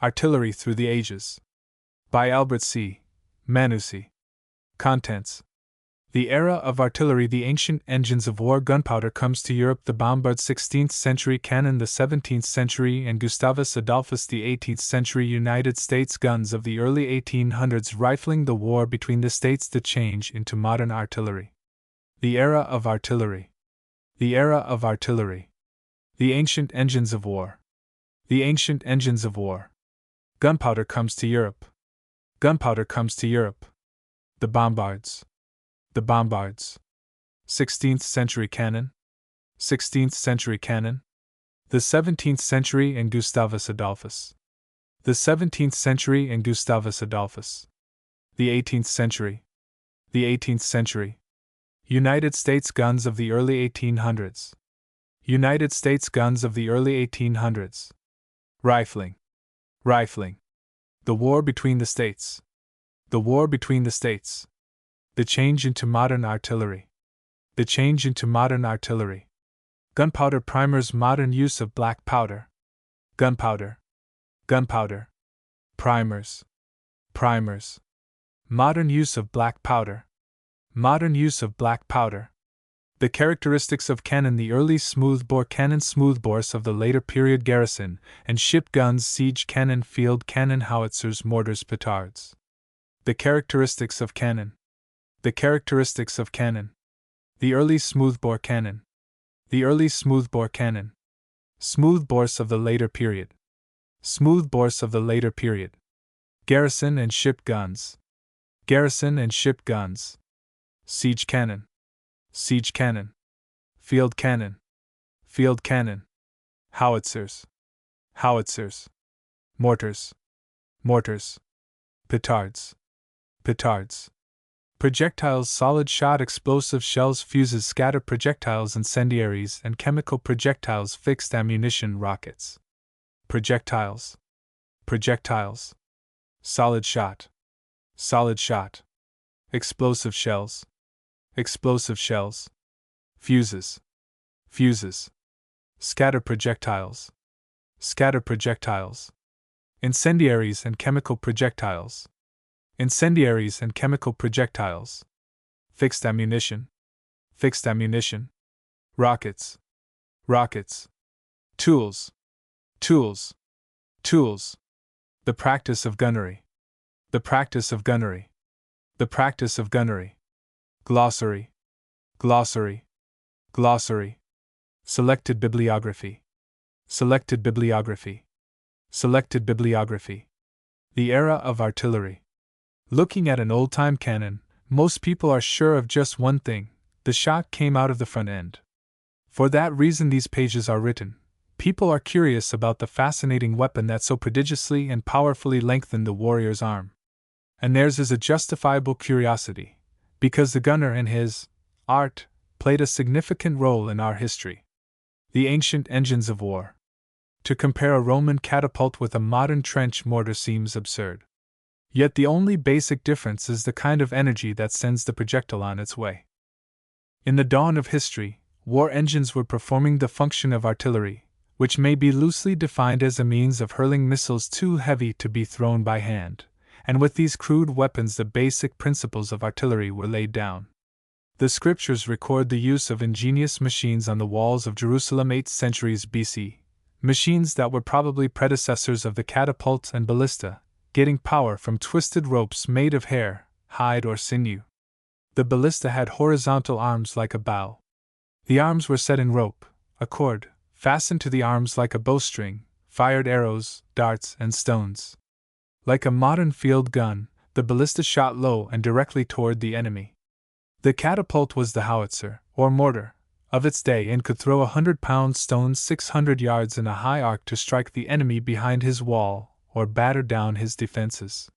Artillery Through the Ages. By Albert C. Manucy. Contents. The era of artillery, the ancient engines of war. Gunpowder comes to Europe. The bombard, 16th century. Cannon, the 17th century, and Gustavus Adolphus, the 18th century. United States guns of the early 1800s, rifling the war between the states. The change into modern artillery. The era of artillery. The era of artillery. The ancient engines of war. The ancient engines of war. Gunpowder comes to Europe. Gunpowder comes to Europe. The bombards. The bombards. 16th century cannon. 16th century cannon. The 17th century and Gustavus Adolphus. The 17th century and Gustavus Adolphus. The 18th century. The 18th century. United States guns of the early 1800s. United States guns of the early 1800s. Rifling. Rifling. The war between the states. The war between the states. The change into modern artillery. The change into modern artillery. Gunpowder primers. Modern use of black powder. Gunpowder. Gunpowder. Primers. Primers. Modern use of black powder. Modern use of black powder. The characteristics of cannon. The early smoothbore cannon, smoothbores of the later period. Garrison and ship guns, siege cannon, field cannon, howitzers, mortars, petards. The characteristics of cannon. The characteristics of cannon. The early smoothbore cannon. The early smoothbore cannon. Smoothbores of the later period. Smoothbores of the later period. Garrison and ship guns. Garrison and ship guns. Siege cannon. Siege cannon. Field cannon. Field cannon. Howitzers. Howitzers. Mortars. Mortars. Petards. Petards. Projectiles, solid shot, explosive shells, fuses, scatter projectiles, incendiaries, and chemical projectiles, fixed ammunition, rockets. Projectiles. Projectiles. Solid shot. Solid shot. Explosive shells. Explosive shells. Fuses. Fuses. Scatter projectiles. Scatter projectiles. Incendiaries and chemical projectiles. Incendiaries and chemical projectiles. Fixed ammunition. Fixed ammunition. Rockets. Rockets. Tools. Tools. Tools. The practice of gunnery. The practice of gunnery. The practice of gunnery. Glossary. Glossary. Glossary. Selected bibliography. Selected bibliography. Selected bibliography. The era of artillery. Looking at an old-time cannon, most people are sure of just one thing: the shot came out of the front end. For that reason these pages are written. People are curious about the fascinating weapon that so prodigiously and powerfully lengthened the warrior's arm. And theirs is a justifiable curiosity, because the gunner and his art played a significant role in our history. The ancient engines of war. To compare a Roman catapult with a modern trench mortar seems absurd. Yet the only basic difference is the kind of energy that sends the projectile on its way. In the dawn of history, war engines were performing the function of artillery, which may be loosely defined as a means of hurling missiles too heavy to be thrown by hand, and with these crude weapons the basic principles of artillery were laid down. The scriptures record the use of ingenious machines on the walls of Jerusalem 8 centuries BC, machines that were probably predecessors of the catapult and ballista, getting power from twisted ropes made of hair, hide, or sinew. The ballista had horizontal arms like a bow. The arms were set in rope, a cord, fastened to the arms like a bowstring, fired arrows, darts, and stones. Like a modern field gun, the ballista shot low and directly toward the enemy. The catapult was the howitzer, or mortar, of its day and could throw 100-pound stones 600 yards in a high arc to strike the enemy behind his wall or batter down his defenses.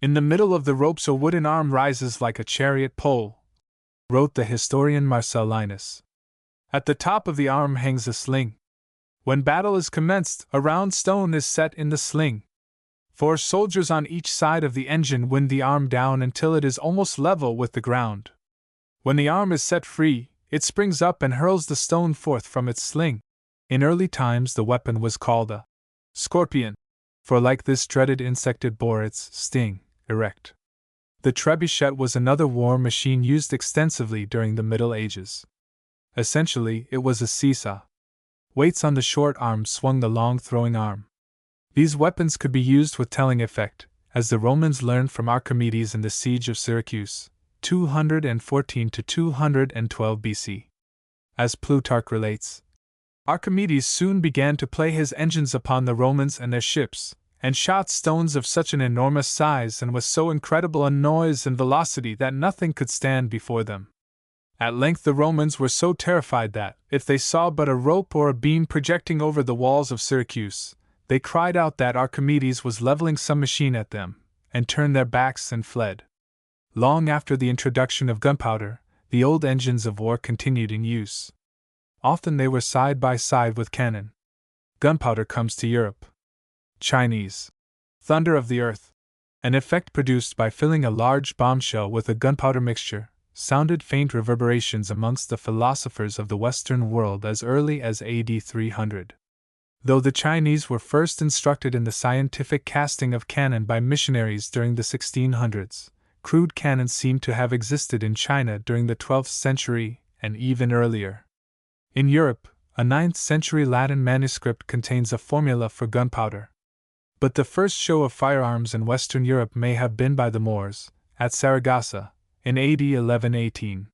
In the middle of the ropes a wooden arm rises like a chariot pole, wrote the historian Marcellinus. At the top of the arm hangs a sling. When battle is commenced, a round stone is set in the sling. 4 soldiers on each side of the engine wind the arm down until it is almost level with the ground. When the arm is set free, it springs up and hurls the stone forth from its sling. In early times the weapon was called a scorpion, for like this dreaded insect it bore its sting erect. The trebuchet was another war machine used extensively during the Middle Ages. Essentially, it was a seesaw. Weights on the short arm swung the long throwing arm. These weapons could be used with telling effect, as the Romans learned from Archimedes in the siege of Syracuse, 214 to 212 BC. As Plutarch relates, Archimedes soon began to play his engines upon the Romans and their ships, and shot stones of such an enormous size and with so incredible a noise and velocity that nothing could stand before them. At length the Romans were so terrified that, if they saw but a rope or a beam projecting over the walls of Syracuse, they cried out that Archimedes was leveling some machine at them, and turned their backs and fled. Long after the introduction of gunpowder, the old engines of war continued in use. Often they were side by side with cannon. Gunpowder comes to Europe. Chinese. Thunder of the earth. An effect produced by filling a large bombshell with a gunpowder mixture, sounded faint reverberations amongst the philosophers of the Western world as early as AD 300. Though the Chinese were first instructed in the scientific casting of cannon by missionaries during the 1600s, crude cannons seem to have existed in China during the 12th century and even earlier. In Europe, a 9th century Latin manuscript contains a formula for gunpowder. But the first show of firearms in Western Europe may have been by the Moors, at Saragossa, in AD 1118.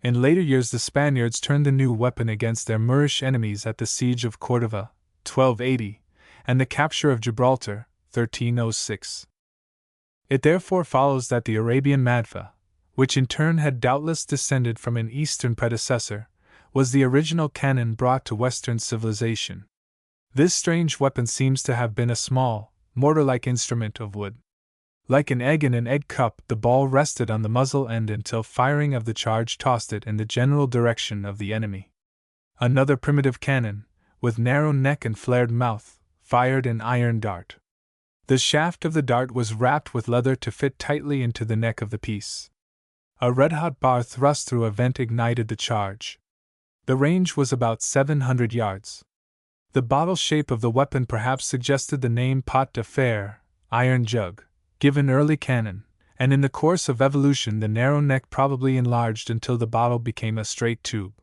In later years the Spaniards turned the new weapon against their Moorish enemies at the siege of Cordova, 1280, and the capture of Gibraltar, 1306. It therefore follows that the Arabian madfa, which in turn had doubtless descended from an Eastern predecessor, was the original cannon brought to Western civilization. This strange weapon seems to have been a small, mortar-like instrument of wood. Like an egg in an egg cup, the ball rested on the muzzle end until firing of the charge tossed it in the general direction of the enemy. Another primitive cannon, with narrow neck and flared mouth, fired an iron dart. The shaft of the dart was wrapped with leather to fit tightly into the neck of the piece. A red-hot bar thrust through a vent ignited the charge. The range was about 700 yards. The bottle shape of the weapon perhaps suggested the name pot de fer, iron jug, given early cannon, and in the course of evolution the narrow neck probably enlarged until the bottle became a straight tube.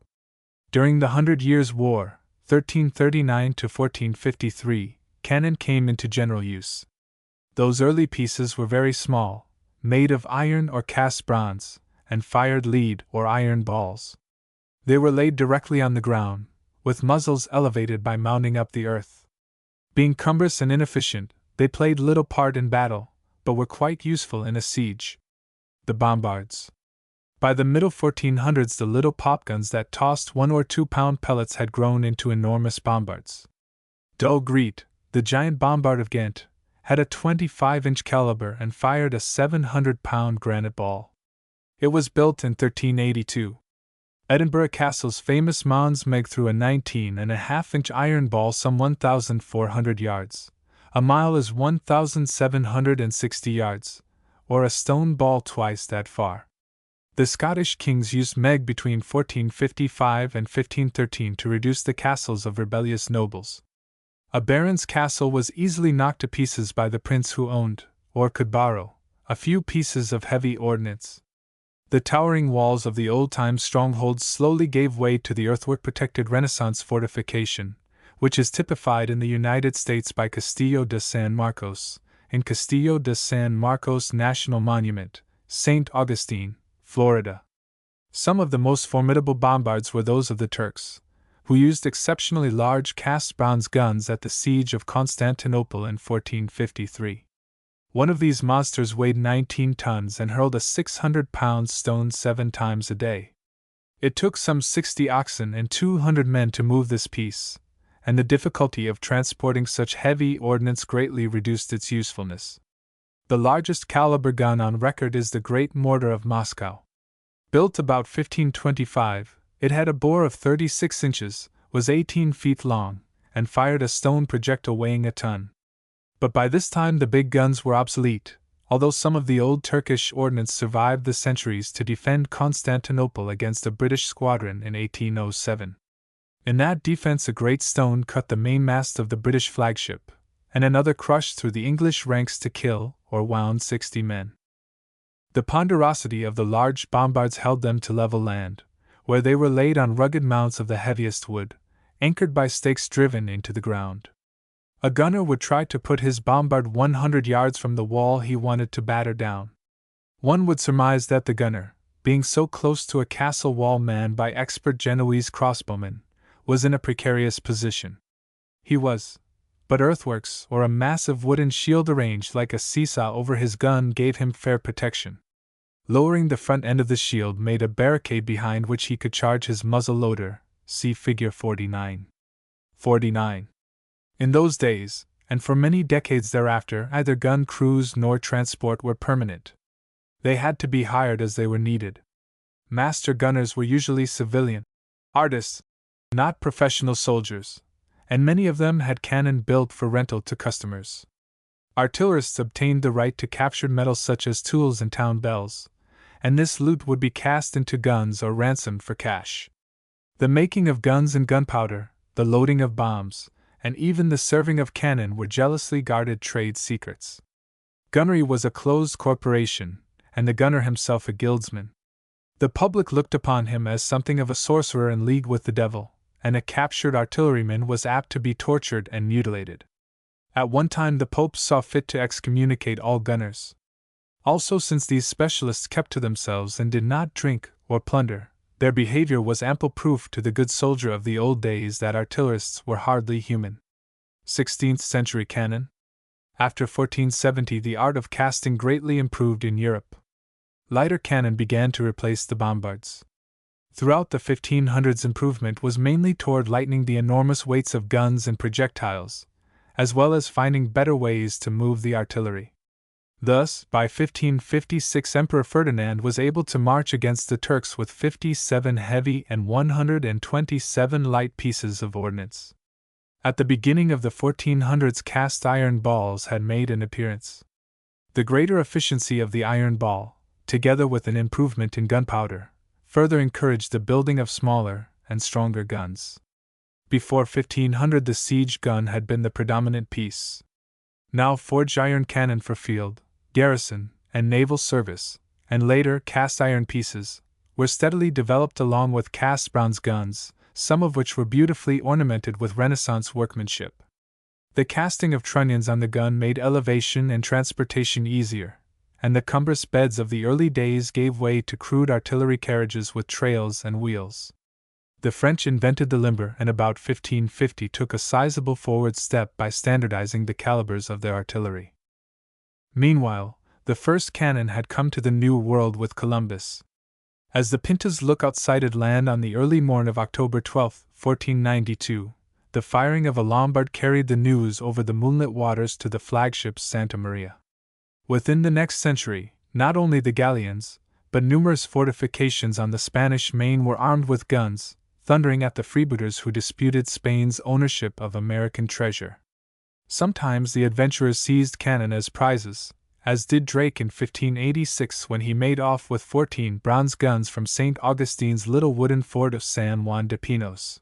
During the 100 Years' War, 1339 to 1453, cannon came into general use. Those early pieces were very small, made of iron or cast bronze, and fired lead or iron balls. They were laid directly on the ground, with muzzles elevated by mounding up the earth. Being cumbrous and inefficient, they played little part in battle, but were quite useful in a siege. The bombards. By the middle 1400s the little popguns that tossed 1 or 2 pound pellets had grown into enormous bombards. Dull Greet, the giant bombard of Ghent, had a 25-inch caliber and fired a 700-pound granite ball. It was built in 1382. Edinburgh Castle's famous Mons Meg threw a 19.5-inch iron ball some 1,400 yards. A mile is 1,760 yards, or a stone ball twice that far. The Scottish kings used Meg between 1455 and 1513 to reduce the castles of rebellious nobles. A baron's castle was easily knocked to pieces by the prince who owned, or could borrow, a few pieces of heavy ordnance. The towering walls of the old-time strongholds slowly gave way to the earthwork-protected Renaissance fortification, which is typified in the United States by Castillo de San Marcos, in Castillo de San Marcos National Monument, St. Augustine, Florida. Some of the most formidable bombards were those of the Turks, who used exceptionally large cast bronze guns at the siege of Constantinople in 1453. One of these monsters weighed 19 tons and hurled a 600-pound stone 7 times a day. It took some 60 oxen and 200 men to move this piece, and the difficulty of transporting such heavy ordnance greatly reduced its usefulness. The largest caliber gun on record is the Great Mortar of Moscow. Built about 1525, it had a bore of 36 inches, was 18 feet long, and fired a stone projectile weighing a ton. But by this time the big guns were obsolete, although some of the old Turkish ordnance survived the centuries to defend Constantinople against a British squadron in 1807. In that defense a great stone cut the mainmast of the British flagship, and another crushed through the English ranks to kill or wound 60 men. The ponderosity of the large bombards held them to level land, where they were laid on rugged mounts of the heaviest wood, anchored by stakes driven into the ground. A gunner would try to put his bombard 100 yards from the wall he wanted to batter down. One would surmise that the gunner, being so close to a castle wall manned by expert Genoese crossbowmen, was in a precarious position. He was, but earthworks or a massive wooden shield arranged like a seesaw over his gun gave him fair protection. Lowering the front end of the shield made a barricade behind which he could charge his muzzle loader, see figure 49. 49. In those days, and for many decades thereafter, neither gun crews nor transport were permanent. They had to be hired as they were needed. Master gunners were usually civilian artists, not professional soldiers, and many of them had cannon built for rental to customers. Artillerists obtained the right to captured metals such as tools and town bells, and this loot would be cast into guns or ransomed for cash. The making of guns and gunpowder, the loading of bombs, and even the serving of cannon were jealously guarded trade secrets. Gunnery was a closed corporation, and the gunner himself a guildsman. The public looked upon him as something of a sorcerer in league with the devil, and a captured artilleryman was apt to be tortured and mutilated. At one time the Pope saw fit to excommunicate all gunners. Also, since these specialists kept to themselves and did not drink or plunder, their behavior was ample proof to the good soldier of the old days that artillerists were hardly human. 16th century cannon. After 1470 the art of casting greatly improved in Europe. Lighter cannon began to replace the bombards. Throughout the 1500s improvement was mainly toward lightening the enormous weights of guns and projectiles, as well as finding better ways to move the artillery. Thus, by 1556 Emperor Ferdinand was able to march against the Turks with 57 heavy and 127 light pieces of ordnance. At the beginning of the 1400s cast iron balls had made an appearance. The greater efficiency of the iron ball, together with an improvement in gunpowder, further encouraged the building of smaller and stronger guns. Before 1500 the siege gun had been the predominant piece. Now forged iron cannon for field, garrison, and naval service, and later cast iron pieces, were steadily developed along with cast bronze guns, some of which were beautifully ornamented with Renaissance workmanship. The casting of trunnions on the gun made elevation and transportation easier, and the cumbrous beds of the early days gave way to crude artillery carriages with trails and wheels. The French invented the limber and about 1550 took a sizable forward step by standardizing the calibers of their artillery. Meanwhile, the first cannon had come to the New World with Columbus. As the Pinta's lookout sighted land on the early morn of October 12, 1492, the firing of a Lombard carried the news over the moonlit waters to the flagship Santa Maria. Within the next century, not only the galleons, but numerous fortifications on the Spanish Main were armed with guns, thundering at the freebooters who disputed Spain's ownership of American treasure. Sometimes the adventurers seized cannon as prizes, as did Drake in 1586 when he made off with 14 bronze guns from St. Augustine's little wooden fort of San Juan de Pinos.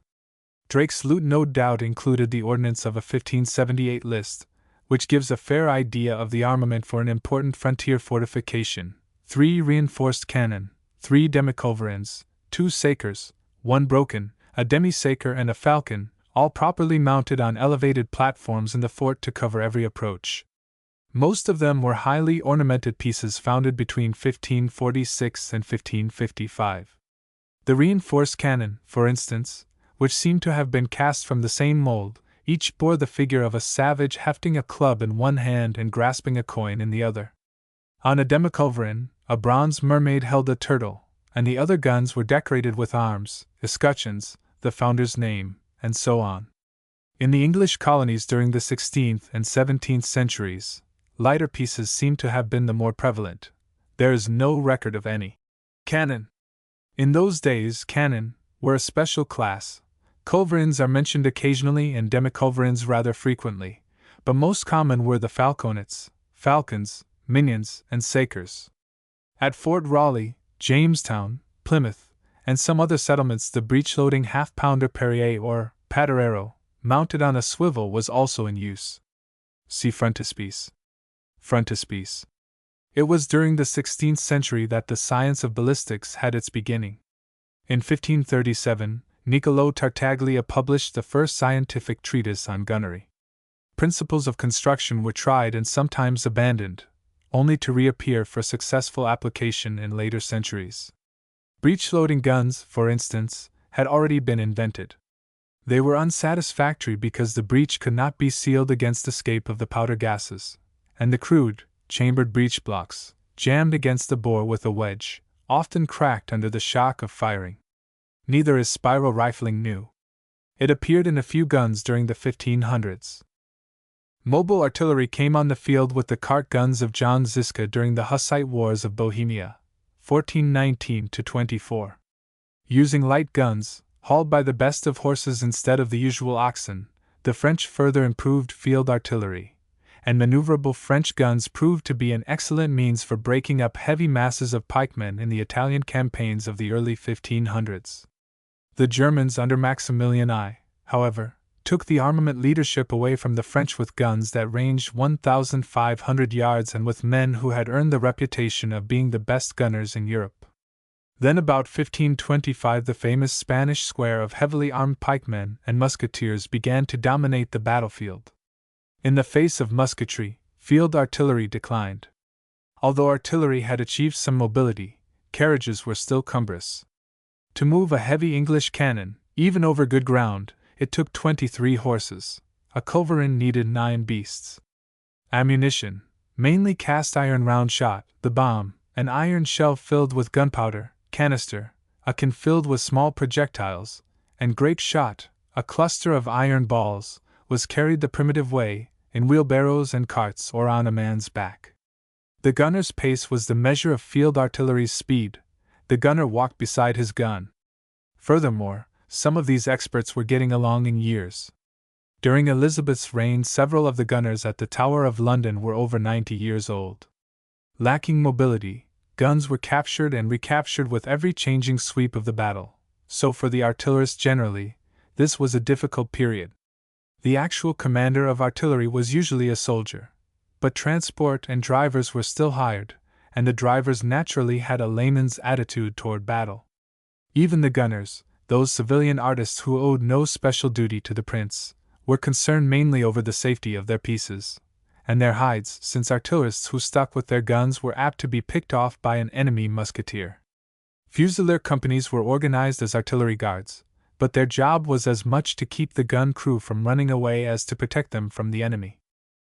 Drake's loot no doubt included the ordnance of a 1578 list, which gives a fair idea of the armament for an important frontier fortification: 3 reinforced cannon, 3 demiculverins, 2 sakers, 1 broken, a demi-saker and a falcon, all properly mounted on elevated platforms in the fort to cover every approach. Most of them were highly ornamented pieces founded between 1546 and 1555. The reinforced cannon, for instance, which seemed to have been cast from the same mold, each bore the figure of a savage hefting a club in one hand and grasping a coin in the other. On a demiculverin, a bronze mermaid held a turtle, and the other guns were decorated with arms, escutcheons, the founder's name, and so on. In the English colonies during the 16th and 17th centuries, lighter pieces seem to have been the more prevalent. There is no record of any cannon. In those days, cannon were a special class. Culverins are mentioned occasionally and demiculverins rather frequently, but most common were the falconets, falcons, minions, and sakers. At Fort Raleigh, Jamestown, Plymouth, and some other settlements the breech-loading half-pounder Perrier or paterero, mounted on a swivel, was also in use. See frontispiece. Frontispiece. It was during the 16th century that the science of ballistics had its beginning. In 1537, Niccolò Tartaglia published the first scientific treatise on gunnery. Principles of construction were tried and sometimes abandoned, only to reappear for successful application in later centuries. Breech-loading guns, for instance, had already been invented. They were unsatisfactory because the breech could not be sealed against escape of the powder gases, and the crude, chambered breech blocks, jammed against the bore with a wedge, often cracked under the shock of firing. Neither is spiral rifling new. It appeared in a few guns during the 1500s. Mobile artillery came on the field with the cart guns of John Ziska during the Hussite Wars of Bohemia, 1419–24. Using light guns, hauled by the best of horses instead of the usual oxen, the French further improved field artillery, and maneuverable French guns proved to be an excellent means for breaking up heavy masses of pikemen in the Italian campaigns of the early 1500s. The Germans under Maximilian I, however, took the armament leadership away from the French with guns that ranged 1,500 yards and with men who had earned the reputation of being the best gunners in Europe. Then about 1525 the famous Spanish square of heavily armed pikemen and musketeers began to dominate the battlefield. In the face of musketry, field artillery declined. Although artillery had achieved some mobility, carriages were still cumbrous. To move a heavy English cannon, even over good ground, it took 23 horses. A culverin needed 9 beasts. Ammunition, mainly cast iron round shot, the bomb, an iron shell filled with gunpowder, canister, a can filled with small projectiles, and grape shot, a cluster of iron balls, was carried the primitive way, in wheelbarrows and carts or on a man's back. The gunner's pace was the measure of field artillery's speed. The gunner walked beside his gun. Furthermore, some of these experts were getting along in years. During Elizabeth's reign, several of the gunners at the Tower of London were over 90 years old. Lacking mobility, guns were captured and recaptured with every changing sweep of the battle, so for the artillerists generally, this was a difficult period. The actual commander of artillery was usually a soldier, but transport and drivers were still hired, and the drivers naturally had a layman's attitude toward battle. Even the gunners, those civilian artists who owed no special duty to the prince, were concerned mainly over the safety of their pieces and their hides, since artillerists who stuck with their guns were apt to be picked off by an enemy musketeer. Fusilier companies were organized as artillery guards, but their job was as much to keep the gun crew from running away as to protect them from the enemy.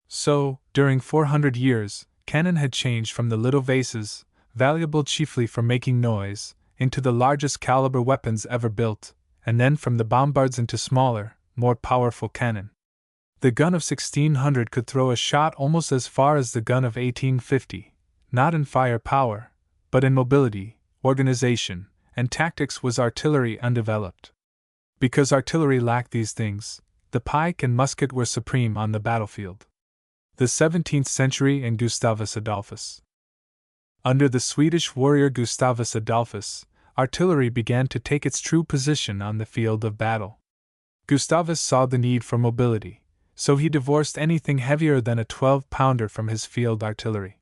So, during 400 years, cannon had changed from the little vases, valuable chiefly for making noise, into the largest caliber weapons ever built, and then from the bombards into smaller, more powerful cannon. The gun of 1600 could throw a shot almost as far as the gun of 1850, not in fire power, but in mobility, organization, and tactics was artillery undeveloped. Because artillery lacked these things, the pike and musket were supreme on the battlefield. The 17th century and Gustavus Adolphus. Under the Swedish warrior Gustavus Adolphus, artillery began to take its true position on the field of battle. Gustavus saw the need for mobility, so he divorced anything heavier than a 12-pounder from his field artillery.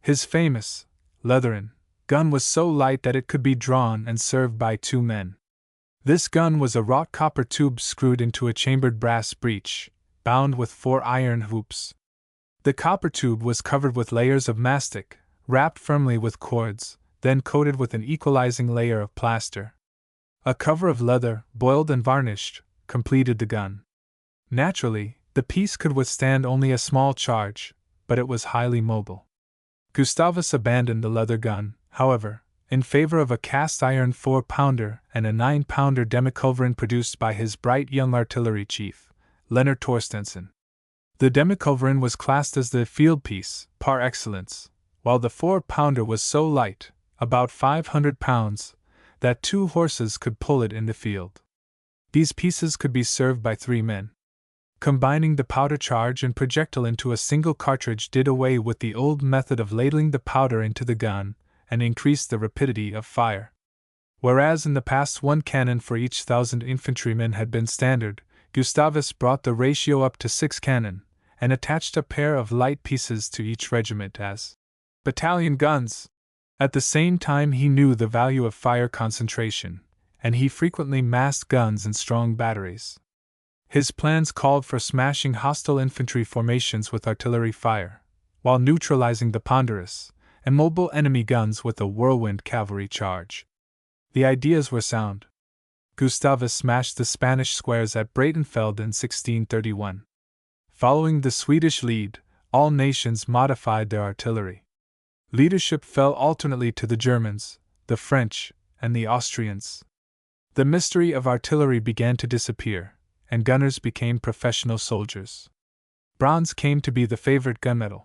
His famous Leathern gun was so light that it could be drawn and served by 2 men. This gun was a wrought copper tube screwed into a chambered brass breech, bound with 4 iron hoops. The copper tube was covered with layers of mastic, wrapped firmly with cords, then coated with an equalizing layer of plaster. A cover of leather, boiled and varnished, completed the gun. Naturally, the piece could withstand only a small charge, but it was highly mobile. Gustavus abandoned the leather gun, however, in favor of a cast-iron 4-pounder and a 9-pounder demiculverin produced by his bright young artillery chief, Leonard Torstensson. The demiculverin was classed as the field piece, par excellence, while the 4-pounder was so light, about 500 pounds, that 2 horses could pull it in the field. These pieces could be served by 3 men. Combining the powder charge and projectile into a single cartridge did away with the old method of ladling the powder into the gun, and increased the rapidity of fire. Whereas in the past 1 cannon for each 1,000 infantrymen had been standard, Gustavus brought the ratio up to 6 cannon, and attached a pair of light pieces to each regiment as battalion guns. At the same time, he knew the value of fire concentration, and he frequently massed guns in strong batteries. His plans called for smashing hostile infantry formations with artillery fire, while neutralizing the ponderous, immobile enemy guns with a whirlwind cavalry charge. The ideas were sound. Gustavus smashed the Spanish squares at Breitenfeld in 1631. Following the Swedish lead, all nations modified their artillery. Leadership fell alternately to the Germans, the French, and the Austrians. The mystery of artillery began to disappear, and gunners became professional soldiers. Bronze came to be the favorite gunmetal.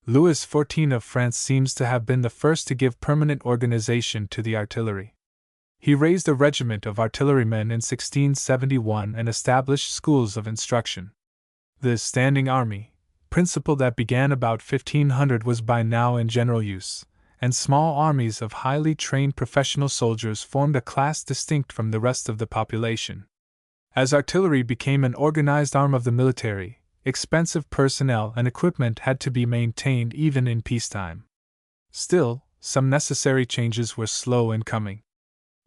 Louis XIV of France seems to have been the first to give permanent organization to the artillery. He raised a regiment of artillerymen in 1671 and established schools of instruction. The standing army, principle that began about 1500, was by now in general use, and small armies of highly trained professional soldiers formed a class distinct from the rest of the population. As artillery became an organized arm of the military, expensive personnel and equipment had to be maintained even in peacetime. Still, some necessary changes were slow in coming.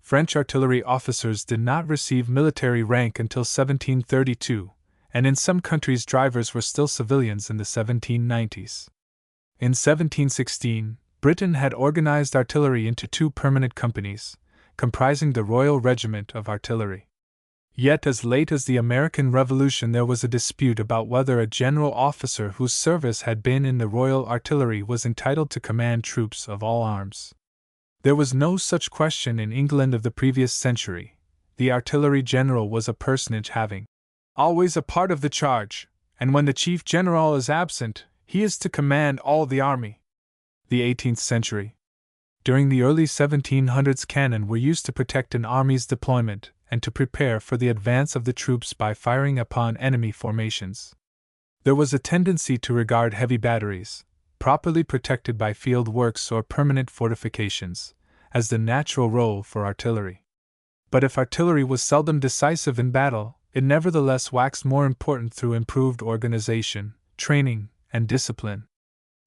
French artillery officers did not receive military rank until 1732, and in some countries drivers were still civilians in the 1790s. In 1716, Britain had organized artillery into 2 permanent companies, comprising the Royal Regiment of Artillery. Yet as late as the American Revolution there was a dispute about whether a general officer whose service had been in the Royal Artillery was entitled to command troops of all arms. There was no such question in England of the previous century. The artillery general was a personage having always a part of the charge, and when the chief general is absent, he is to command all the army. The 18th century. During the early 1700s, cannon were used to protect an army's deployment and to prepare for the advance of the troops by firing upon enemy formations. There was a tendency to regard heavy batteries, properly protected by field works or permanent fortifications, as the natural role for artillery. But if artillery was seldom decisive in battle, it nevertheless waxed more important through improved organization, training, and discipline.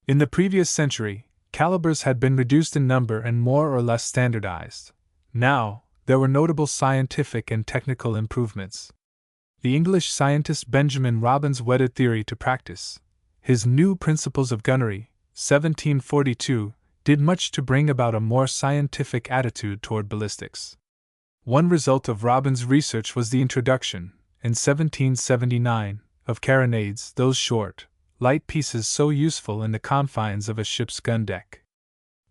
In the previous century, calibers had been reduced in number and more or less standardized. Now, there were notable scientific and technical improvements. The English scientist Benjamin Robins wedded theory to practice. His New Principles of Gunnery, 1742, did much to bring about a more scientific attitude toward ballistics. One result of Robins' research was the introduction, in 1779, of carronades, those short, light pieces so useful in the confines of a ship's gun deck.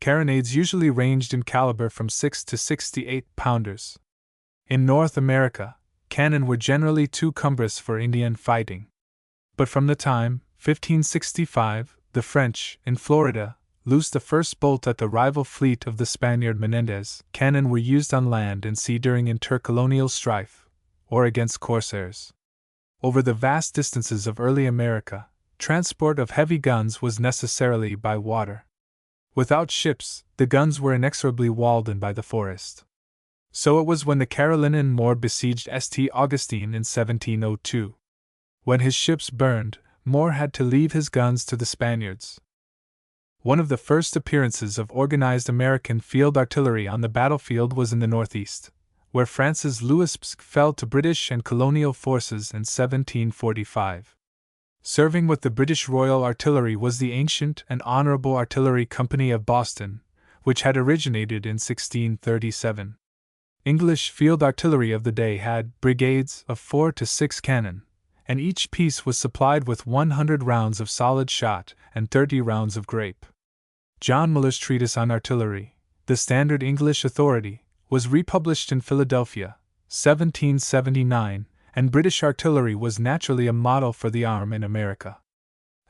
Carronades usually ranged in caliber from 6 to 68 pounders. In North America, cannon were generally too cumbrous for Indian fighting. But from the time, 1565, the French, in Florida, loosed the first bolt at the rival fleet of the Spaniard Menendez, cannon were used on land and sea during intercolonial strife, or against corsairs. Over the vast distances of early America, transport of heavy guns was necessarily by water. Without ships, the guns were inexorably walled in by the forest. So it was when the Carolinian Moore besieged St. Augustine in 1702. When his ships burned, Moore had to leave his guns to the Spaniards. One of the first appearances of organized American field artillery on the battlefield was in the Northeast, where France's Louis Psk fell to British and colonial forces in 1745. Serving with the British Royal Artillery was the ancient and honorable Artillery Company of Boston, which had originated in 1637. English field artillery of the day had brigades of 4 to 6 cannon, and each piece was supplied with 100 rounds of solid shot and 30 rounds of grape. John Muller's treatise on artillery, the standard English authority, was republished in Philadelphia, 1779, and British artillery was naturally a model for the arm in America.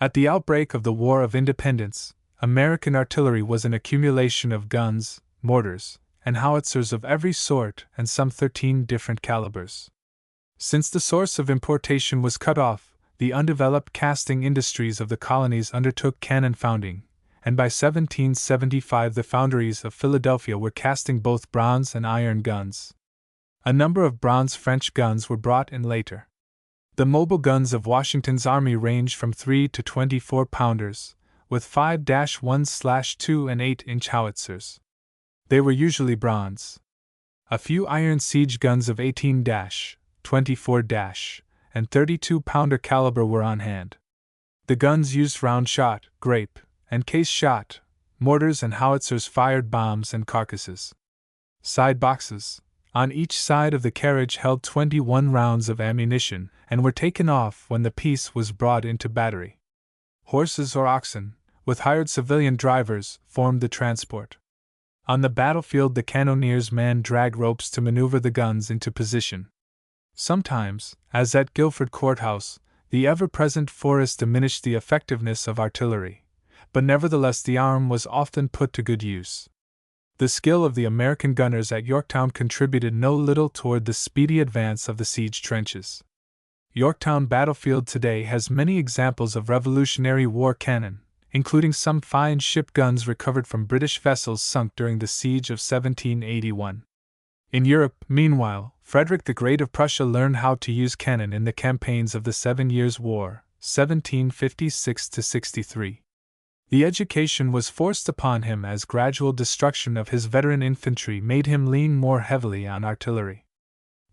At the outbreak of the War of Independence, American artillery was an accumulation of guns, mortars, and howitzers of every sort and some 13 different calibers. Since the source of importation was cut off, the undeveloped casting industries of the colonies undertook cannon founding, and by 1775 the foundries of Philadelphia were casting both bronze and iron guns. A number of bronze French guns were brought in later. The mobile guns of Washington's army ranged from 3 to 24 pounders, with 5-1/2 and 8-inch howitzers. They were usually bronze. A few iron siege guns of 18-, 24-, and 32-pounder caliber were on hand. The guns used round shot, grape, and case shot. Mortars and howitzers fired bombs and carcasses. Side boxes, on each side of the carriage, held 21 rounds of ammunition and were taken off when the piece was brought into battery. Horses or oxen, with hired civilian drivers, formed the transport. On the battlefield, the cannoneers manned drag ropes to maneuver the guns into position. Sometimes, as at Guilford Courthouse, the ever-present forest diminished the effectiveness of artillery, but nevertheless the arm was often put to good use. The skill of the American gunners at Yorktown contributed no little toward the speedy advance of the siege trenches. Yorktown battlefield today has many examples of Revolutionary War cannon, including some fine ship guns recovered from British vessels sunk during the siege of 1781. In Europe, meanwhile, Frederick the Great of Prussia learned how to use cannon in the campaigns of the 7 Years' War, 1756–63. The education was forced upon him as gradual destruction of his veteran infantry made him lean more heavily on artillery.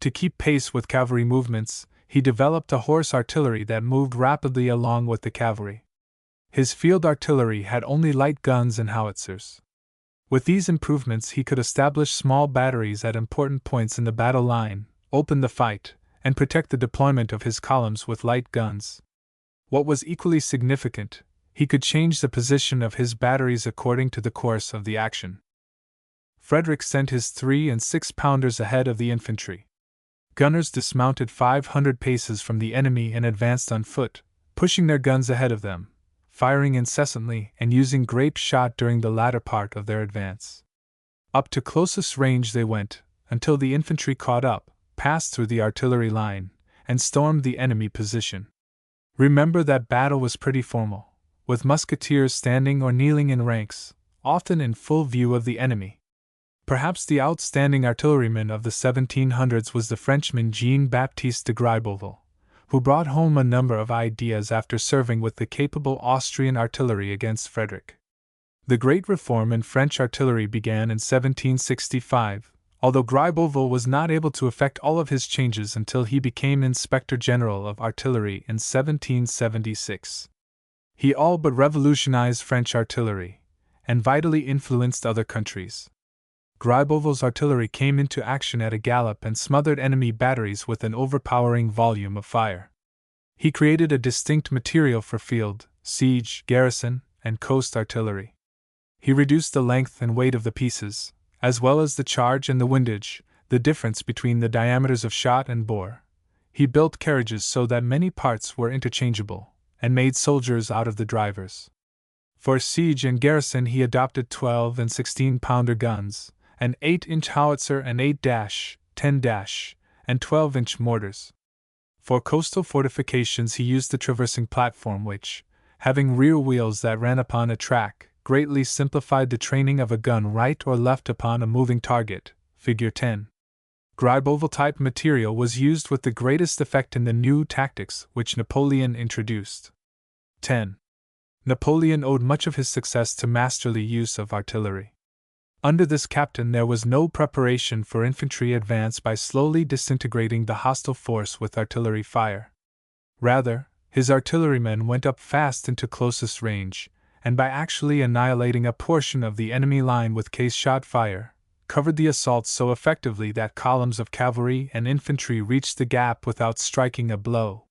To keep pace with cavalry movements, he developed a horse artillery that moved rapidly along with the cavalry. His field artillery had only light guns and howitzers. With these improvements, he could establish small batteries at important points in the battle line, open the fight, and protect the deployment of his columns with light guns. What was equally significant, he could change the position of his batteries according to the course of the action. Frederick sent his 3- and 6-pounders ahead of the infantry. Gunners dismounted 500 paces from the enemy and advanced on foot, pushing their guns ahead of them, firing incessantly and using grape shot during the latter part of their advance. Up to closest range they went, until the infantry caught up, passed through the artillery line, and stormed the enemy position. Remember that battle was pretty formal, with musketeers standing or kneeling in ranks, often in full view of the enemy. Perhaps the outstanding artilleryman of the 1700s was the Frenchman Jean-Baptiste de Gribeauval, who brought home a number of ideas after serving with the capable Austrian artillery against Frederick. The great reform in French artillery began in 1765, although Gribeauval was not able to effect all of his changes until he became Inspector General of Artillery in 1776. He all but revolutionized French artillery, and vitally influenced other countries. Gribeauval's artillery came into action at a gallop and smothered enemy batteries with an overpowering volume of fire. He created a distinct material for field, siege, garrison, and coast artillery. He reduced the length and weight of the pieces, as well as the charge and the windage, the difference between the diameters of shot and bore. He built carriages so that many parts were interchangeable, and made soldiers out of the drivers. For siege and garrison he adopted 12- and 16-pounder guns, an 8-inch howitzer and 8-, 10-, and 12-inch mortars. For coastal fortifications he used the traversing platform which, having rear wheels that ran upon a track, greatly simplified the training of a gun right or left upon a moving target, figure 10. Gribeauval-type material was used with the greatest effect in the new tactics which Napoleon introduced. 10. Napoleon owed much of his success to masterly use of artillery. Under this captain there was no preparation for infantry advance by slowly disintegrating the hostile force with artillery fire. Rather, his artillerymen went up fast into closest range, and by actually annihilating a portion of the enemy line with case-shot fire, covered the assault so effectively that columns of cavalry and infantry reached the gap without striking a blow.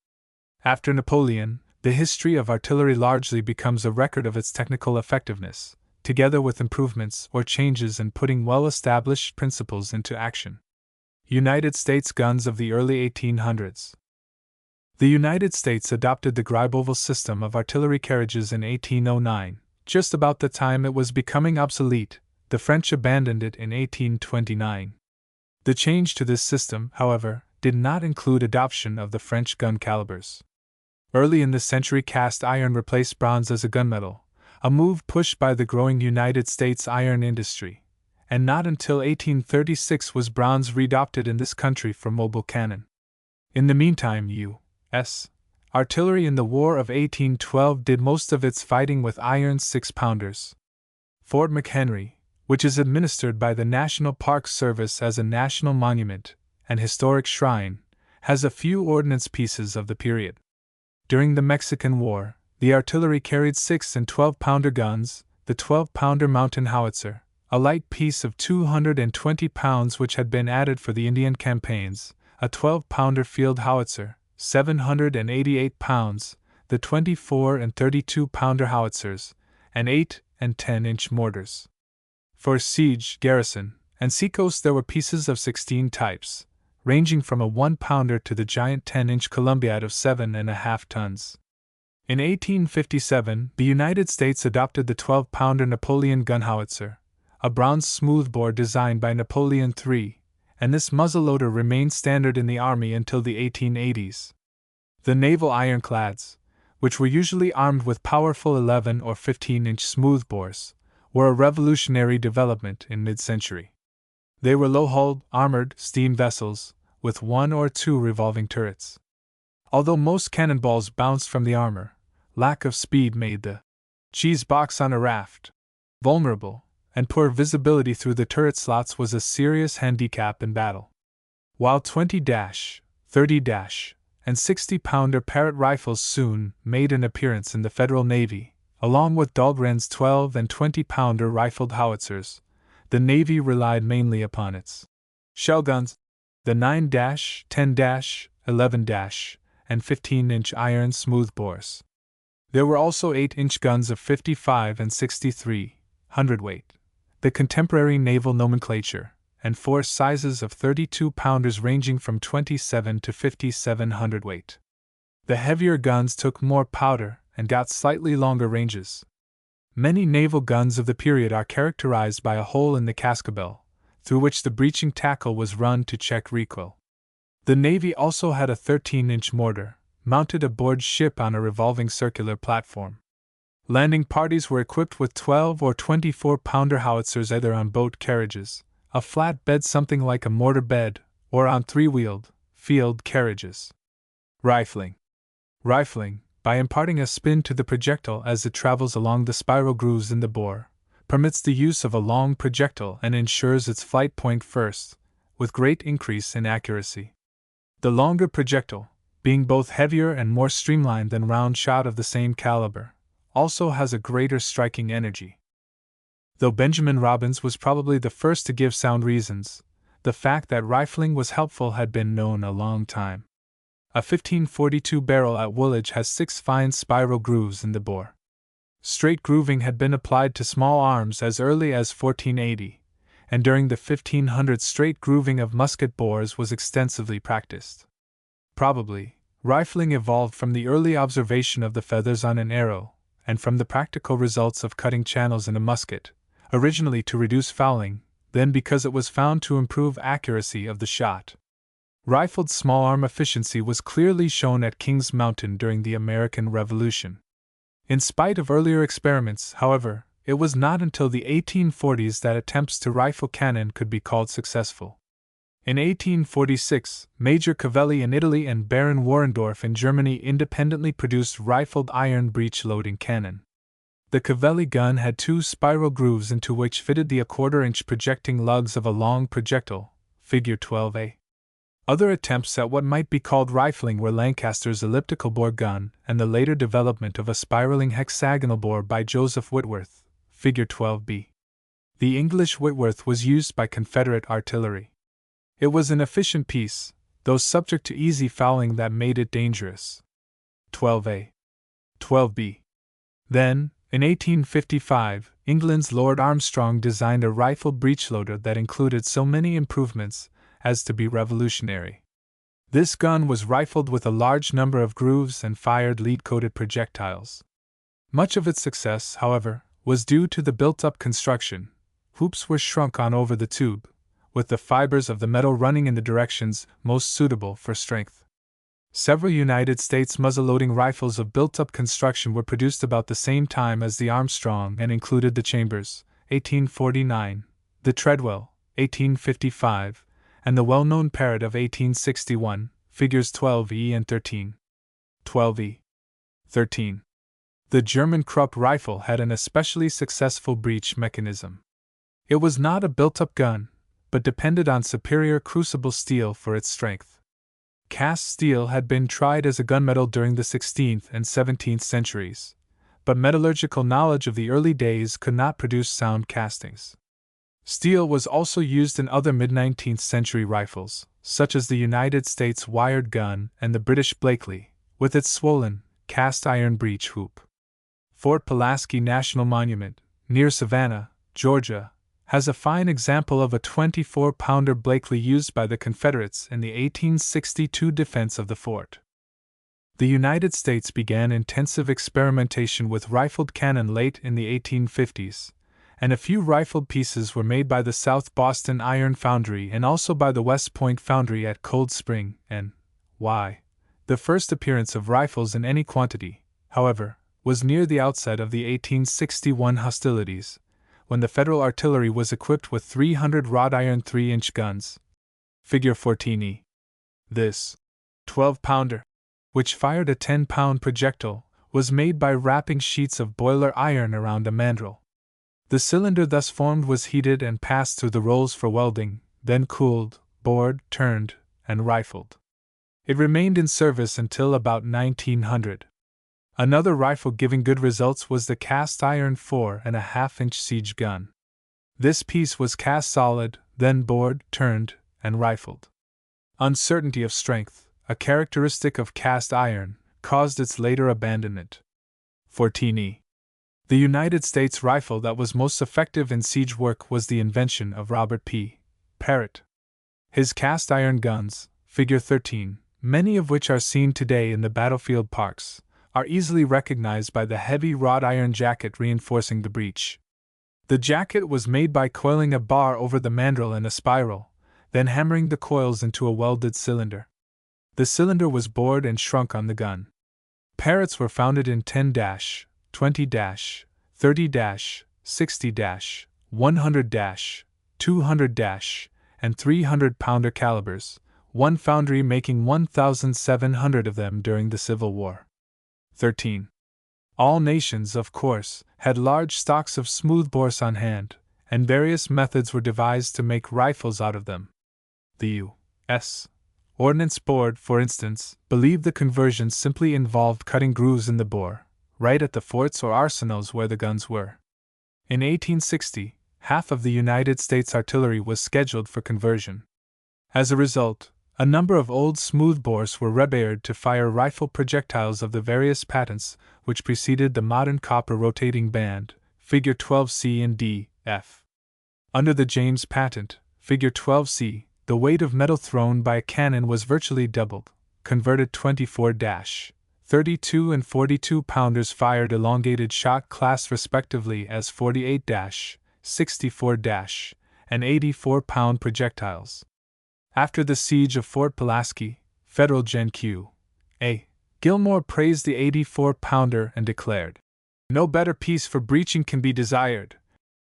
After Napoleon, the history of artillery largely becomes a record of its technical effectiveness, together with improvements or changes in putting well-established principles into action. United States guns of the early 1800s. The United States adopted the Gribeauval system of artillery carriages in 1809, just about the time it was becoming obsolete. The French abandoned it in 1829. The change to this system, however, did not include adoption of the French gun calibers. Early in the century, cast iron replaced bronze as a gunmetal, a move pushed by the growing United States iron industry, and not until 1836 was bronze readopted in this country for mobile cannon. In the meantime, artillery in the War of 1812 did most of its fighting with iron 6-pounders. Fort McHenry, which is administered by the National Park Service as a national monument and historic shrine, has a few ordnance pieces of the period. During the Mexican War, the artillery carried 6 and 12-pounder guns, the 12-pounder mountain howitzer, a light piece of 220 pounds which had been added for the Indian campaigns, a 12-pounder field howitzer, 788 pounds, the 24 and 32-pounder howitzers, and 8 and 10-inch mortars. For siege, garrison, and seacoast there were pieces of 16 types, ranging from a 1-pounder to the giant 10-inch Columbiad of 7.5 tons. In 1857, the United States adopted the 12-pounder Napoleon gun howitzer, a bronze smoothbore designed by Napoleon III, and this muzzleloader remained standard in the Army until the 1880s. The naval ironclads, which were usually armed with powerful 11 or 15-inch smoothbores, were a revolutionary development in mid-century. They were low-hulled, armored steam vessels, with 1 or 2 revolving turrets. Although most cannonballs bounced from the armor, lack of speed made the cheese box on a raft vulnerable, and poor visibility through the turret slots was a serious handicap in battle. While 20-, 30-, and 60-pounder Parrott rifles soon made an appearance in the Federal Navy, along with Dahlgren's 12- and 20-pounder rifled howitzers, the Navy relied mainly upon its shell guns, the 9-, 10-, 11-, and 15-inch iron smoothbores. There were also 8-inch guns of 55 and 63 hundredweight, the contemporary naval nomenclature, and 4 sizes of 32-pounders ranging from 27 to 57 hundredweight. The heavier guns took more powder and got slightly longer ranges. Many naval guns of the period are characterized by a hole in the cascabel, through which the breaching tackle was run to check recoil. The Navy also had a 13-inch mortar, mounted aboard ship on a revolving circular platform. Landing parties were equipped with 12 or 24-pounder howitzers either on boat carriages, a flat bed something like a mortar bed, or on 3-wheeled, field carriages. Rifling, by imparting a spin to the projectile as it travels along the spiral grooves in the bore, permits the use of a long projectile and ensures its flight point first, with great increase in accuracy. The longer projectile, being both heavier and more streamlined than round shot of the same caliber, also has a greater striking energy. Though Benjamin Robbins was probably the first to give sound reasons, the fact that rifling was helpful had been known a long time. A 1542 barrel at Woolwich has 6 fine spiral grooves in the bore. Straight grooving had been applied to small arms as early as 1480, and during the 1500s straight grooving of musket bores was extensively practiced. Probably, rifling evolved from the early observation of the feathers on an arrow, and from the practical results of cutting channels in a musket, originally to reduce fouling, then because it was found to improve accuracy of the shot. Rifled small-arm efficiency was clearly shown at Kings Mountain during the American Revolution. In spite of earlier experiments, however, it was not until the 1840s that attempts to rifle cannon could be called successful. In 1846, Major Cavelli in Italy and Baron Warendorf in Germany independently produced rifled iron breech-loading cannon. The Cavelli gun had 2 spiral grooves into which fitted the 1/4-inch projecting lugs of a long projectile, figure 12a. Other attempts at what might be called rifling were Lancaster's elliptical bore gun and the later development of a spiraling hexagonal bore by Joseph Whitworth, figure 12b. The English Whitworth was used by Confederate artillery. It was an efficient piece, though subject to easy fouling that made it dangerous. 12a. 12b. Then, in 1855, England's Lord Armstrong designed a rifle breechloader that included so many improvements as to be revolutionary. This gun was rifled with a large number of grooves and fired lead-coated projectiles. Much of its success, however, was due to the built-up construction. Hoops were shrunk on over the tube, with the fibers of the metal running in the directions most suitable for strength. Several United States muzzleloading rifles of built-up construction were produced about the same time as the Armstrong and included the Chambers, 1849, the Treadwell, 1855, and the well-known Parrott of 1861, figures 12e and 13. 12E. 13. The German Krupp rifle had an especially successful breech mechanism. It was not a built-up gun, but depended on superior crucible steel for its strength. Cast steel had been tried as a gunmetal during the 16th and 17th centuries, but metallurgical knowledge of the early days could not produce sound castings. Steel was also used in other mid-19th century rifles, such as the United States wired gun and the British Blakely, with its swollen, cast-iron breech hoop. Fort Pulaski National Monument, near Savannah, Georgia, has a fine example of a 24-pounder Blakely used by the Confederates in the 1862 defense of the fort. The United States began intensive experimentation with rifled cannon late in the 1850s, and a few rifled pieces were made by the South Boston Iron Foundry and also by the West Point Foundry at Cold Spring, N.Y. The first appearance of rifles in any quantity, however, was near the outset of the 1861 hostilities, when the Federal artillery was equipped with 300 wrought iron 3-inch guns. Figure 14E. This 12-pounder, which fired a 10-pound projectile, was made by wrapping sheets of boiler iron around a mandrel. The cylinder thus formed was heated and passed through the rolls for welding, then cooled, bored, turned, and rifled. It remained in service until about 1900. Another rifle giving good results was the cast-iron 4.5-inch siege gun. This piece was cast solid, then bored, turned, and rifled. Uncertainty of strength, a characteristic of cast iron, caused its later abandonment. 14E. The United States rifle that was most effective in siege work was the invention of Robert P. Parrott. His cast-iron guns, Figure 13, many of which are seen today in the battlefield parks, are easily recognized by the heavy wrought iron jacket reinforcing the breech. The jacket was made by coiling a bar over the mandrel in a spiral, then hammering the coils into a welded cylinder. The cylinder was bored and shrunk on the gun. Parrotts were founded in 10-, 20-, 30-, 60-, 100-, 200-, and 300-pounder calibers, one foundry making 1,700 of them during the Civil War. 13. All nations, of course, had large stocks of smoothbores on hand, and various methods were devised to make rifles out of them. The U.S. Ordnance Board, for instance, believed the conversion simply involved cutting grooves in the bore, right at the forts or arsenals where the guns were. In 1860, half of the United States artillery was scheduled for conversion. As a result, a number of old smoothbores were repaired to fire rifle projectiles of the various patents which preceded the modern copper rotating band, Figure 12C and D.F. Under the James patent, Figure 12C, the weight of metal thrown by a cannon was virtually doubled, converted 24-, 32 and 42 pounders fired elongated shot class respectively as 48-, 64-, and 84-pound projectiles. After the siege of Fort Pulaski, Federal Gen Q. A. Gilmore praised the 84-pounder and declared, "No better piece for breeching can be desired."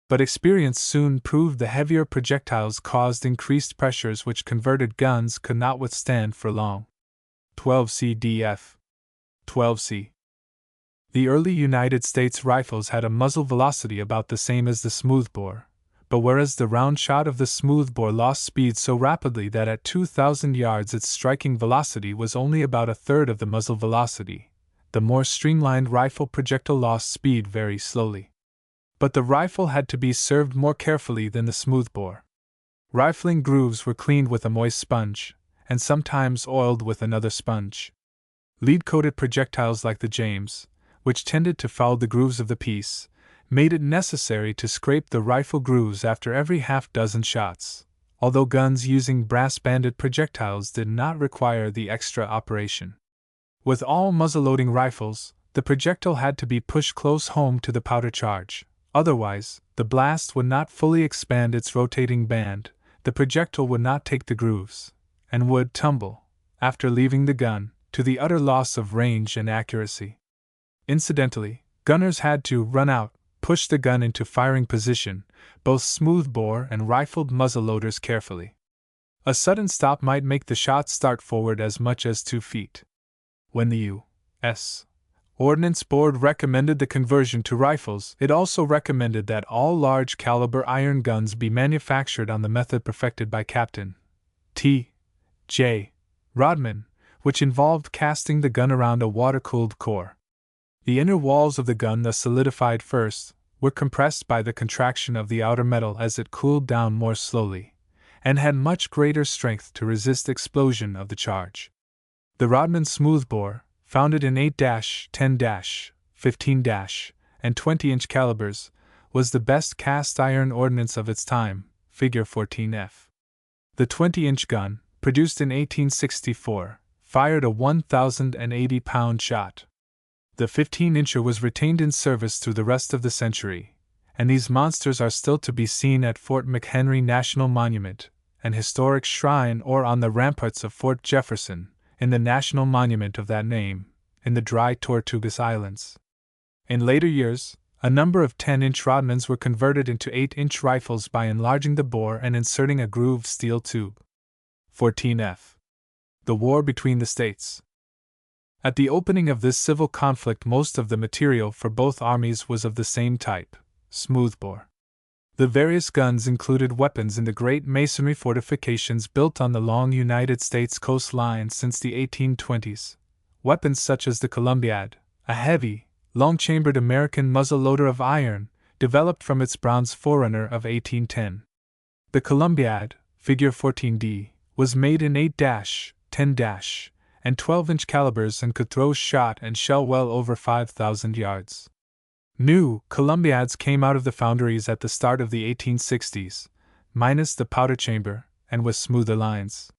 But experience soon proved the heavier projectiles caused increased pressures which converted guns could not withstand for long. 12C DF. 12C. The early United States rifles had a muzzle velocity about the same as the smoothbore, but whereas the round shot of the smoothbore lost speed so rapidly that at 2,000 yards its striking velocity was only about a third of the muzzle velocity, the more streamlined rifle projectile lost speed very slowly. But the rifle had to be served more carefully than the smoothbore. Rifling grooves were cleaned with a moist sponge, and sometimes oiled with another sponge. Lead-coated projectiles like the James, which tended to foul the grooves of the piece, made it necessary to scrape the rifle grooves after every half-dozen shots, although guns using brass-banded projectiles did not require the extra operation. With all muzzleloading rifles, the projectile had to be pushed close home to the powder charge. Otherwise, the blast would not fully expand its rotating band, the projectile would not take the grooves, and would tumble, after leaving the gun, to the utter loss of range and accuracy. Incidentally, gunners had to run out, push the gun into firing position, both smoothbore and rifled muzzleloaders carefully. A sudden stop might make the shot start forward as much as 2 feet. When the Ordnance Board recommended the conversion to rifles. It also recommended that all large caliber iron guns be manufactured on the method perfected by Captain T. J. Rodman, which involved casting the gun around a water-cooled core. The inner walls of the gun, thus solidified first, were compressed by the contraction of the outer metal as it cooled down more slowly, and had much greater strength to resist explosion of the charge. The Rodman smoothbore, founded in 8-, 10-, 15-, and 20-inch calibers, was the best cast iron ordnance of its time, figure 14F. The 20-inch gun, produced in 1864, fired a 1,080-pound shot. The 15-incher was retained in service through the rest of the century, and these monsters are still to be seen at Fort McHenry National Monument, an historic shrine, or on the ramparts of Fort Jefferson, in the national monument of that name, in the dry Tortugas Islands. In later years, a number of 10-inch Rodmans were converted into 8-inch rifles by enlarging the bore and inserting a grooved steel tube. 14F. The War between the States. At the opening of this civil conflict, most of the material for both armies was of the same type, smoothbore. The various guns included weapons in the great masonry fortifications built on the long United States coastline since the 1820s, weapons such as the Columbiad, a heavy, long-chambered American muzzle-loader of iron, developed from its bronze forerunner of 1810. The Columbiad, figure 14D, was made in 8-, 10-, and 12-inch calibers and could throw shot and shell well over 5,000 yards. New Columbiads came out of the foundries at the start of the 1860s, minus the powder chamber, and with smoother lines.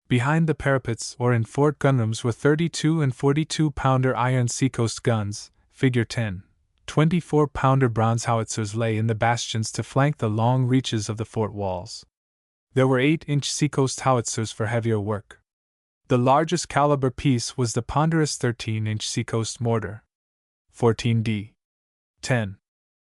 Behind the parapets or in fort gunrooms were 32 and 42-pounder iron seacoast guns, figure 10. 24-pounder bronze howitzers lay in the bastions to flank the long reaches of the fort walls. There were 8-inch seacoast howitzers for heavier work. The largest caliber piece was the ponderous 13-inch seacoast mortar. 14D. 10.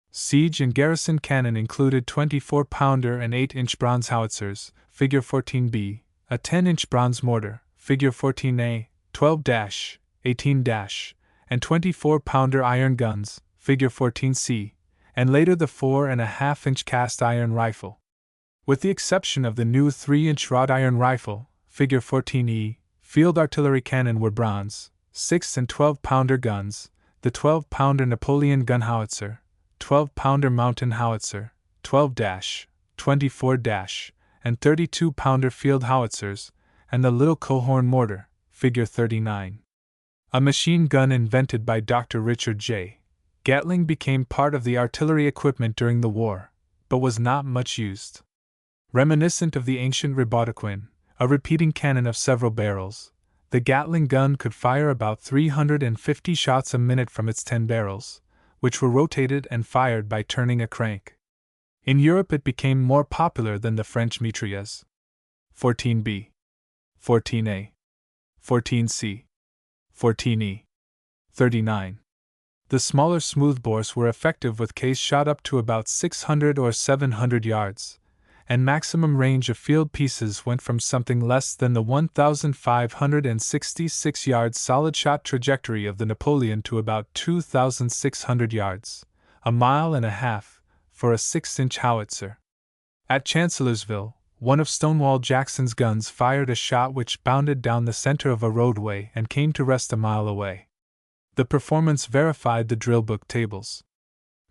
Siege and garrison cannon included 24-pounder and 8-inch bronze howitzers, figure 14B, a 10-inch bronze mortar, figure 14A, 12-, 18-, and 24-pounder iron guns, figure 14C, and later the 4.5-inch cast iron rifle. With the exception of the new 3-inch wrought iron rifle, figure 14E, field artillery cannon were bronze, 6- and 12-pounder guns, the 12-pounder Napoleon gun howitzer, 12-pounder mountain howitzer, 12-, 24-, and 32-pounder field howitzers, and the little Coehorn mortar, figure 39. A machine gun invented by Dr. Richard J. Gatling became part of the artillery equipment during the war, but was not much used. Reminiscent of the ancient Ribaudquin, a repeating cannon of several barrels, the Gatling gun could fire about 350 shots a minute from its 10 barrels, which were rotated and fired by turning a crank. In Europe it became more popular than the French mitrailleuse. 14B, 14A, 14C, 14E, 39. The smaller smoothbores were effective with case shot up to about 600 or 700 yards, and maximum range of field pieces went from something less than the 1,566 yards solid shot trajectory of the Napoleon to about 2,600 yards, a mile and a half, for a 6-inch howitzer. At Chancellorsville, one of Stonewall Jackson's guns fired a shot which bounded down the center of a roadway and came to rest a mile away. The performance verified the drill book tables.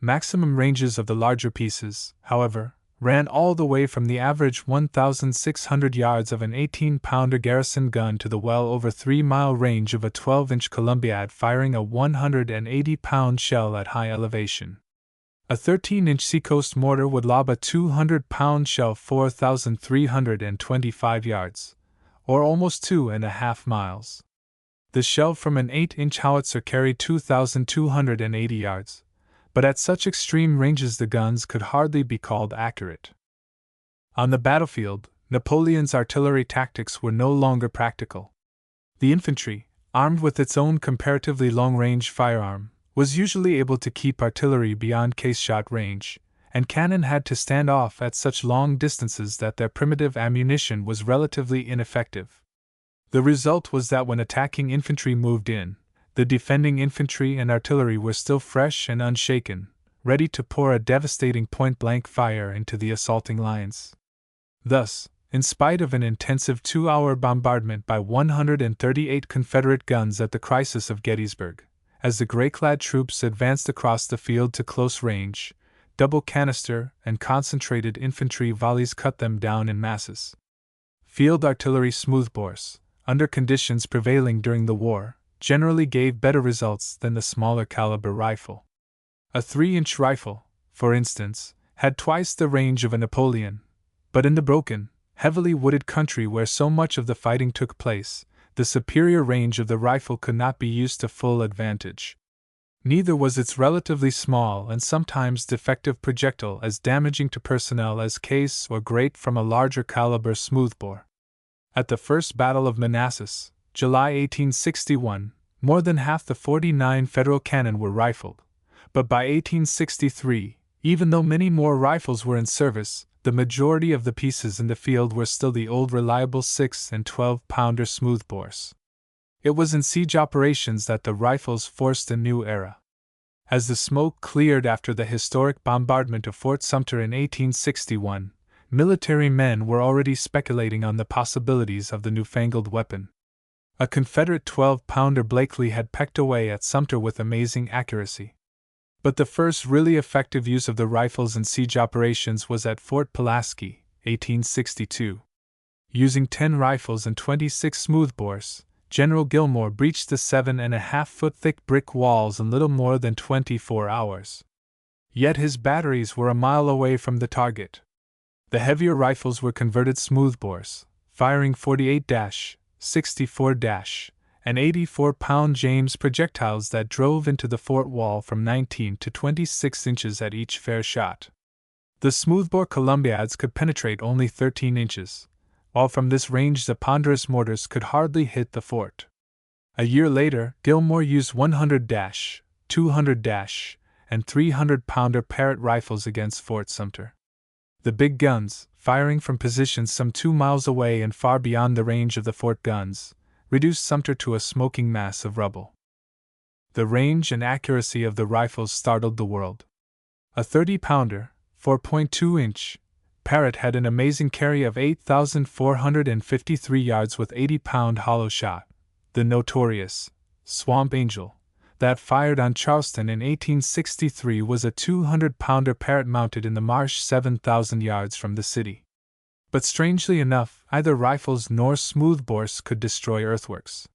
Maximum ranges of the larger pieces, however, ran all the way from the average 1,600 yards of an 18-pounder Garrison gun to the well over 3-mile range of a 12-inch Columbiad firing a 180-pound shell at high elevation. A 13-inch Seacoast mortar would lob a 200-pound shell 4,325 yards, or almost 2.5 miles. The shell from an 8-inch howitzer carried 2,280 yards, but at such extreme ranges the guns could hardly be called accurate. On the battlefield, Napoleon's artillery tactics were no longer practical. The infantry, armed with its own comparatively long-range firearm, was usually able to keep artillery beyond case-shot range, and cannon had to stand off at such long distances that their primitive ammunition was relatively ineffective. The result was that when attacking infantry moved in, the defending infantry and artillery were still fresh and unshaken, ready to pour a devastating point-blank fire into the assaulting lines. Thus, in spite of an intensive 2-hour bombardment by 138 Confederate guns at the crisis of Gettysburg, as the gray-clad troops advanced across the field to close range, double canister and concentrated infantry volleys cut them down in masses. Field artillery smoothbores, under conditions prevailing during the war, generally gave better results than the smaller caliber rifle. A 3-inch rifle, for instance, had twice the range of a Napoleon, but in the broken, heavily wooded country where so much of the fighting took place, the superior range of the rifle could not be used to full advantage. Neither was its relatively small and sometimes defective projectile as damaging to personnel as case or grate from a larger caliber smoothbore. At the First Battle of Manassas, July 1861, more than half the 49 Federal cannon were rifled, but by 1863, even though many more rifles were in service, the majority of the pieces in the field were still the old reliable 6- and 12-pounder smoothbores. It was in siege operations that the rifles forced a new era. As the smoke cleared after the historic bombardment of Fort Sumter in 1861, military men were already speculating on the possibilities of the newfangled weapon. A Confederate 12-pounder Blakely had pecked away at Sumter with amazing accuracy. But the first really effective use of the rifles in siege operations was at Fort Pulaski, 1862. Using 10 rifles and 26 smoothbores, General Gillmore breached the 7.5-foot thick brick walls in little more than 24 hours. Yet his batteries were a mile away from the target. The heavier rifles were converted smoothbores, firing 48-, 64-, and 84-pound James projectiles that drove into the fort wall from 19 to 26 inches at each fair shot. The smoothbore Columbiads could penetrate only 13 inches, while from this range the ponderous mortars could hardly hit the fort. A year later, Gillmore used 100-, 200-, and 300-pounder Parrott rifles against Fort Sumter. The big guns, firing from positions some 2 miles away and far beyond the range of the fort guns, reduced Sumter to a smoking mass of rubble. The range and accuracy of the rifles startled the world. A 30-pounder, 4.2-inch, Parrott had an amazing carry of 8,453 yards with 80-pound hollow shot, the notorious Swamp Angel, that fired on Charleston in 1863 was a 200-pounder Parrott mounted in the marsh 7,000 yards from the city. But strangely enough, neither rifles nor smoothbores could destroy earthworks.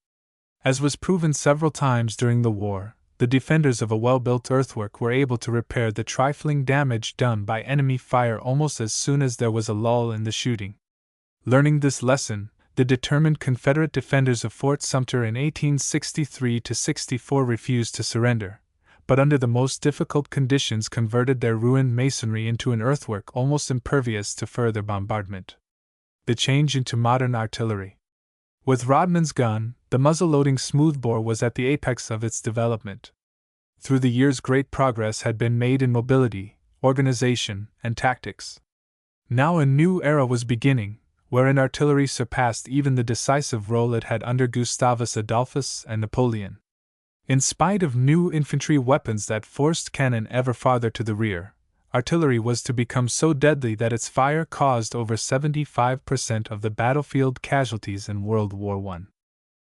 As was proven several times during the war, the defenders of a well-built earthwork were able to repair the trifling damage done by enemy fire almost as soon as there was a lull in the shooting. Learning this lesson, the determined Confederate defenders of Fort Sumter in 1863-64 refused to surrender, but under the most difficult conditions converted their ruined masonry into an earthwork almost impervious to further bombardment. The change into modern artillery. With Rodman's gun, the muzzle-loading smoothbore was at the apex of its development. Through the years great progress had been made in mobility, organization, and tactics. Now a new era was beginning, wherein artillery surpassed even the decisive role it had under Gustavus Adolphus and Napoleon. In spite of new infantry weapons that forced cannon ever farther to the rear, artillery was to become so deadly that its fire caused over 75% of the battlefield casualties in World War I.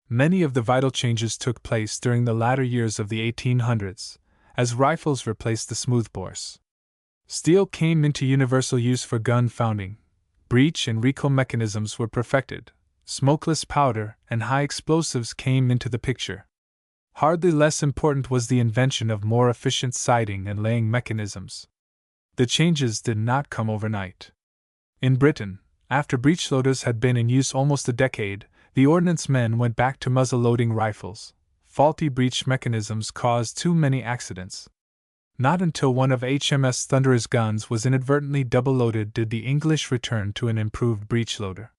Many of the vital changes took place during the latter years of the 1800s, as rifles replaced the smoothbores. Steel came into universal use for gun founding, breech and recoil mechanisms were perfected, smokeless powder and high explosives came into the picture. Hardly less important was the invention of more efficient sighting and laying mechanisms. The changes did not come overnight. In Britain, after breechloaders had been in use almost a decade, the ordnance men went back to muzzle-loading rifles. Faulty breech mechanisms caused too many accidents. Not until one of HMS Thunderer's guns was inadvertently double-loaded did the English return to an improved breechloader.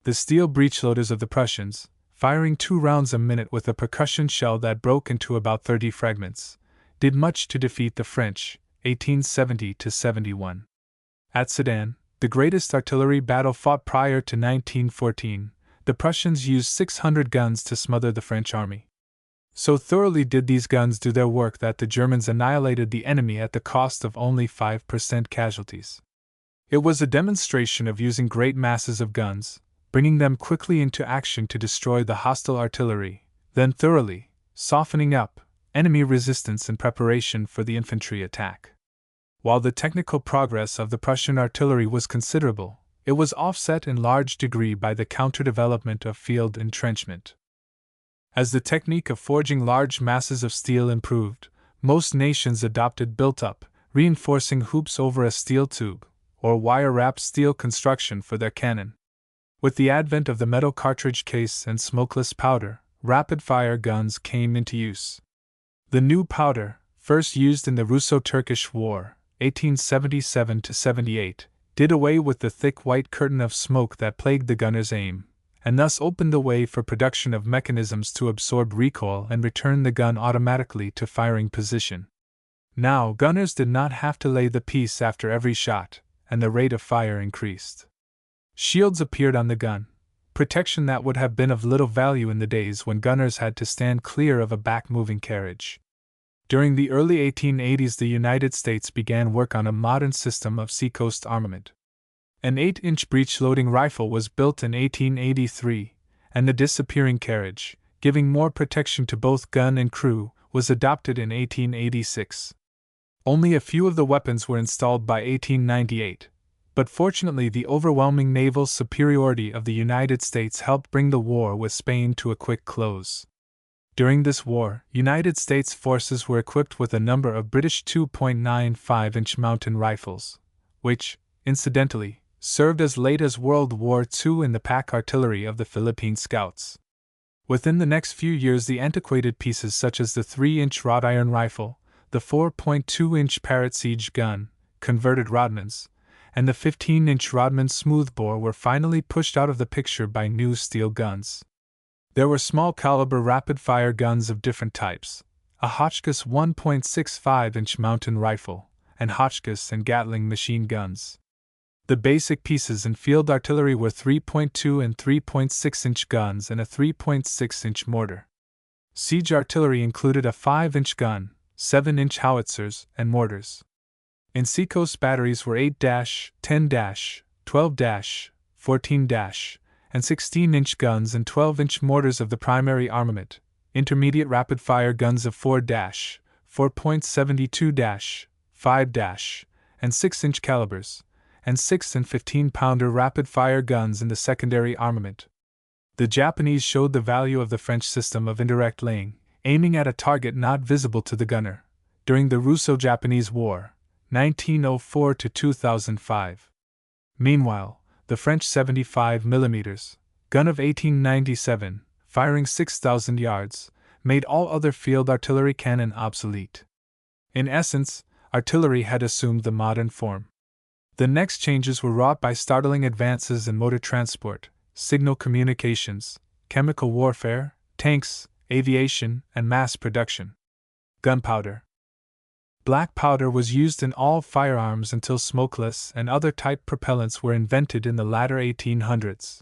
The steel breechloaders of the Prussians, firing 2 rounds a minute with a percussion shell that broke into about 30 fragments, did much to defeat the French, 1870-71. At Sedan, the greatest artillery battle fought prior to 1914, the Prussians used 600 guns to smother the French army. So thoroughly did these guns do their work that the Germans annihilated the enemy at the cost of only 5% casualties. It was a demonstration of using great masses of guns, bringing them quickly into action to destroy the hostile artillery, then thoroughly softening up enemy resistance in preparation for the infantry attack. While the technical progress of the Prussian artillery was considerable, it was offset in large degree by the counter-development of field entrenchment. As the technique of forging large masses of steel improved, most nations adopted built-up, reinforcing hoops over a steel tube, or wire-wrapped steel construction for their cannon. With the advent of the metal cartridge case and smokeless powder, rapid-fire guns came into use. The new powder, first used in the Russo-Turkish War, 1877–78, did away with the thick white curtain of smoke that plagued the gunner's aim, and thus opened the way for production of mechanisms to absorb recoil and return the gun automatically to firing position. Now gunners did not have to lay the piece after every shot, and the rate of fire increased. Shields appeared on the gun, protection that would have been of little value in the days when gunners had to stand clear of a back-moving carriage. During the early 1880s, the United States began work on a modern system of seacoast armament. An 8-inch breech-loading rifle was built in 1883, and the disappearing carriage, giving more protection to both gun and crew, was adopted in 1886. Only a few of the weapons were installed by 1898, but fortunately the overwhelming naval superiority of the United States helped bring the war with Spain to a quick close. During this war, United States forces were equipped with a number of British 2.95-inch mountain rifles, which, incidentally, served as late as World War II in the pack artillery of the Philippine Scouts. Within the next few years, the antiquated pieces such as the 3-inch wrought iron rifle, the 4.2-inch Parrott siege gun, converted Rodmans, and the 15-inch Rodman smoothbore were finally pushed out of the picture by new steel guns. There were small-caliber rapid-fire guns of different types, a Hotchkiss 1.65-inch mountain rifle, and Hotchkiss and Gatling machine guns. The basic pieces in field artillery were 3.2 and 3.6-inch guns and a 3.6-inch mortar. Siege artillery included a 5-inch gun, 7-inch howitzers, and mortars. In seacoast batteries were 8-, 10-, 12-, 14-, and 16-inch guns and 12-inch mortars of the primary armament, intermediate rapid-fire guns of 4-, 4.72-, 5-, and 6-inch calibers, and 6- and 15-pounder rapid-fire guns in the secondary armament. The Japanese showed the value of the French system of indirect laying, aiming at a target not visible to the gunner, during the Russo-Japanese War, 1904–2005. Meanwhile, the French 75mm gun of 1897, firing 6,000 yards, made all other field artillery cannon obsolete. In essence, artillery had assumed the modern form. The next changes were wrought by startling advances in motor transport, signal communications, chemical warfare, tanks, aviation, and mass production. Gunpowder. Black powder was used in all firearms until smokeless and other type propellants were invented in the latter 1800s.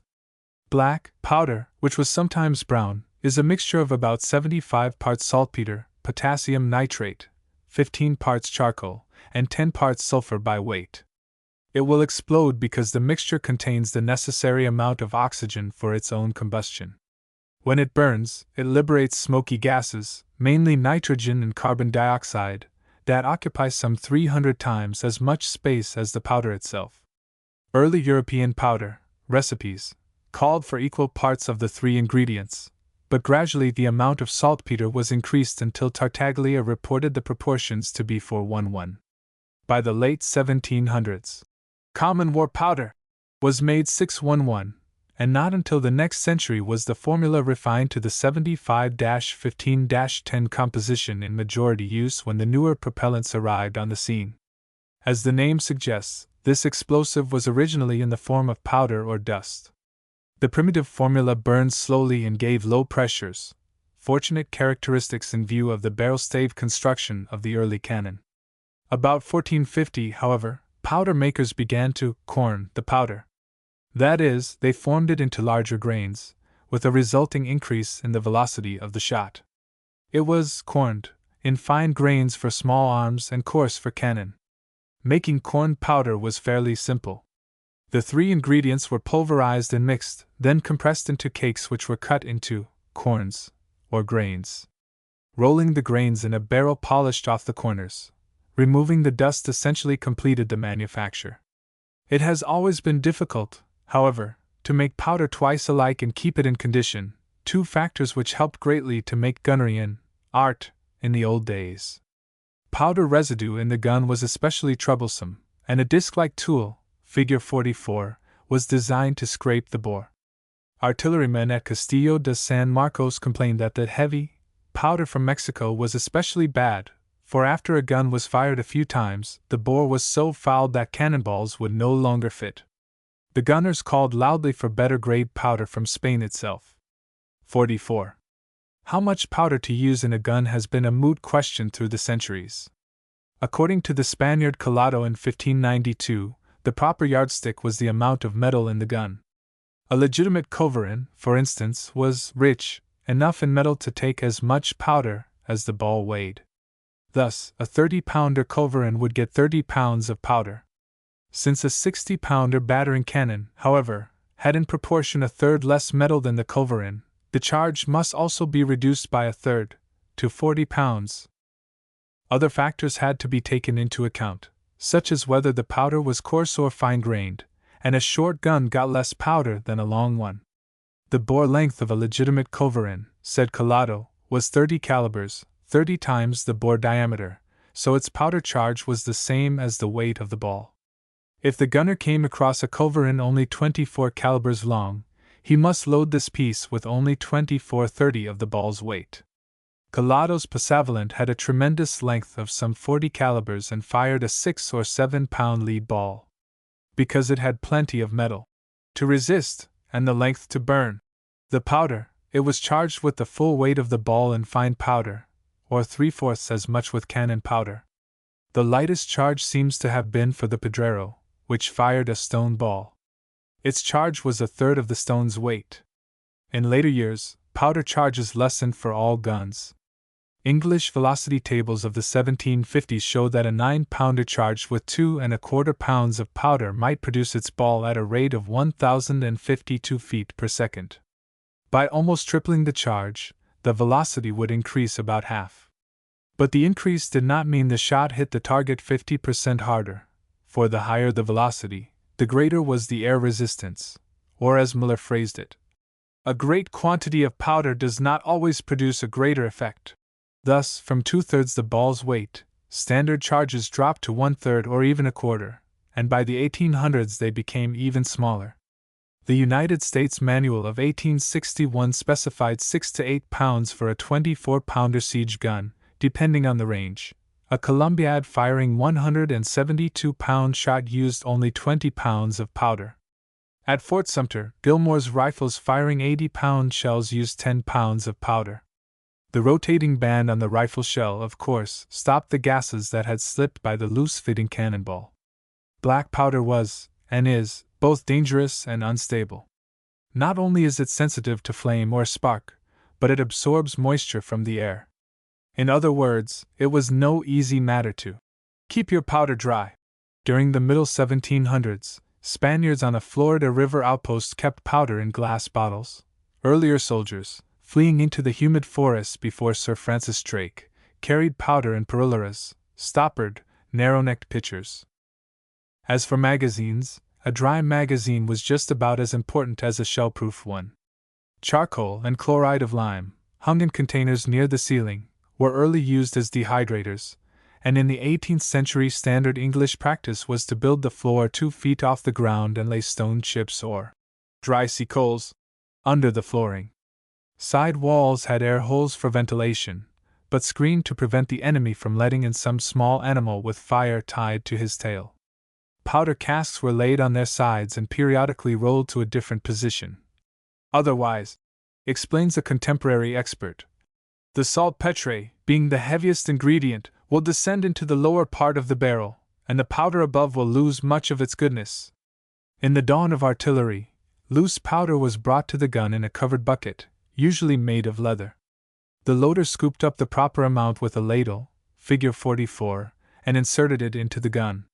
Black powder, which was sometimes brown, is a mixture of about 75 parts saltpeter, potassium nitrate, 15 parts charcoal, and 10 parts sulfur by weight. It will explode because the mixture contains the necessary amount of oxygen for its own combustion. When it burns, it liberates smoky gases, mainly nitrogen and carbon dioxide, that occupy some 300 times as much space as the powder itself. Early European powder recipes called for equal parts of the three ingredients, but gradually the amount of saltpeter was increased until Tartaglia reported the proportions to be 4:1:1. By the late 1700s, common war powder was made 6:1:1, and not until the next century was the formula refined to the 75-15-10 composition in majority use when the newer propellants arrived on the scene. As the name suggests, this explosive was originally in the form of powder or dust. The primitive formula burned slowly and gave low pressures, fortunate characteristics in view of the barrel-stave construction of the early cannon. About 1450, however, powder makers began to corn the powder. That is, they formed it into larger grains, with a resulting increase in the velocity of the shot. It was corned, in fine grains for small arms and coarse for cannon. Making corned powder was fairly simple. The 3 ingredients were pulverized and mixed, then compressed into cakes which were cut into corns, or grains. Rolling the grains in a barrel polished off the corners, removing the dust essentially completed the manufacture. It has always been difficult, however, to make powder twice alike and keep it in condition, 2 factors which helped greatly to make gunnery an art in the old days. Powder residue in the gun was especially troublesome, and a disc-like tool, figure 44, was designed to scrape the bore. Artillerymen at Castillo de San Marcos complained that the heavy powder from Mexico was especially bad, for after a gun was fired a few times, the bore was so fouled that cannonballs would no longer fit. The gunners called loudly for better grade powder from Spain itself. 44. How much powder to use in a gun has been a moot question through the centuries. According to the Spaniard Collado in 1592, the proper yardstick was the amount of metal in the gun. A legitimate culverin, for instance, was rich enough in metal to take as much powder as the ball weighed. Thus, a 30-pounder culverin would get 30 pounds of powder. Since a 60-pounder battering cannon, however, had in proportion a third less metal than the culverin, the charge must also be reduced by a third, to 40 pounds. Other factors had to be taken into account, such as whether the powder was coarse or fine-grained, and a short gun got less powder than a long one. The bore length of a legitimate culverin, said Collado, was 30 calibers, 30 times the bore diameter, so its powder charge was the same as the weight of the ball. If the gunner came across a culverin only 24 calibers long, he must load this piece with only 24/30 of the ball's weight. Collado's Passavalent had a tremendous length of some 40 calibers and fired a 6 or 7 pound lead ball. Because it had plenty of metal to resist, and the length to burn the powder, it was charged with the full weight of the ball in fine powder, or 3/4 as much with cannon powder. The lightest charge seems to have been for the Pedrero, which fired a stone ball. Its charge was a third of the stone's weight. In later years, powder charges lessened for all guns. English velocity tables of the 1750s show that a 9-pounder charged with 2¼ pounds of powder might produce its ball at a rate of 1,052 feet per second. By almost tripling the charge, the velocity would increase about half. But the increase did not mean the shot hit the target 50% harder, for the higher the velocity, the greater was the air resistance, or as Miller phrased it, a great quantity of powder does not always produce a greater effect. Thus, from 2/3 the ball's weight, standard charges dropped to 1/3 or even 1/4, and by the 1800s they became even smaller. The United States Manual of 1861 specified 6 to 8 pounds for a 24-pounder siege gun, depending on the range. A Columbiad firing 172-pound shot used only 20 pounds of powder. At Fort Sumter, Gilmore's rifles firing 80-pound shells used 10 pounds of powder. The rotating band on the rifle shell, of course, stopped the gases that had slipped by the loose-fitting cannonball. Black powder was, and is, both dangerous and unstable. Not only is it sensitive to flame or spark, but it absorbs moisture from the air. In other words, it was no easy matter to keep your powder dry. During the middle 1700s, Spaniards on a Florida River outpost kept powder in glass bottles. Earlier soldiers, fleeing into the humid forests before Sir Francis Drake, carried powder in parularas, stoppered, narrow-necked pitchers. As for magazines, a dry magazine was just about as important as a shell-proof one. Charcoal and chloride of lime, hung in containers near the ceiling, were early used as dehydrators, and in the 18th century standard English practice was to build the floor 2 feet off the ground and lay stone chips or dry sea coals under the flooring. Side walls had air holes for ventilation, but screened to prevent the enemy from letting in some small animal with fire tied to his tail. Powder casks were laid on their sides and periodically rolled to a different position. Otherwise, explains a contemporary expert, the saltpetre, being the heaviest ingredient, will descend into the lower part of the barrel, and the powder above will lose much of its goodness. In the dawn of artillery, loose powder was brought to the gun in a covered bucket, usually made of leather. The loader scooped up the proper amount with a ladle, figure 44, and inserted it into the gun.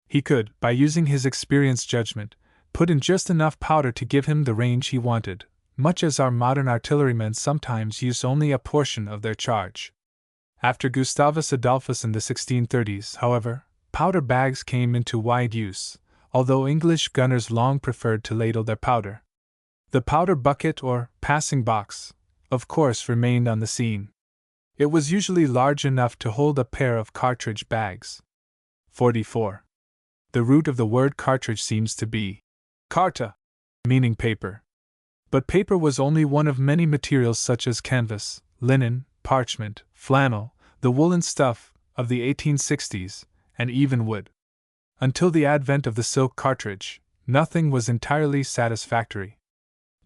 He could, by using his experienced judgment, put in just enough powder to give him the range he wanted, much as our modern artillerymen sometimes use only a portion of their charge. After Gustavus Adolphus in the 1630s, however, powder bags came into wide use, although English gunners long preferred to ladle their powder. The powder bucket or passing box, of course, remained on the scene. It was usually large enough to hold a pair of cartridge bags. 44. The root of the word cartridge seems to be carta, meaning paper. But paper was only one of many materials such as canvas, linen, parchment, flannel, the woolen stuff of the 1860s, and even wood. Until the advent of the silk cartridge, nothing was entirely satisfactory.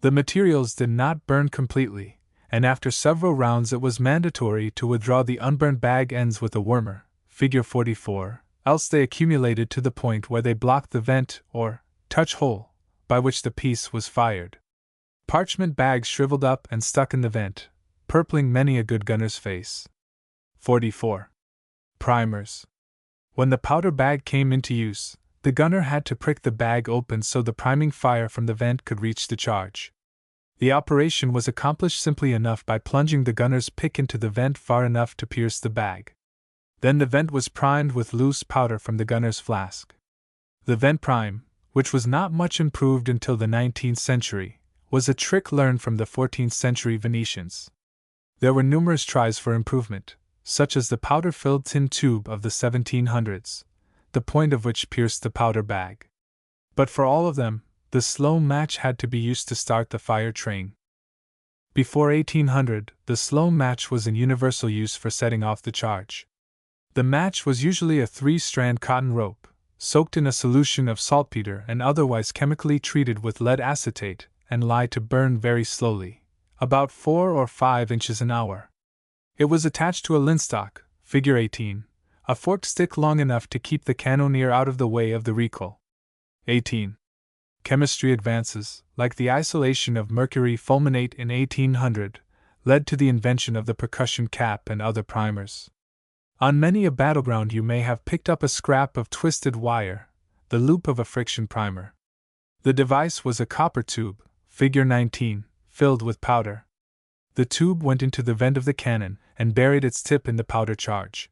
The materials did not burn completely, and after several rounds it was mandatory to withdraw the unburned bag ends with a wormer, figure 44, else they accumulated to the point where they blocked the vent or touch hole by which the piece was fired. Parchment bags shriveled up and stuck in the vent, purpling many a good gunner's face. 44. Primers. When the powder bag came into use, the gunner had to prick the bag open so the priming fire from the vent could reach the charge. The operation was accomplished simply enough by plunging the gunner's pick into the vent far enough to pierce the bag. Then the vent was primed with loose powder from the gunner's flask. The vent prime, which was not much improved until the 19th century, was a trick learned from the 14th century Venetians. There were numerous tries for improvement, such as the powder-filled tin tube of the 1700s, the point of which pierced the powder bag. But for all of them, the slow match had to be used to start the fire train. Before 1800, the slow match was in universal use for setting off the charge. The match was usually a 3-strand cotton rope, soaked in a solution of saltpeter and otherwise chemically treated with lead acetate, and lie to burn very slowly, about 4 or 5 inches an hour. It was attached to a linstock, figure 18, a forked stick long enough to keep the cannoneer out of the way of the recoil. 18. Chemistry advances, like the isolation of mercury fulminate in 1800, led to the invention of the percussion cap and other primers. On many a battleground you may have picked up a scrap of twisted wire, the loop of a friction primer. The device was a copper tube, figure 19, filled with powder. The tube went into the vent of the cannon and buried its tip in the powder charge.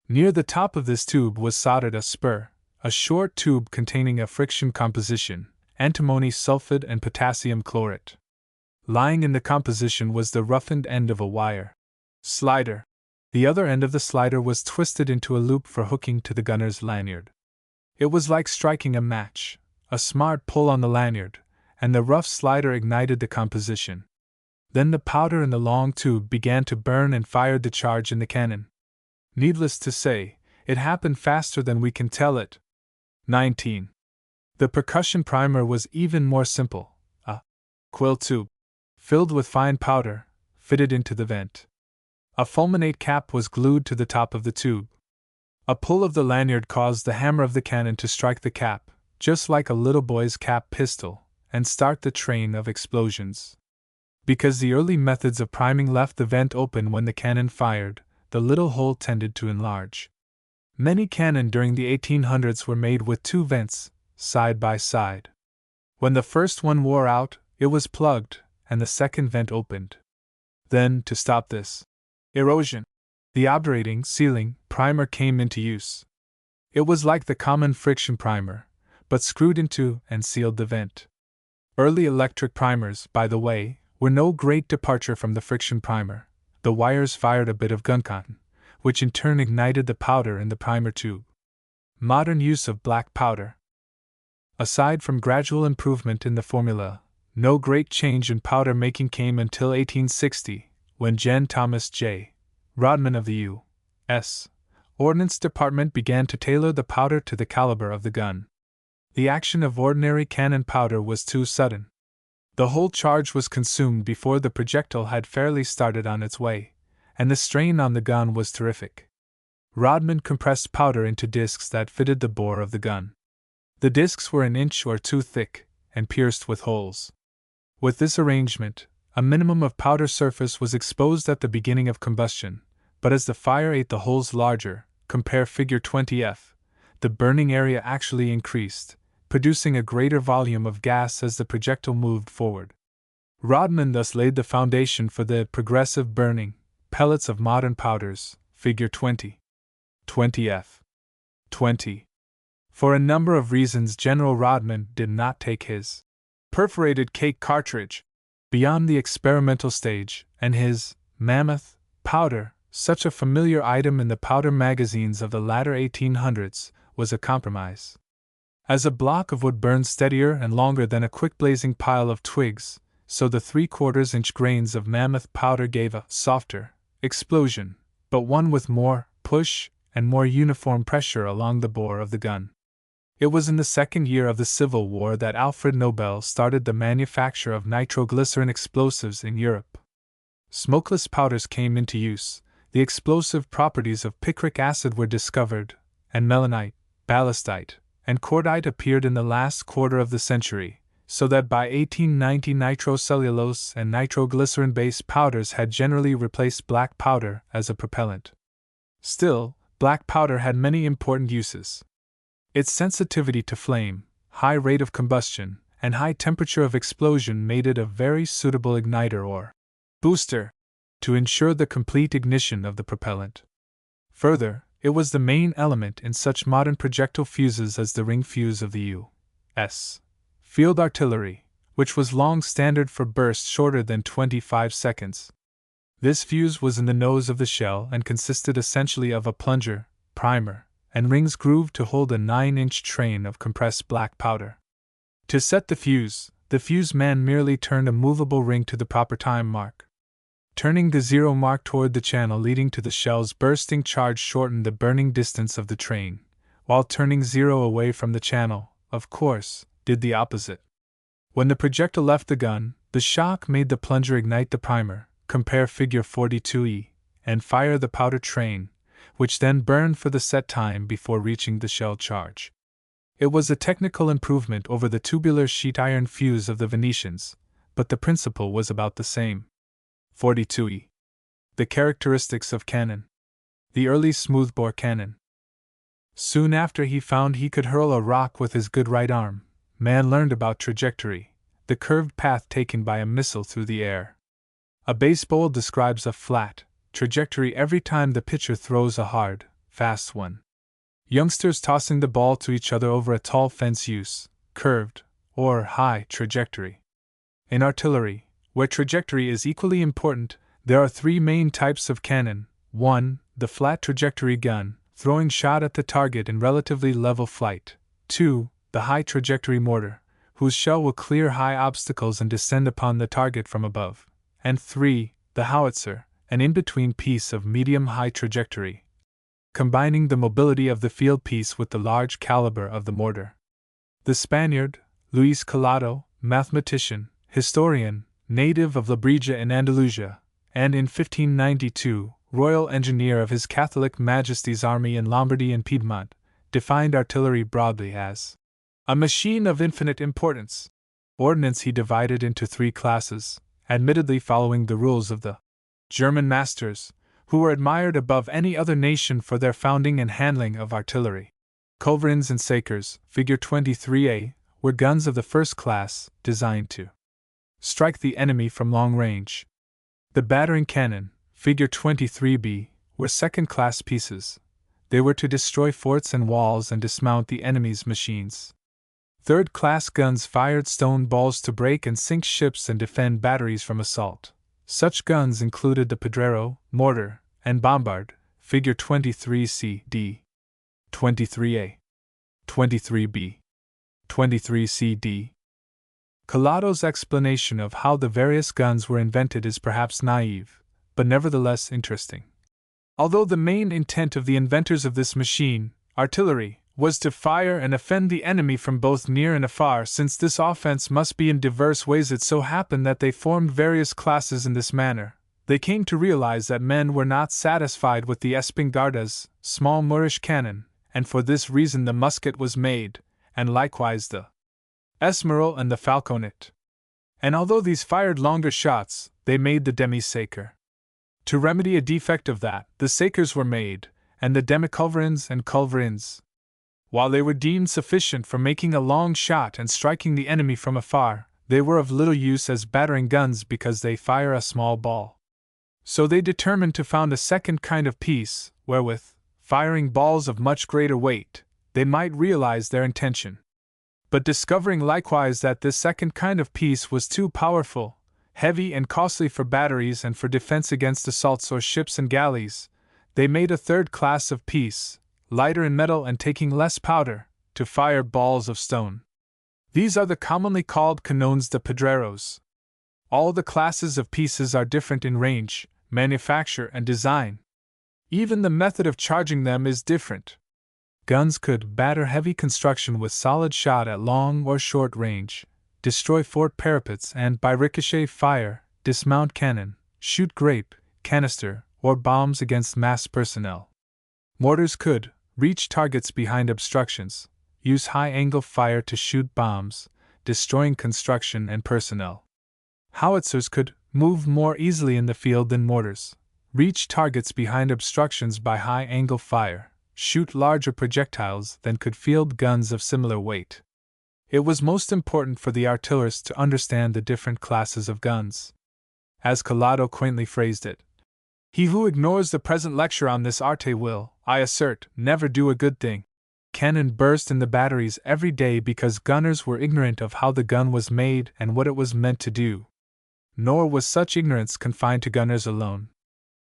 Near the top of this tube was soldered a spur, a short tube containing a friction composition, antimony sulfide and potassium chlorate. Lying in the composition was the roughened end of a wire slider. The other end of the slider was twisted into a loop for hooking to the gunner's lanyard. It was like striking a match, a smart pull on the lanyard, and the rough slider ignited the composition. Then the powder in the long tube began to burn and fired the charge in the cannon. Needless to say, it happened faster than we can tell it. 19. The percussion primer was even more simple, a quill tube, filled with fine powder, fitted into the vent. A fulminate cap was glued to the top of the tube. A pull of the lanyard caused the hammer of the cannon to strike the cap, just like a little boy's cap pistol, and start the train of explosions. Because the early methods of priming left the vent open when the cannon fired, the little hole tended to enlarge. Many cannon during the 1800s were made with 2 vents, side by side. When the first one wore out, it was plugged, and the second vent opened. Then, to stop this erosion, the obturating, sealing primer came into use. It was like the common friction primer, but screwed into and sealed the vent. Early electric primers, by the way, were no great departure from the friction primer. The wires fired a bit of guncotton, which in turn ignited the powder in the primer tube. Modern use of black powder. Aside from gradual improvement in the formula, no great change in powder making came until 1860, when Gen. Thomas J. Rodman of the U.S. Ordnance Department began to tailor the powder to the caliber of the gun. The action of ordinary cannon powder was too sudden. The whole charge was consumed before the projectile had fairly started on its way, and the strain on the gun was terrific. Rodman compressed powder into discs that fitted the bore of the gun. The discs were an inch or 2 thick, and pierced with holes. With this arrangement, A minimum of powder surface was exposed at the beginning of combustion, but as the fire ate the holes larger, compare Figure 20F, the burning area actually increased, producing a greater volume of gas as the projectile moved forward. Rodman thus laid the foundation for the progressive burning pellets of modern powders, Figure 20. 20F. 20. For a number of reasons, General Rodman did not take his perforated cake cartridge beyond the experimental stage, and his mammoth powder, such a familiar item in the powder magazines of the latter 1800s, was a compromise. As a block of wood burned steadier and longer than a quick blazing pile of twigs, so the 3/4-inch grains of mammoth powder gave a softer explosion, but one with more push and more uniform pressure along the bore of the gun. It was in the second year of the Civil War that Alfred Nobel started the manufacture of nitroglycerin explosives in Europe. Smokeless powders came into use, the explosive properties of picric acid were discovered, and melinite, ballastite, and cordite appeared in the last quarter of the century, so that by 1890 nitrocellulose and nitroglycerin-based powders had generally replaced black powder as a propellant. Still, black powder had many important uses. Its sensitivity to flame, high rate of combustion, and high temperature of explosion made it a very suitable igniter or booster to ensure the complete ignition of the propellant. Further, it was the main element in such modern projectile fuses as the ring fuse of the U.S. field artillery, which was long standard for bursts shorter than 25 seconds. This fuse was in the nose of the shell and consisted essentially of a plunger, primer, and rings grooved to hold a 9-inch train of compressed black powder. To set the fuse man merely turned a movable ring to the proper time mark. Turning the 0 mark toward the channel leading to the shell's bursting charge shortened the burning distance of the train, while turning 0 away from the channel, of course, did the opposite. When the projectile left the gun, the shock made the plunger ignite the primer, compare Figure 42E, and fire the powder train, which then burned for the set time before reaching the shell charge. It was a technical improvement over the tubular sheet iron fuse of the Venetians, but the principle was about the same. 42E. The characteristics of cannon. The early smoothbore cannon. Soon after he found he could hurl a rock with his good right arm, man learned about trajectory, the curved path taken by a missile through the air. A baseball describes a flat trajectory every time the pitcher throws a hard, fast one. Youngsters tossing the ball to each other over a tall fence use curved, or high trajectory. In artillery, where trajectory is equally important, there are 3 main types of cannon. 1. The flat trajectory gun, throwing shot at the target in relatively level flight. 2. The high trajectory mortar, whose shell will clear high obstacles and descend upon the target from above. And 3. The howitzer, an in-between piece of medium-high trajectory, combining the mobility of the field piece with the large caliber of the mortar. The Spaniard, Luis Collado, mathematician, historian, native of Lebrija in Andalusia, and in 1592, royal engineer of His Catholic Majesty's army in Lombardy and Piedmont, defined artillery broadly as a machine of infinite importance. Ordnance he divided into 3 classes, admittedly following the rules of the German masters, who were admired above any other nation for their founding and handling of artillery. Culverins and Sakers, Figure 23A, were guns of the first class, designed to strike the enemy from long range. The battering cannon, Figure 23B, were second-class pieces. They were to destroy forts and walls and dismount the enemy's machines. Third-class guns fired stone balls to break and sink ships and defend batteries from assault. Such guns included the Pedrero, mortar, and bombard, Figure 23C-D, 23A, 23B, 23C-D. Collado's explanation of how the various guns were invented is perhaps naive, but nevertheless interesting. Although the main intent of the inventors of this machine, artillery, was to fire and offend the enemy from both near and afar, since this offense must be in diverse ways, it so happened that they formed various classes in this manner. They came to realize that men were not satisfied with the espingardas, small Moorish cannon, and for this reason the musket was made, and likewise the esmeril and the falconet. and although these fired longer shots, they made the demi-saker. To remedy a defect of that, the sakers were made, and the demi-culverins and culverins. While they were deemed sufficient for making a long shot and striking the enemy from afar, they were of little use as battering guns because they fire a small ball. So they determined to found a second kind of piece, wherewith, firing balls of much greater weight, they might realize their intention. But discovering likewise that this second kind of piece was too powerful, heavy and costly for batteries and for defense against assaults or ships and galleys, they made a third class of piece, lighter in metal and taking less powder, to fire balls of stone. These are the commonly called canones de pedreros. All the classes of pieces are different in range, manufacture, and design. Even the method of charging them is different. Guns could batter heavy construction with solid shot at long or short range, destroy fort parapets and, by ricochet fire, dismount cannon, shoot grape, canister, or bombs against massed personnel. Mortars could reach targets behind obstructions, use high-angle fire to shoot bombs, destroying construction and personnel. Howitzers could move more easily in the field than mortars, reach targets behind obstructions by high-angle fire, shoot larger projectiles than could field guns of similar weight. It was most important for the artillerist to understand the different classes of guns. As Collado quaintly phrased it, "He who ignores the present lecture on this arte will, I assert, never do a good thing." Cannon burst in the batteries every day because gunners were ignorant of how the gun was made and what it was meant to do. Nor was such ignorance confined to gunners alone.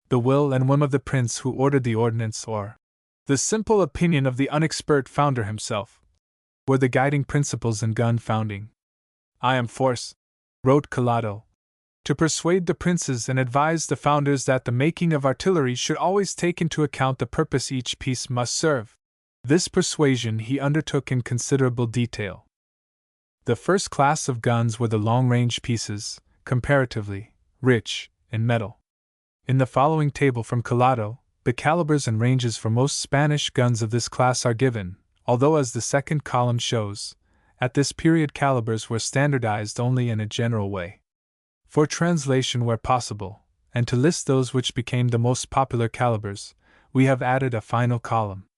The will and whim of the prince who ordered the ordnance, or the simple opinion of the unexpert founder himself, were the guiding principles in gun founding. "I am forced," wrote Collado, "to persuade the princes and advise the founders that the making of artillery should always take into account the purpose each piece must serve." This persuasion he undertook in considerable detail. The first class of guns were the long-range pieces, comparatively rich in metal. In the following table from Collado, the calibers and ranges for most Spanish guns of this class are given, although, as the second column shows, at this period calibers were standardized only in a general way. For translation where possible, and to list those which became the most popular calibers, we have added a final column.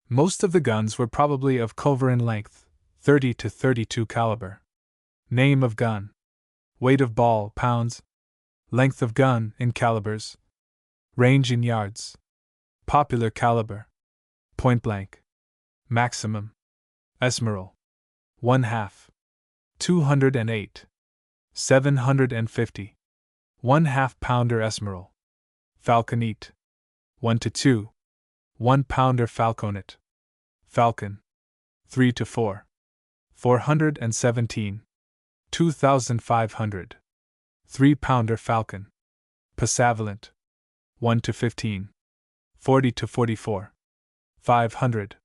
Most of the guns were probably of culverin length, 30 to 32 caliber. Name of gun. Weight of ball, pounds. Length of gun, in calibers. Range in yards. Popular caliber. Point blank. Maximum. Esmeralda. 1/2. 208. 750. 1/2 pounder Esmeralda. Falconite. 1 to 2. 1 pounder Falconet. Falcon. 3 to 4. 417. 2,500. 3 pounder Falcon. Passavalent. 1 to 15. 40 to 44. 500.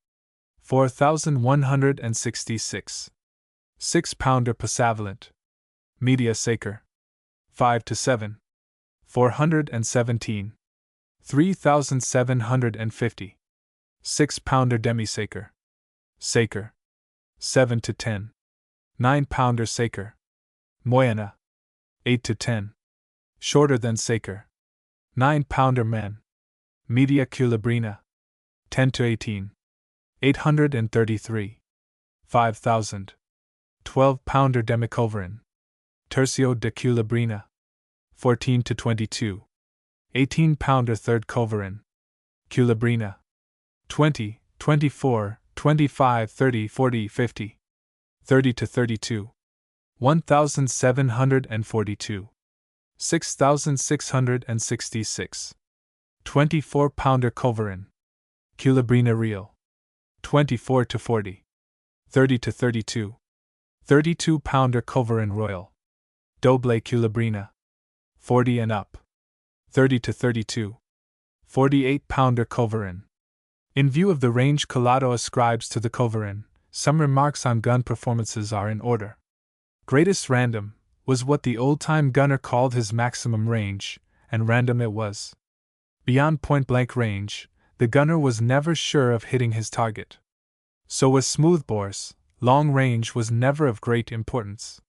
4,166. 6 pounder Passavalent. Media Saker. 5 to 7. 417. 3,750. 6 pounder Demi-Saker. Saker. 7 to 10. 9 pounder Saker. Moyana. 8 to 10. Shorter than Saker. 9 pounder Man. Media Culebrina. 10 to 18. 833. 5,000. 12 pounder Demiculverin. Tercio de Culebrina. 14 to 22. 18 pounder third culverin. Culebrina. 20, 24, 25, 30, 40, 50. 30 to 32. 1,742. 6,666. 24 pounder culverin. Culebrina Real. 24 to 40. 30 to 32. 32 pounder culverin Royal. Doble Culebrina. 40 and up. 30 to 32. 48 pounder culverin. In view of the range Collado ascribes to the culverin, some remarks on gun performances are in order. Greatest random was what the old-time gunner called his maximum range, and random it was. Beyond point-blank range, the gunner was never sure of hitting his target. So with smoothbores, long range was never of great importance.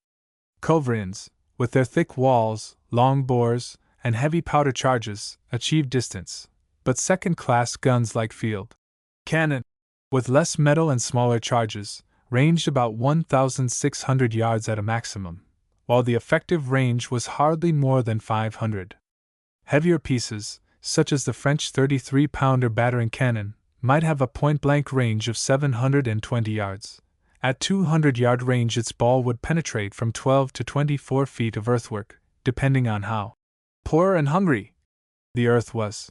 Culverins, with their thick walls, long bores, and heavy powder charges, achieved distance, but second-class guns like field cannon, with less metal and smaller charges, ranged about 1,600 yards at a maximum, while the effective range was hardly more than 500. Heavier pieces, such as the French 33-pounder battering cannon, might have a point-blank range of 720 yards. At 200-yard range its ball would penetrate from 12 to 24 feet of earthwork, depending on how poor and hungry the earth was.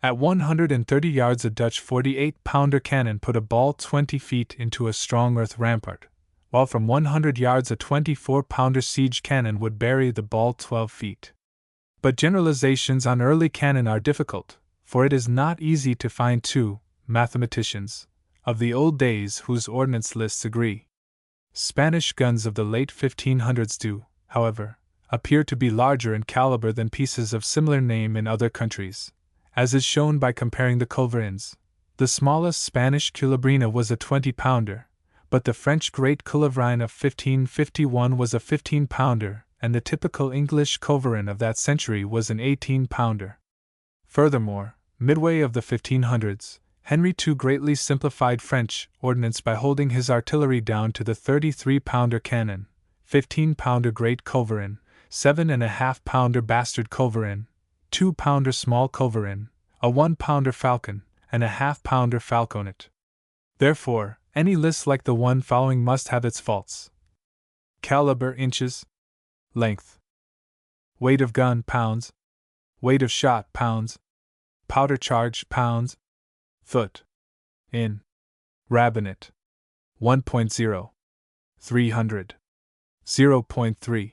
At 130 yards a Dutch 48-pounder cannon put a ball 20 feet into a strong earth rampart, while from 100 yards a 24-pounder siege cannon would bury the ball 12 feet. But generalizations on early cannon are difficult, for it is not easy to find two mathematicians of the old days whose ordnance lists agree. Spanish guns of the late 1500s do, however, appear to be larger in caliber than pieces of similar name in other countries, as is shown by comparing the culverins. The smallest Spanish culebrina was a 20-pounder, but the French Great Culverin of 1551 was a 15-pounder, and the typical English culverin of that century was an 18-pounder. Furthermore, midway of the 1500s, Henry II greatly simplified French ordnance by holding his artillery down to the 33-pounder cannon, 15-pounder Great Culverin, 7.5-pounder Bastard Culverin, 2-pounder Small Culverin, a 1-pounder Falcon, and a half-pounder Falconet. Therefore, any list like the one following must have its faults. Caliber inches, length, weight of gun pounds, weight of shot pounds, powder charge pounds, foot in rabinet 1.0, 300, 0.3,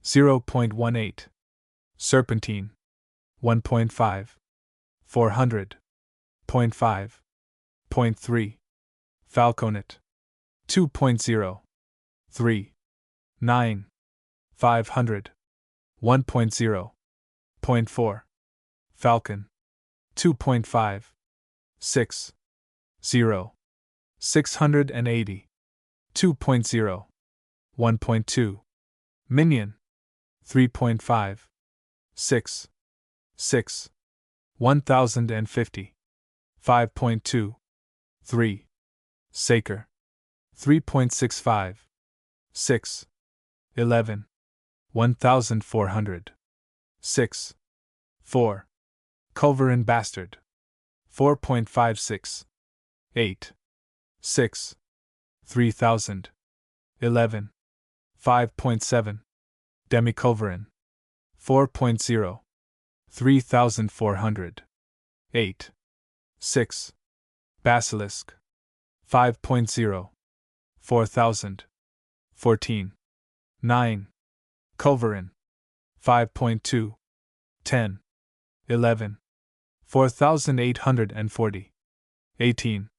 0.18, serpentine 1.5, 400, 0.5, 0.3, falconet 2.0, 3, 9, 500, 1.0, 0.4, falcon 2.5, 6, 0, 680, 2.0, 1.2, minion 3.5, 6, 6, 1050, 5.2, 3, saker 3.65, 6, 11, 1400, 6, 4, culverin bastard 4.56, 8, 6, 3000, 11, 5.7, demi-culverin 4.0, 3400, 8, 6, basilisk 5.0, 4000, 14, 9, culverin 5.2, 10, 11, 4840, 18,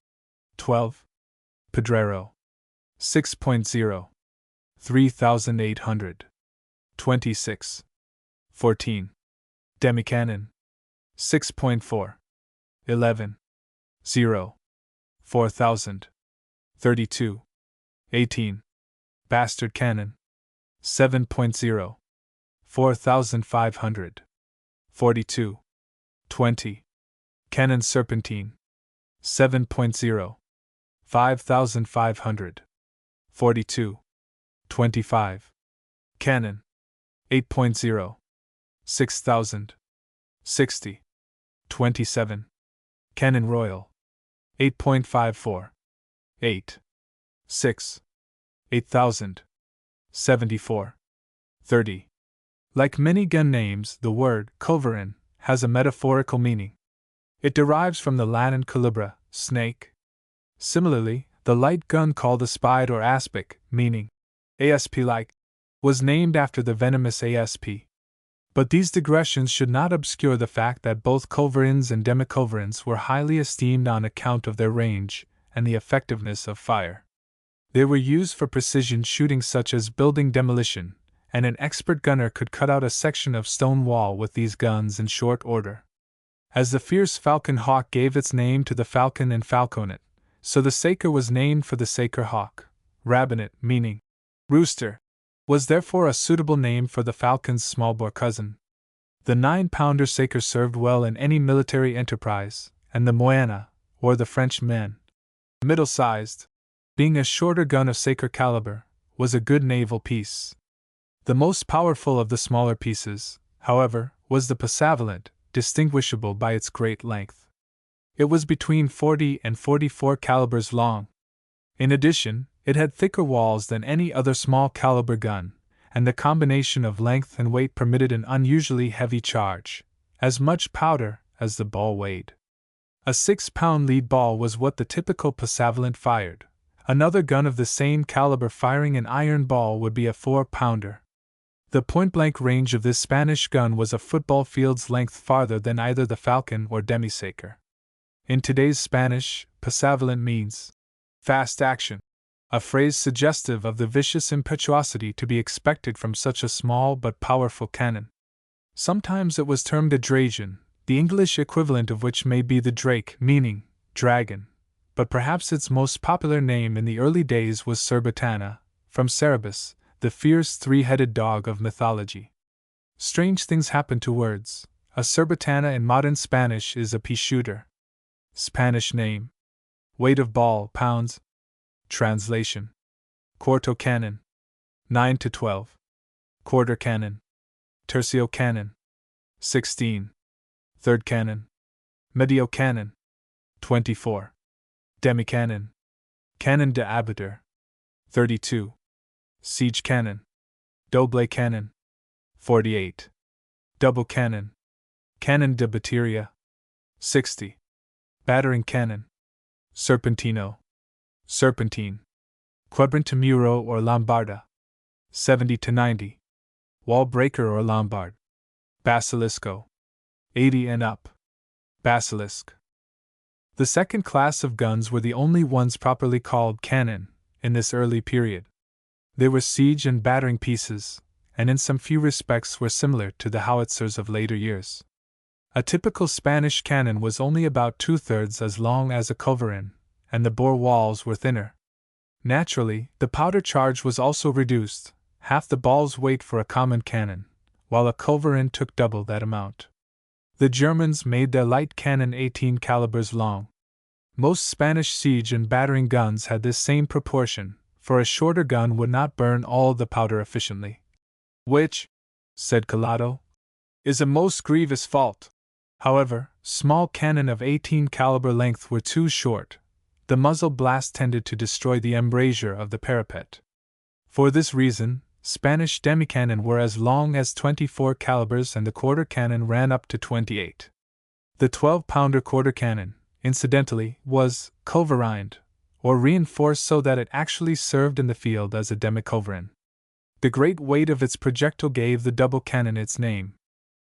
12, pedrero 6.0, 3800, 26, 14, demi-cannon 6.4, 11, 0, 4000, 32, 18, bastard cannon 7.0, 4500, 42, 20, cannon serpentine 7.0, 5500, 42, 25, cannon 8.0, 6000, 60, 27, cannon royal 8.54, 8, 6, 8000, 74, 30. Like many gun names, the word culverin has a metaphorical meaning. It derives from the Latin culebra, snake. Similarly, the light gun called a spide or aspic, meaning asp-like, was named after the venomous asp. But these digressions should not obscure the fact that both culverins and demi-culverins were highly esteemed on account of their range and the effectiveness of fire. They were used for precision shooting such as building demolition, and an expert gunner could cut out a section of stone wall with these guns in short order. As the fierce falcon hawk gave its name to the falcon and falconet, so the saker was named for the saker hawk, rabinet meaning rooster. was therefore a suitable name for the Falcon's small-bore cousin. The 9-pounder Saker served well in any military enterprise, and the Moana, or the French Man, middle-sized, being a shorter gun of Saker caliber, was a good naval piece. The most powerful of the smaller pieces, however, was the Passavalent, distinguishable by its great length. It was between 40 and 44 calibers long. In addition, it had thicker walls than any other small caliber gun, and the combination of length and weight permitted an unusually heavy charge, as much powder as the ball weighed. A 6-pound lead ball was what the typical Passavalent fired. Another gun of the same caliber firing an iron ball would be a 4-pounder. The point-blank range of this Spanish gun was a football field's length farther than either the Falcon or Demi-Saker. In today's Spanish, Passavalent means fast action, a phrase suggestive of the vicious impetuosity to be expected from such a small but powerful cannon. Sometimes it was termed a Dragon, the English equivalent of which may be the Drake, meaning dragon, but perhaps its most popular name in the early days was Cerbatana, from Cerberus, the fierce 3-headed dog of mythology. Strange things happen to words. A Cerbatana in modern Spanish is a pea-shooter. Spanish name. Weight of ball, pounds. Translation. Quarto cannon. 9 to 12. Quarter cannon. Tercio cannon. 16. Third cannon. Medio cannon. 24. Demi-cannon. Cannon de abatteur. 32. Siege cannon. Doble cannon. 48. Double cannon. Cannon de batteria. 60. Battering cannon. Serpentino. Serpentine. Quadrantamuro or Lombarda. 70 to 90. Wall breaker or Lombard. Basilisco. 80 and up. Basilisk. The second class of guns were the only ones properly called cannon in this early period. They were siege and battering pieces, and in some few respects were similar to the howitzers of later years. A typical Spanish cannon was only about 2/3 as long as a culverin, and the bore walls were thinner. Naturally, the powder charge was also reduced, half the ball's weight for a common cannon, while a culverin took double that amount. The Germans made their light cannon 18 calibers long. Most Spanish siege and battering guns had this same proportion, for a shorter gun would not burn all the powder efficiently. Which, said Collado, is a most grievous fault. However, small cannon of 18 caliber length were too short. The muzzle blast tended to destroy the embrasure of the parapet. For this reason, Spanish demi-cannon were as long as 24 calibers and the quarter cannon ran up to 28. The 12-pounder quarter cannon, incidentally, was culverined, or reinforced so that it actually served in the field as a demi-culverin. The great weight of its projectile gave the double cannon its name.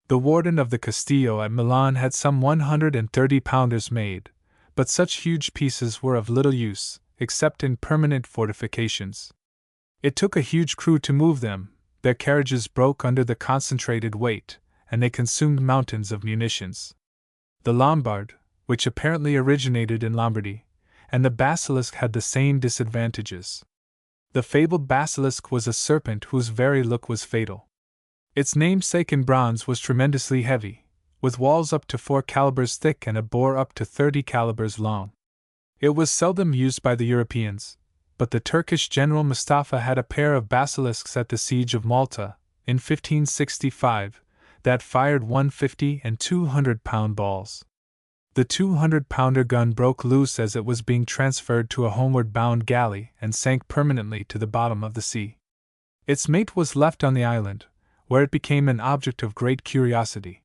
The warden of the Castillo at Milan had some 130-pounders made, but such huge pieces were of little use, except in permanent fortifications. It took a huge crew to move them, their carriages broke under the concentrated weight, and they consumed mountains of munitions. The Lombard, which apparently originated in Lombardy, and the basilisk had the same disadvantages. The fabled basilisk was a serpent whose very look was fatal. Its namesake in bronze was tremendously heavy, with walls up to 4 calibers thick and a bore up to 30 calibers long. It was seldom used by the Europeans, but the Turkish general Mustafa had a pair of basilisks at the siege of Malta, in 1565, that fired 150 and 200-pound balls. The 200-pounder gun broke loose as it was being transferred to a homeward-bound galley and sank permanently to the bottom of the sea. Its mate was left on the island, where it became an object of great curiosity.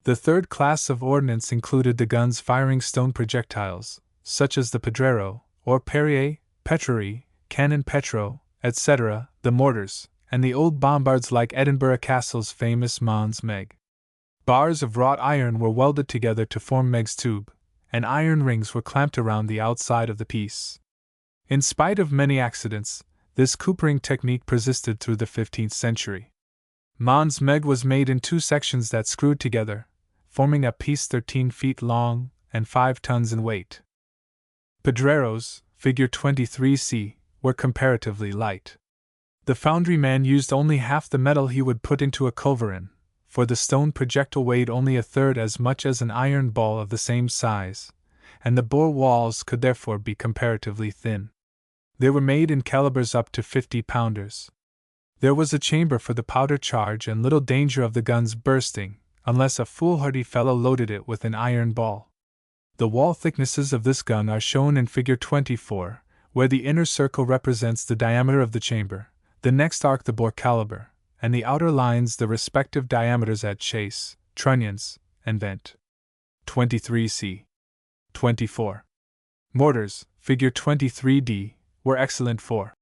The third class of ordnance included the guns firing stone projectiles, such as the Pedrero, or Perrier, Petrary, Cannon Petro, etc., the mortars, and the old bombards like Edinburgh Castle's famous Mons Meg. Bars of wrought iron were welded together to form Meg's tube, and iron rings were clamped around the outside of the piece. In spite of many accidents, this coopering technique persisted through the 15th century. Mons Meg was made in 2 sections that screwed together, forming a piece 13 feet long and 5 tons in weight. Pedreros, figure 23c, were comparatively light. The foundryman used only half the metal he would put into a culverin, for the stone projectile weighed only a third as much as an iron ball of the same size, and the bore walls could therefore be comparatively thin. They were made in calibers up to 50-pounders. There was a chamber for the powder charge and little danger of the guns bursting, unless a foolhardy fellow loaded it with an iron ball. The wall thicknesses of this gun are shown in Figure 24, where the inner circle represents the diameter of the chamber, the next arc the bore caliber, and the outer lines the respective diameters at chase, trunnions, and vent. 23c. 24. Mortars, Figure 23d, were excellent for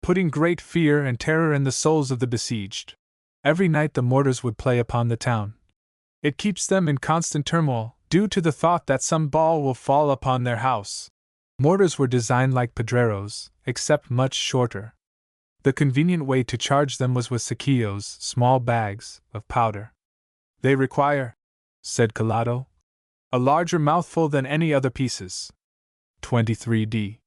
putting great fear and terror in the souls of the besieged. Every night the mortars would play upon the town. It keeps them in constant turmoil, due to the thought that some ball will fall upon their house. Mortars were designed like pedreros, except much shorter. The convenient way to charge them was with saquillos, small bags, of powder. They require, said Collado, a larger mouthful than any other pieces. 23d.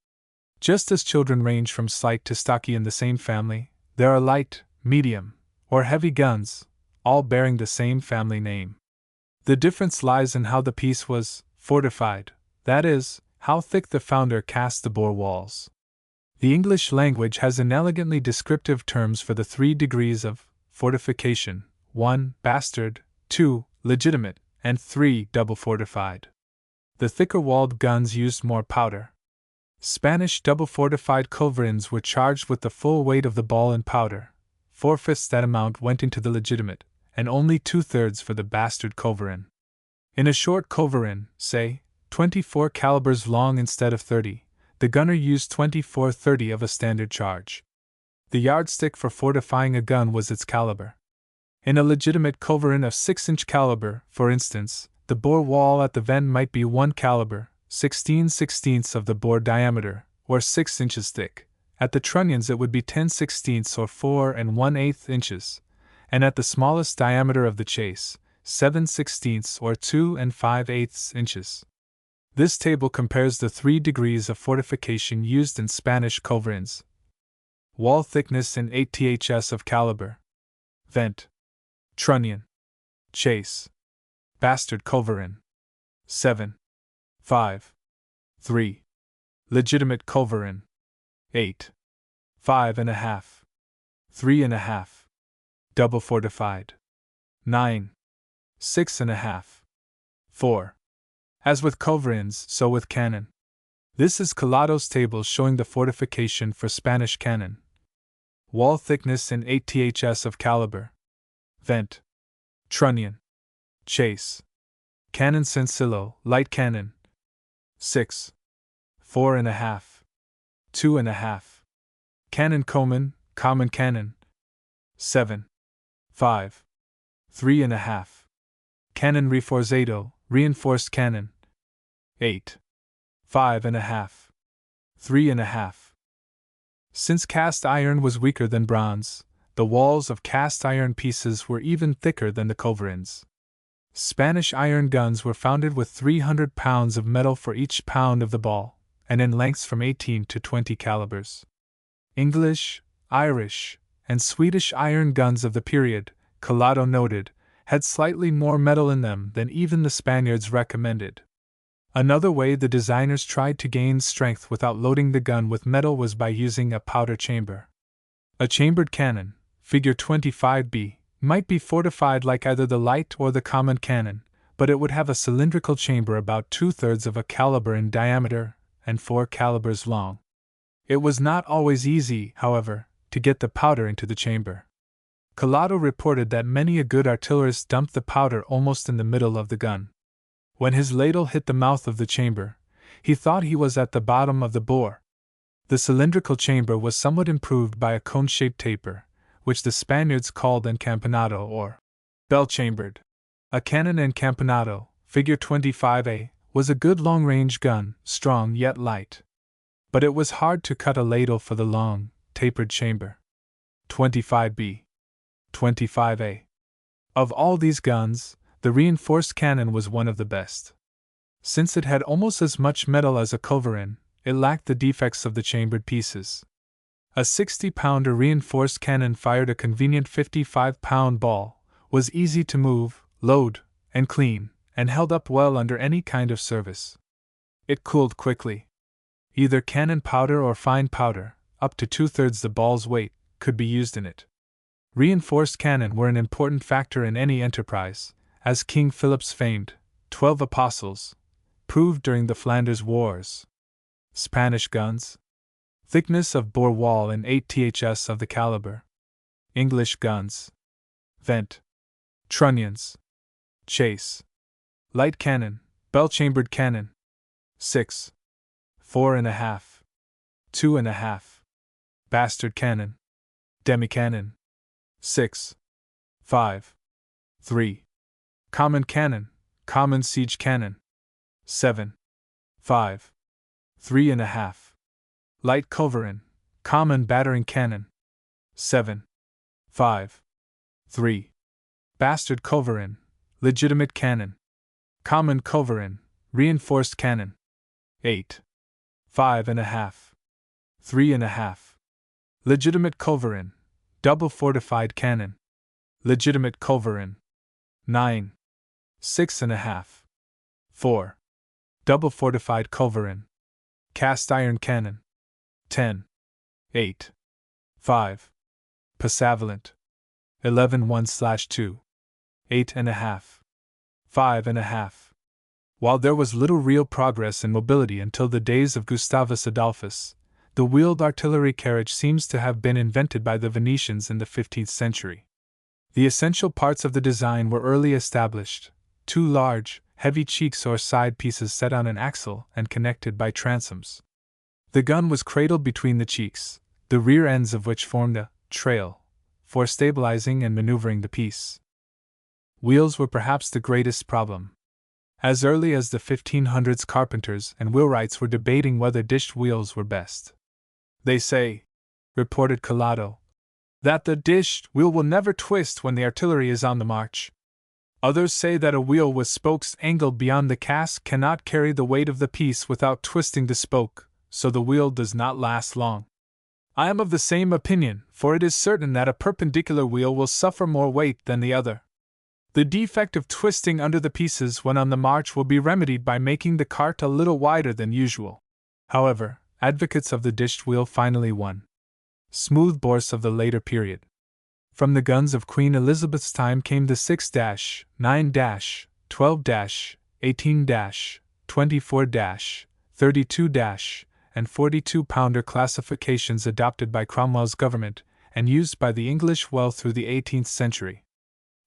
Just as children range from slight to stocky in the same family, there are light, medium, or heavy guns, all bearing the same family name. The difference lies in how the piece was fortified, that is, how thick the founder cast the bore walls. The English language has inelegantly descriptive terms for the 3 degrees of fortification: 1. Bastard, 2. Legitimate, and 3. Double fortified. The thicker walled guns used more powder. Spanish double fortified culverins were charged with the full weight of the ball and powder. 4/5 that amount went into the legitimate, and only 2/3 for the bastard culverin. In a short culverin, say, 24 calibers long instead of 30, the gunner used 24/30 of a standard charge. The yardstick for fortifying a gun was its caliber. In a legitimate culverin of 6-inch caliber, for instance, the bore wall at the vent might be 1 caliber, 16/16 of the bore diameter, or 6 inches thick. At the trunnions it would be 10/16 or 4 1/8 inches, and at the smallest diameter of the chase, 7/16 or 2 5/8 inches. This table compares the 3 degrees of fortification used in Spanish culverins. Wall thickness in 8ths of caliber. Vent. Trunnion. Chase. Bastard culverin. 7. 5. 3. Legitimate culverin. 8. 5 1/2. 3 1/2. Double fortified. 9. 6 1/2. 4. As with culverins, so with cannon. This is Collado's table showing the fortification for Spanish cannon. Wall thickness in 8ths of caliber. Vent. Trunnion. Chase. Cannon Sencillo, light cannon. 6. 4 1/2. 2 1/2. Cannon Coman, common cannon. 7. 5. 3 1/2. Cannon Reforzado, reinforced cannon. 8. 5 1/2. 3 1/2. Since cast iron was weaker than bronze, the walls of cast iron pieces were even thicker than the culverins. Spanish iron guns were founded with 300 pounds of metal for each pound of the ball, and in lengths from 18 to 20 calibers. English, Irish, and Swedish iron guns of the period, Collado noted, had slightly more metal in them than even the Spaniards recommended. Another way the designers tried to gain strength without loading the gun with metal was by using a powder chamber. A chambered cannon, Figure 25b, might be fortified like either the light or the common cannon, but it would have a cylindrical chamber about 2/3 of a caliber in diameter and 4 calibers long. It was not always easy, however, to get the powder into the chamber. Collado reported that many a good artillerist dumped the powder almost in the middle of the gun. When his ladle hit the mouth of the chamber, he thought he was at the bottom of the bore. The cylindrical chamber was somewhat improved by a cone-shaped taper, which the Spaniards called an campanado or bell-chambered. A cannon and campanado, Figure 25a, was a good long-range gun, strong yet light. But it was hard to cut a ladle for the long, tapered chamber. 25b. 25a. Of all these guns, the reinforced cannon was one of the best. Since it had almost as much metal as a culverin, it lacked the defects of the chambered pieces. A 60-pounder reinforced cannon fired a convenient 55-pound ball, was easy to move, load, and clean, and held up well under any kind of service. It cooled quickly. Either cannon powder or fine powder, up to 2/3 the ball's weight, could be used in it. Reinforced cannon were an important factor in any enterprise, as King Philip's famed 12 Apostles proved during the Flanders Wars. Spanish guns. Thickness of bore wall and 8 ths of the caliber. English guns. Vent. Trunnions. Chase. Light cannon, bell-chambered cannon. 6. 4.5. 2.5. Bastard cannon. Demi-cannon. 6. 5. 3. Common cannon, common siege cannon. 7. 5. 3.5. Light culverin, common battering cannon. 7. 5. 3. Bastard culverin, legitimate cannon. Common culverin, reinforced cannon. 8. 5.5. 3.5. Legitimate culverin, double fortified cannon. Legitimate culverin. 9. 6.5. 4. Double fortified culverin. Cast iron cannon. 10. 8. 5. Passavalent. 11.1/2. 8.5. 5.5. While there was little real progress in mobility until the days of Gustavus Adolphus, the wheeled artillery carriage seems to have been invented by the Venetians in the 15th century. The essential parts of the design were early established: 2 large, heavy cheeks or side pieces set on an axle and connected by transoms. The gun was cradled between the cheeks, the rear ends of which formed a trail for stabilizing and maneuvering the piece. Wheels were perhaps the greatest problem. As early as the 1500s, carpenters and wheelwrights were debating whether dished wheels were best. "They say," reported Collado, "that the dished wheel will never twist when the artillery is on the march. Others say that a wheel with spokes angled beyond the cast cannot carry the weight of the piece without twisting the spoke, so the wheel does not last long. I am of the same opinion, for it is certain that a perpendicular wheel will suffer more weight than the other. The defect of twisting under the pieces when on the march will be remedied by making the cart a little wider than usual." However, advocates of the dished wheel finally won. Smoothbores of the later period. From the guns of Queen Elizabeth's time came the 6-, 9-, 12-, 18-, 24-, 32-, and 42-pounder classifications adopted by Cromwell's government and used by the English well through the 18th century.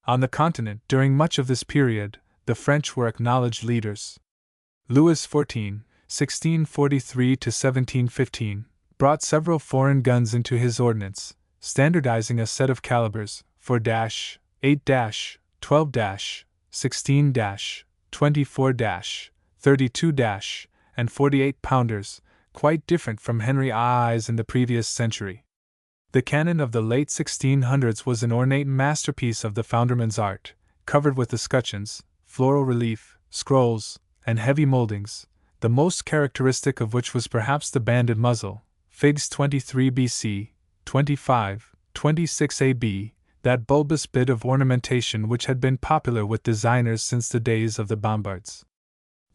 On the continent, during much of this period, the French were acknowledged leaders. Louis XIV, 1643 to 1715, brought several foreign guns into his ordnance, standardizing a set of calibers: 4-, 8-, 12-, 16-, 24-, 32-, and 48-pounders, quite different from Henry I's in the previous century. The cannon of the late 1600s was an ornate masterpiece of the founderman's art, covered with escutcheons, floral relief, scrolls, and heavy moldings, the most characteristic of which was perhaps the banded muzzle, Figs 23 BC, 25, 26 AB, that bulbous bit of ornamentation which had been popular with designers since the days of the Bombards.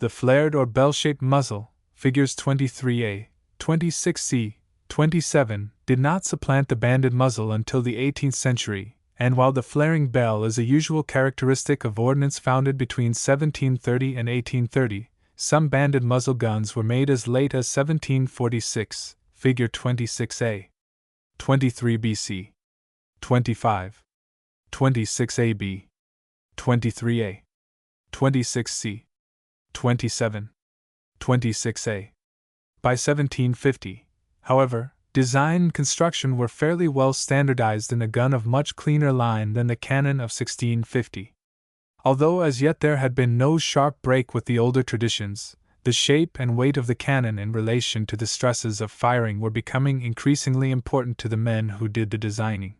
The flared or bell-shaped muzzle, figures 23A, 26C, 27, did not supplant the banded muzzle until the 18th century, and while the flaring bell is a usual characteristic of ordnance founded between 1730 and 1830, some banded muzzle guns were made as late as 1746, figure 26A, 23 BC, 25, 26 AB, 23A, 26C, 27, 26A. By 1750, however, design and construction were fairly well standardized in a gun of much cleaner line than the cannon of 1650. Although as yet there had been no sharp break with the older traditions, the shape and weight of the cannon in relation to the stresses of firing were becoming increasingly important to the men who did the designing.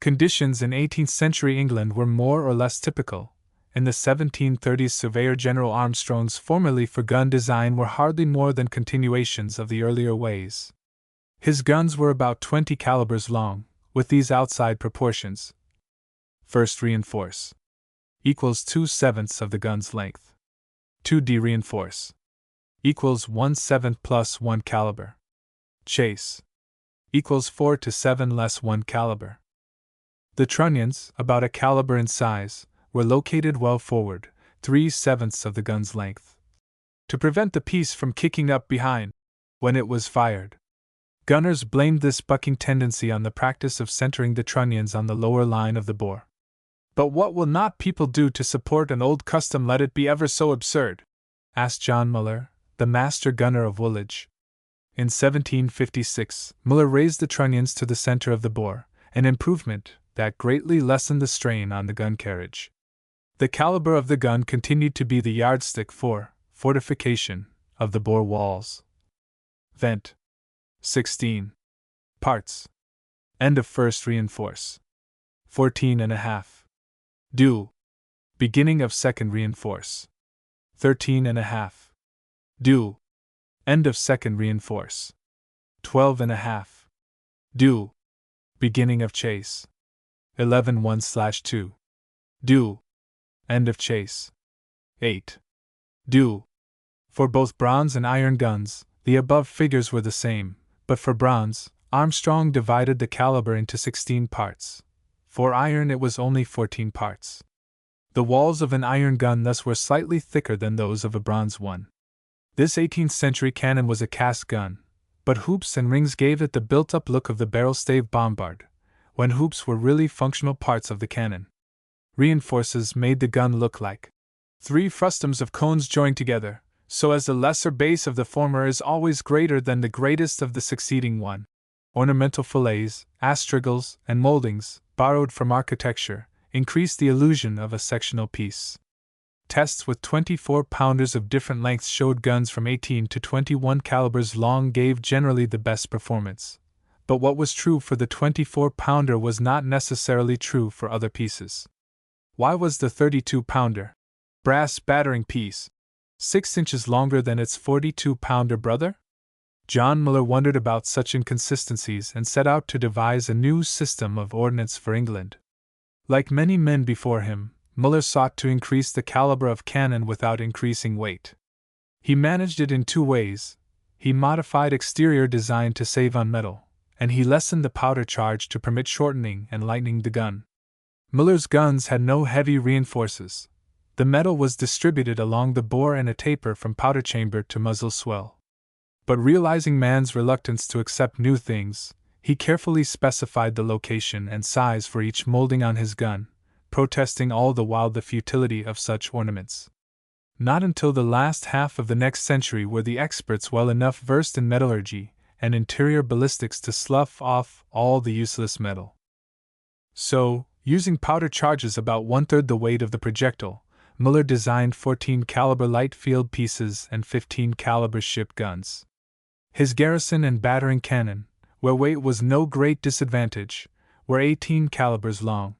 Conditions in 18th century England were more or less typical. In the 1730s, Surveyor General Armstrong's formulae for gun design were hardly more than continuations of the earlier ways. His guns were about 20 calibers long, with these outside proportions. First reinforce equals 2/7 of the gun's length. 2d reinforce equals 1/7 plus 1 caliber. Chase equals 4 to 7 less 1 caliber. The trunnions, about a caliber in size, were located well forward, 3/7 of the gun's length, to prevent the piece from kicking up behind when it was fired. Gunners blamed this bucking tendency on the practice of centering the trunnions on the lower line of the bore. But what will not people do to support an old custom, let it be ever so absurd? Asked John Muller, the master gunner of Woolwich. In 1756, Muller raised the trunnions to the center of the bore, an improvement that greatly lessened the strain on the gun carriage. The caliber of the gun continued to be the yardstick for fortification of the bore walls. Vent 16 parts. End of first reinforce 14.5. Do beginning of second reinforce 13.5. Do end of second reinforce 12.5. Do beginning of chase 11.1/2. Do end of chase 8. Do. For both bronze and iron guns, the above figures were the same, but for bronze, Armstrong divided the caliber into 16 parts. For iron it was only 14 parts. The walls of an iron gun thus were slightly thicker than those of a bronze one. This 18th century cannon was a cast gun, but hoops and rings gave it the built-up look of the barrel-stave bombard, when hoops were really functional parts of the cannon. Reinforces made the gun look like 3 frustums of cones joined together, so as the lesser base of the former is always greater than the greatest of the succeeding one. Ornamental fillets, astragals, and moldings, borrowed from architecture, increased the illusion of a sectional piece. Tests with 24-pounders of different lengths showed guns from 18 to 21 calibers long gave generally the best performance. But what was true for the 24-pounder was not necessarily true for other pieces. Why was the 32-pounder brass battering piece 6 inches longer than its 42-pounder brother? John Muller wondered about such inconsistencies and set out to devise a new system of ordnance for England. Like many men before him, Muller sought to increase the caliber of cannon without increasing weight. He managed it in 2 ways. He modified exterior design to save on metal, and he lessened the powder charge to permit shortening and lightening the gun. Muller's guns had no heavy reinforces. The metal was distributed along the bore and a taper from powder chamber to muzzle swell. But realizing man's reluctance to accept new things, he carefully specified the location and size for each molding on his gun, protesting all the while the futility of such ornaments. Not until the last half of the next century were the experts well enough versed in metallurgy and interior ballistics to slough off all the useless metal. So, using powder charges about 1/3 the weight of the projectile, Muller designed 14 caliber light field pieces and 15 caliber ship guns. His garrison and battering cannon, where weight was no great disadvantage, were 18 calibers long.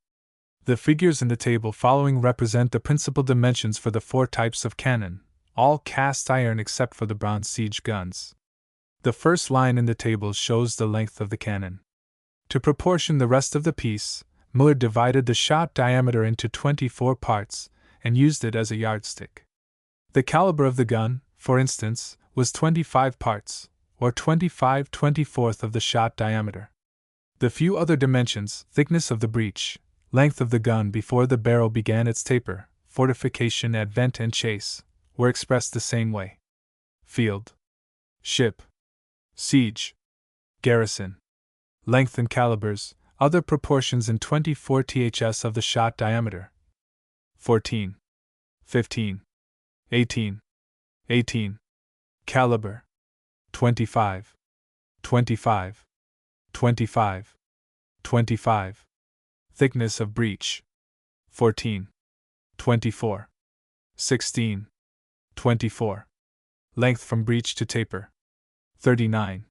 The figures in the table following represent the principal dimensions for the 4 types of cannon, all cast iron except for the bronze siege guns. The first line in the table shows the length of the cannon. To proportion the rest of the piece, Muller divided the shot diameter into 24 parts and used it as a yardstick. The caliber of the gun, for instance, was 25 parts, or 25/24 of the shot diameter. The few other dimensions, thickness of the breech, length of the gun before the barrel began its taper, fortification at vent and chase, were expressed the same way. Field, ship, siege, garrison, length and calibers, other proportions in 24 ths of the shot diameter. 14, 15, 18, caliber, 25, 25, 25, thickness of breech, 14, 24, 16, 24, length from breech to taper, 39,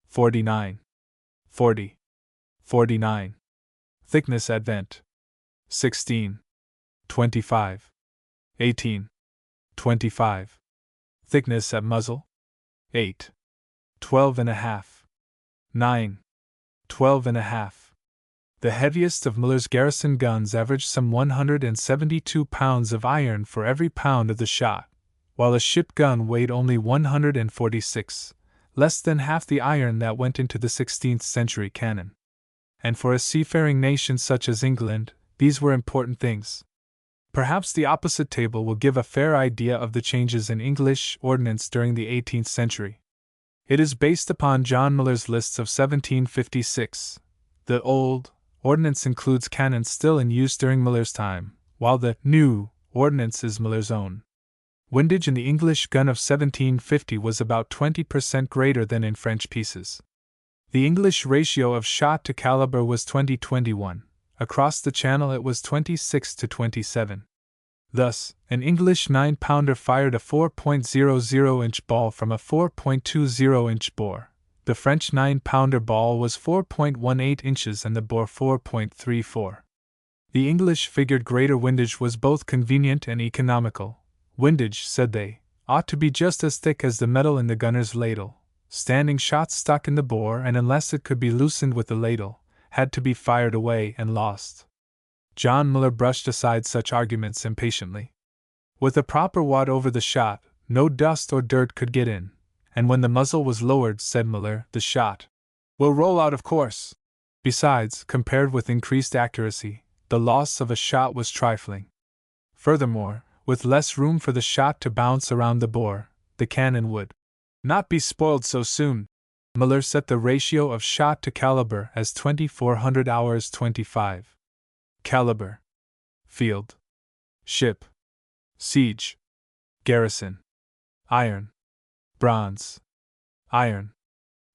49, 40, 49, thickness at vent, 16, 25, 18, 25, thickness at muzzle, 8, 12.5, 9. 12.5. The heaviest of Miller's garrison guns averaged some 172 pounds of iron for every pound of the shot, while a ship gun weighed only 146, less than half the iron that went into the 16th century cannon. And for a seafaring nation such as England, these were important things. Perhaps the opposite table will give a fair idea of the changes in English ordnance during the 18th century. It is based upon John Miller's lists of 1756. The old ordnance includes cannons still in use during Miller's time, while the new ordnance is Miller's own. Windage in the English gun of 1750 was about 20% greater than in French pieces. The English ratio of shot to caliber was 20:21. Across the Channel it was 26:27. Thus, an English 9-pounder fired a 4.00-inch ball from a 4.20-inch bore. The French 9-pounder ball was 4.18 inches and the bore 4.34. The English figured greater windage was both convenient and economical. Windage, said they, ought to be just as thick as the metal in the gunner's ladle. Standing shots stuck in the bore, and unless it could be loosened with the ladle, had to be fired away and lost. John Miller brushed aside such arguments impatiently. With a proper wad over the shot, no dust or dirt could get in, and when the muzzle was lowered, said Miller, the shot will roll out, of course. Besides, compared with increased accuracy, the loss of a shot was trifling. Furthermore, with less room for the shot to bounce around the bore, the cannon would not be spoiled so soon. Miller set the ratio of shot to caliber as 2400 hours 25. Caliber. Field. Ship. Siege. Garrison. Iron. Bronze. Iron.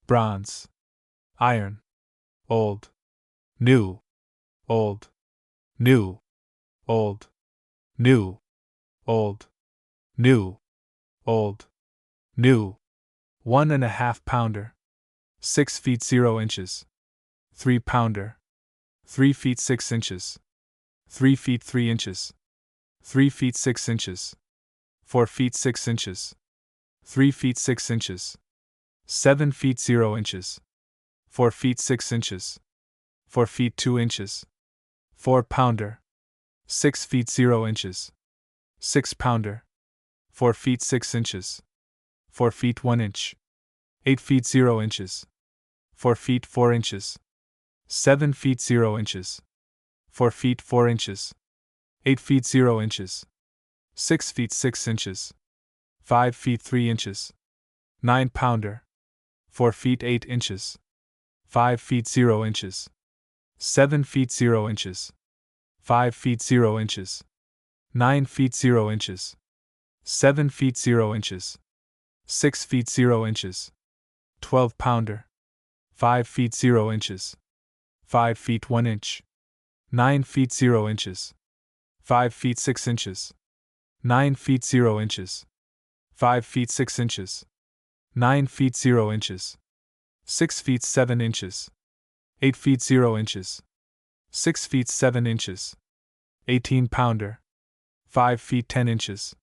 Bronze. Iron. Old. New. Old. New. Old. New. Old. New. Old. New. 1.5 pounder. 6 feet 0 inches. 3 pounder. 3 feet 6 inches. 3 feet 3 inches. 3 feet 6 inches. 4 feet 6 inches. 3 feet 6 inches. 7 feet 0 inches. 4 feet 6 inches. 4 feet 2 inches. 4 pounder. 6 feet 0 inches. 6 pounder. 4 feet 6 inches. 4 feet 1 inch. 8 feet 0 inches. 4 feet 4 inches. 7 feet 0 inches. 4 feet 4 inches. 8 feet 0 inches. 6 feet 6 inches. 5 feet 3 inches. 9 pounder. 4 feet 8 inches. 5 feet 0 inches. 7 feet 0 inches. 5 feet 0 inches. 9 feet 0 inches. 7 feet 0 inches. 6 feet 0 inches. 12 pounder. 5 feet 0 inches. 5 feet 1 inch. 9 feet 0 inches. 5 feet 6 inches. 9 feet 0 inches. 5 feet 6 inches. 9 feet 0 inches. 6 feet 7 inches. 8 feet 0 inches. 6 feet 7 inches. 18 pounder. 5 feet 10 inches.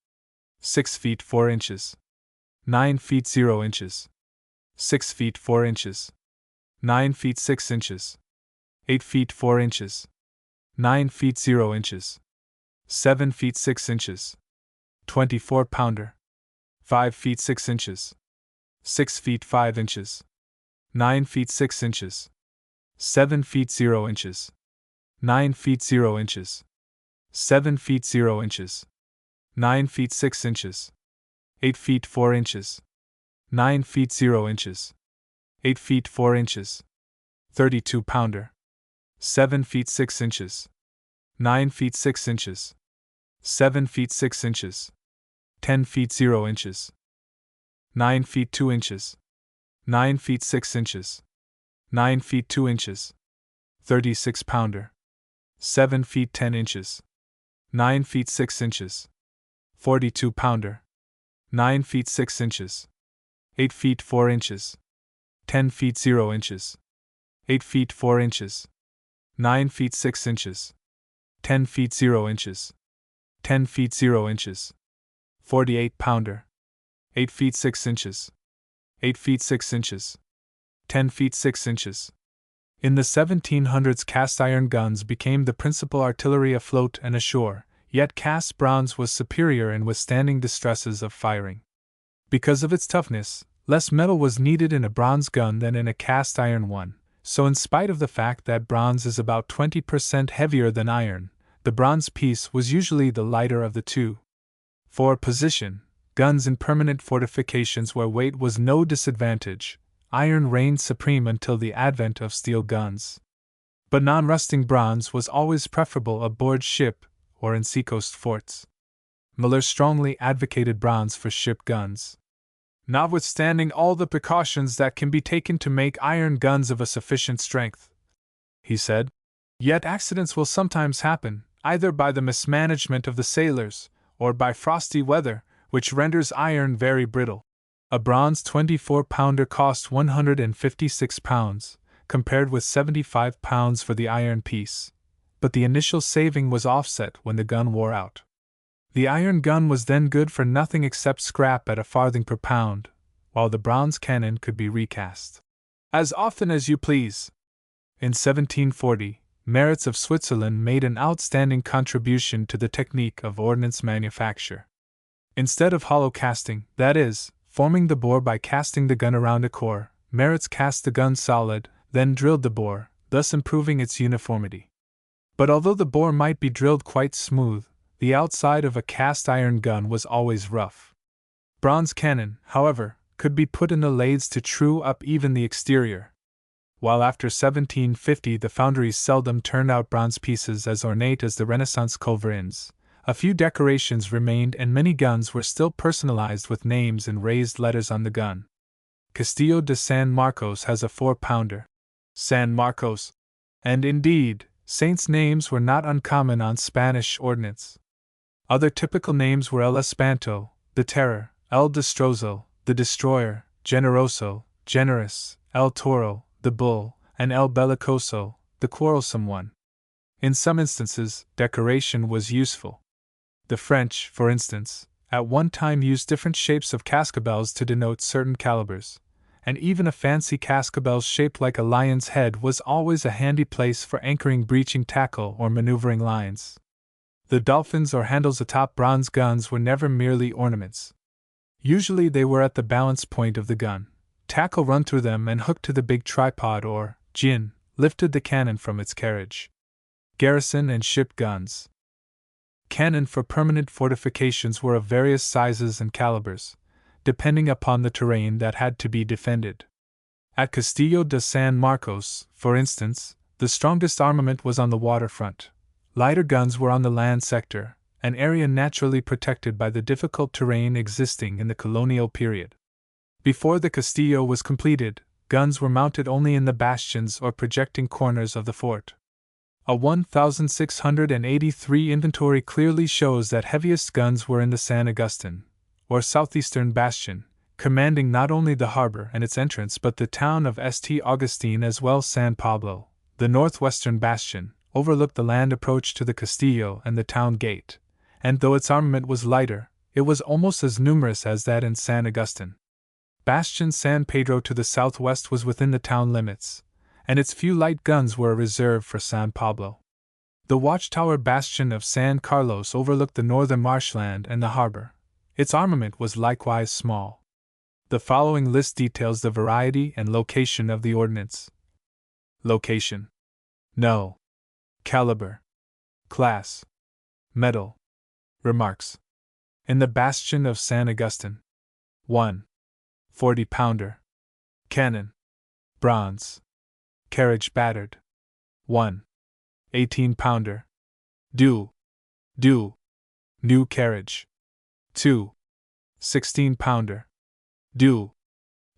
6 feet 4 inches. 9 feet 0 inches. 6 feet 4 inches. 9 feet 6 inches. 8 feet 4 inches. 9 feet 0 inches. 7 feet 6 inches. 24 pounder. 5 feet 6 inches. 6 feet 5 inches. 9 feet 6 inches. 7 feet 0 inches. 9 feet 0 inches. 7 feet 0 inches. 9 feet 6 inches. 8 feet 4 inches. 9 feet 0 inches. 8 feet 4 inches. 32 pounder. 7 feet 6 inches. 9 feet 6 inches. 7 feet 6 inches. 10 feet 0 inches. 9 feet 2 inches. 9 feet 6 inches. 9 feet 2 inches. 36 pounder. 7 feet 10 inches. 9 feet 6 inches. 42 pounder. 9 feet 6 inches. 8 feet 4 inches. 10 feet 0 inches. 8 feet 4 inches. 9 feet 6 inches. 10 feet 0 inches. 10 feet 0 inches. 48 pounder. 8 feet 6 inches. 8 feet 6 inches. 10 feet 6 inches. In the 1700s, cast iron guns became the principal artillery afloat and ashore, yet cast bronze was superior in withstanding the stresses of firing. Because of its toughness, less metal was needed in a bronze gun than in a cast iron one, so in spite of the fact that bronze is about 20% heavier than iron, the bronze piece was usually the lighter of the two. For position, guns in permanent fortifications where weight was no disadvantage, iron reigned supreme until the advent of steel guns. But non-rusting bronze was always preferable aboard ship or in seacoast forts. Miller strongly advocated bronze for ship guns. Notwithstanding all the precautions that can be taken to make iron guns of a sufficient strength, he said, yet accidents will sometimes happen, either by the mismanagement of the sailors, or by frosty weather, which renders iron very brittle. A bronze 24-pounder cost £156, compared with £75 for the iron piece, but the initial saving was offset when the gun wore out. The iron gun was then good for nothing except scrap at a farthing per pound, while the bronze cannon could be recast as often as you please. In 1740, Maritz of Switzerland made an outstanding contribution to the technique of ordnance manufacture. Instead of hollow casting, that is, forming the bore by casting the gun around a core, Maritz cast the gun solid, then drilled the bore, thus improving its uniformity. But although the bore might be drilled quite smooth, the outside of a cast iron gun was always rough. Bronze cannon, however, could be put in the lathes to true up even the exterior. While after 1750 the foundries seldom turned out bronze pieces as ornate as the Renaissance culverins, a few decorations remained and many guns were still personalized with names in raised letters on the gun. Castillo de San Marcos has a 4-pounder. San Marcos. And indeed, saints' names were not uncommon on Spanish ordnance. Other typical names were El Espanto, the Terror, El Destrozo, the Destroyer, Generoso, Generous, El Toro, the Bull, and El Bellicoso, the Quarrelsome One. In some instances, decoration was useful. The French, for instance, at one time used different shapes of cascabels to denote certain calibers, and even a fancy cascabel shaped like a lion's head was always a handy place for anchoring breaching tackle or maneuvering lines. The dolphins or handles atop bronze guns were never merely ornaments. Usually they were at the balance point of the gun, tackle run through them and hooked to the big tripod or, gin, lifted the cannon from its carriage. Garrison and ship guns. Cannon for permanent fortifications were of various sizes and calibers, depending upon the terrain that had to be defended. At Castillo de San Marcos, for instance, the strongest armament was on the waterfront. Lighter guns were on the land sector, an area naturally protected by the difficult terrain existing in the colonial period. Before the Castillo was completed, guns were mounted only in the bastions or projecting corners of the fort. A 1683 inventory clearly shows that heaviest guns were in the San Agustin, or southeastern bastion, commanding not only the harbor and its entrance but the town of St. Augustine as well. San Pablo, the northwestern bastion, overlooked the land approach to the Castillo and the town gate, and though its armament was lighter, it was almost as numerous as that in San Agustin. Bastion San Pedro to the southwest was within the town limits, and its few light guns were a reserve for San Pablo. The watchtower bastion of San Carlos overlooked the northern marshland and the harbor. Its armament was likewise small. The following list details the variety and location of the ordnance. Location. No. Caliber. Class. Metal. Remarks. In the bastion of San Agustin. 1. 40-pounder. Cannon. Bronze. Carriage battered. 1. 18-pounder. New carriage. 2. 16-pounder.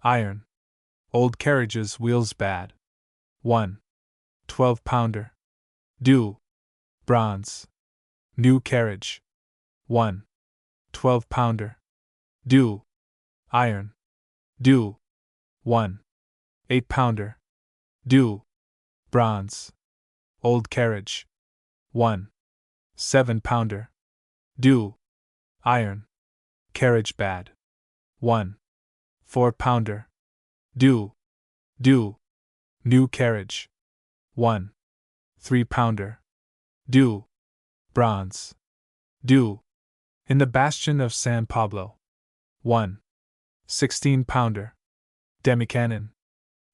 Iron. Old carriages wheels bad. 1. 12-pounder. Bronze. New carriage. 1. 12-pounder. Iron. 1. 8-pounder. Bronze. Old carriage. 1. 7-pounder. Iron. Carriage bad. 1. 4-pounder. Do. New carriage. 1. 3-pounder. Do. Bronze. Do. In the bastion of San Pablo. 1. 16-pounder. Demi-cannon.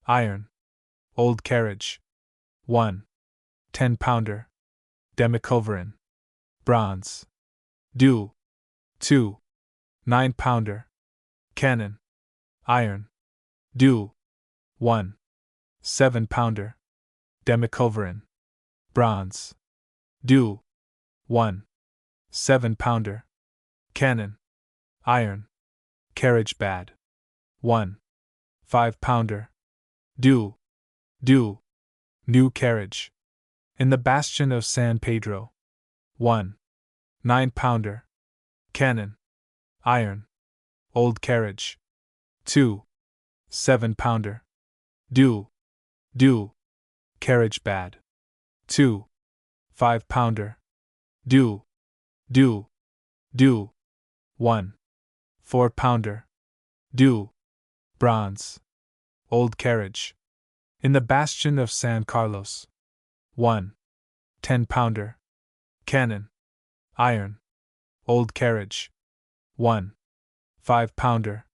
Iron. Old carriage. 1. 10-pounder. Demi-culverin. Bronze. Do. 2. 9-pounder. Cannon. Iron. Do. 1. 7-pounder. Demi-culverin. Bronze. Do. 1. 7-pounder. Cannon. Iron. Carriage bad. 1. 5-pounder. Do. Do. New carriage. In the bastion of San Pedro. 1. 9-pounder. Cannon. Iron. Old carriage. 2. 7-pounder. Do. Do. Carriage bad. 2. 5-pounder. Do. Do. Do. 1. 4-pounder. Do. Bronze. Old carriage. In the bastion of San Carlos. 1. 10-pounder. Cannon. Iron. Old carriage. 1. 5-pounder.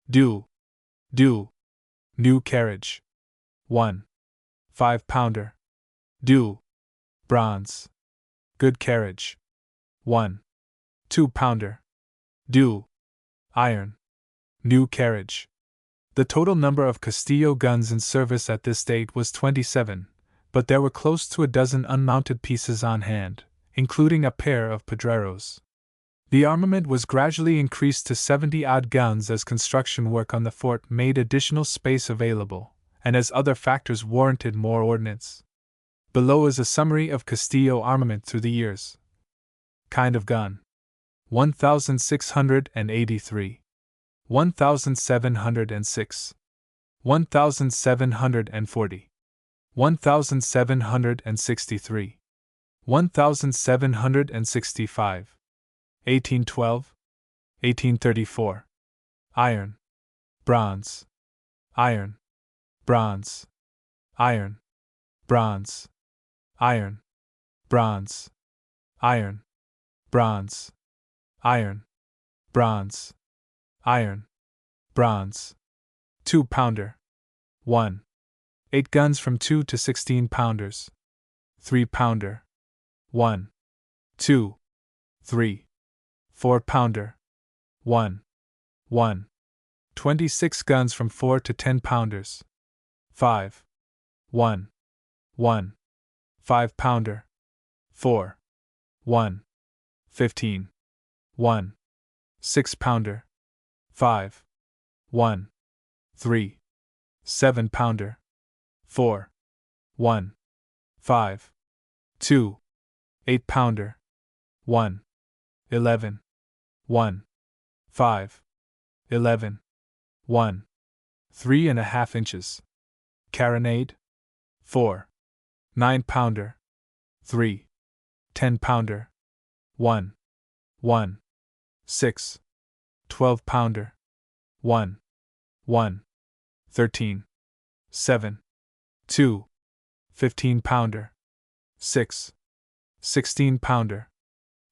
Do. Do. New carriage. 1. 5-pounder. Do. Bronze. Good carriage. 1. 2-pounder. Do. Iron. New carriage. The total number of Castillo guns in service at this date was 27, but there were close to a dozen unmounted pieces on hand, including a pair of Pedreros. The armament was gradually increased to 70-odd guns as construction work on the fort made additional space available, and as other factors warranted more ordnance. Below is a summary of Castillo armament through the years. Kind of gun: 1,683. 1,706. 1,740. 1,763. 1,765. 1812. 1834. Iron. Bronze. Iron. Bronze. Iron. Bronze. Iron. Bronze. Iron. Bronze. Iron. Bronze. Iron. Bronze. 2-pounder. 1. 8 guns from 2 to 16-pounders. 3-pounder. 1. 2. 3. 4-pounder. 1. 1. 26 guns from 4 to 10-pounders. 5. 1. 1. 5-pounder. 4. 1. 15. 1. 6-pounder. 5. 1. 3. 7-pounder. 4. 1. 5. 2. 8-pounder. 1. 11. 1. 5. 11. 1. 3½ inches. Carronade. 4. 9-pounder. 3. 10-pounder. 1. 1. 6. 12-pounder. 1. 1. 13. 7. 2. 15-pounder. 6. 16-pounder.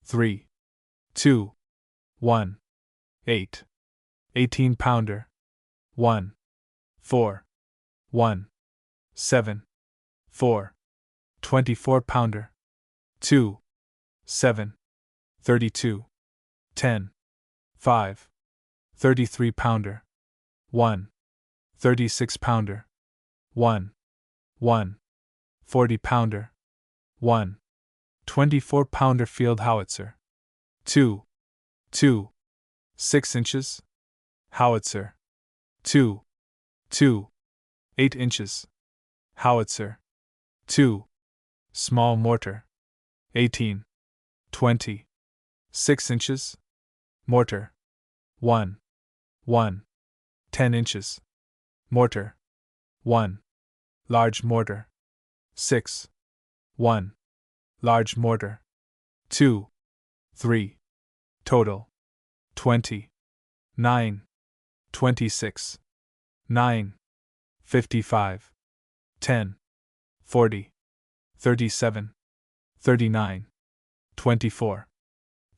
3. 2. 1. 8. 18-pounder. 1. 4. 1. 7. 4. 24-pounder. 2. 7. 32. 10. 5. 33-pounder. 1. 36-pounder. 1. 1. 40-pounder. 1. 24-pounder field howitzer. 2. 2. 6 inches. Howitzer. 2. 2. 8 inches. Howitzer. 2. Small mortar. 18. 20. 6 inches. Mortar. 1. 1. 10 inches. Mortar. 1. Large mortar. 6. 1. Large mortar. 2. 3. Total. 20. 9. 26. 9. 55, 10, 40, 37, 39, 24,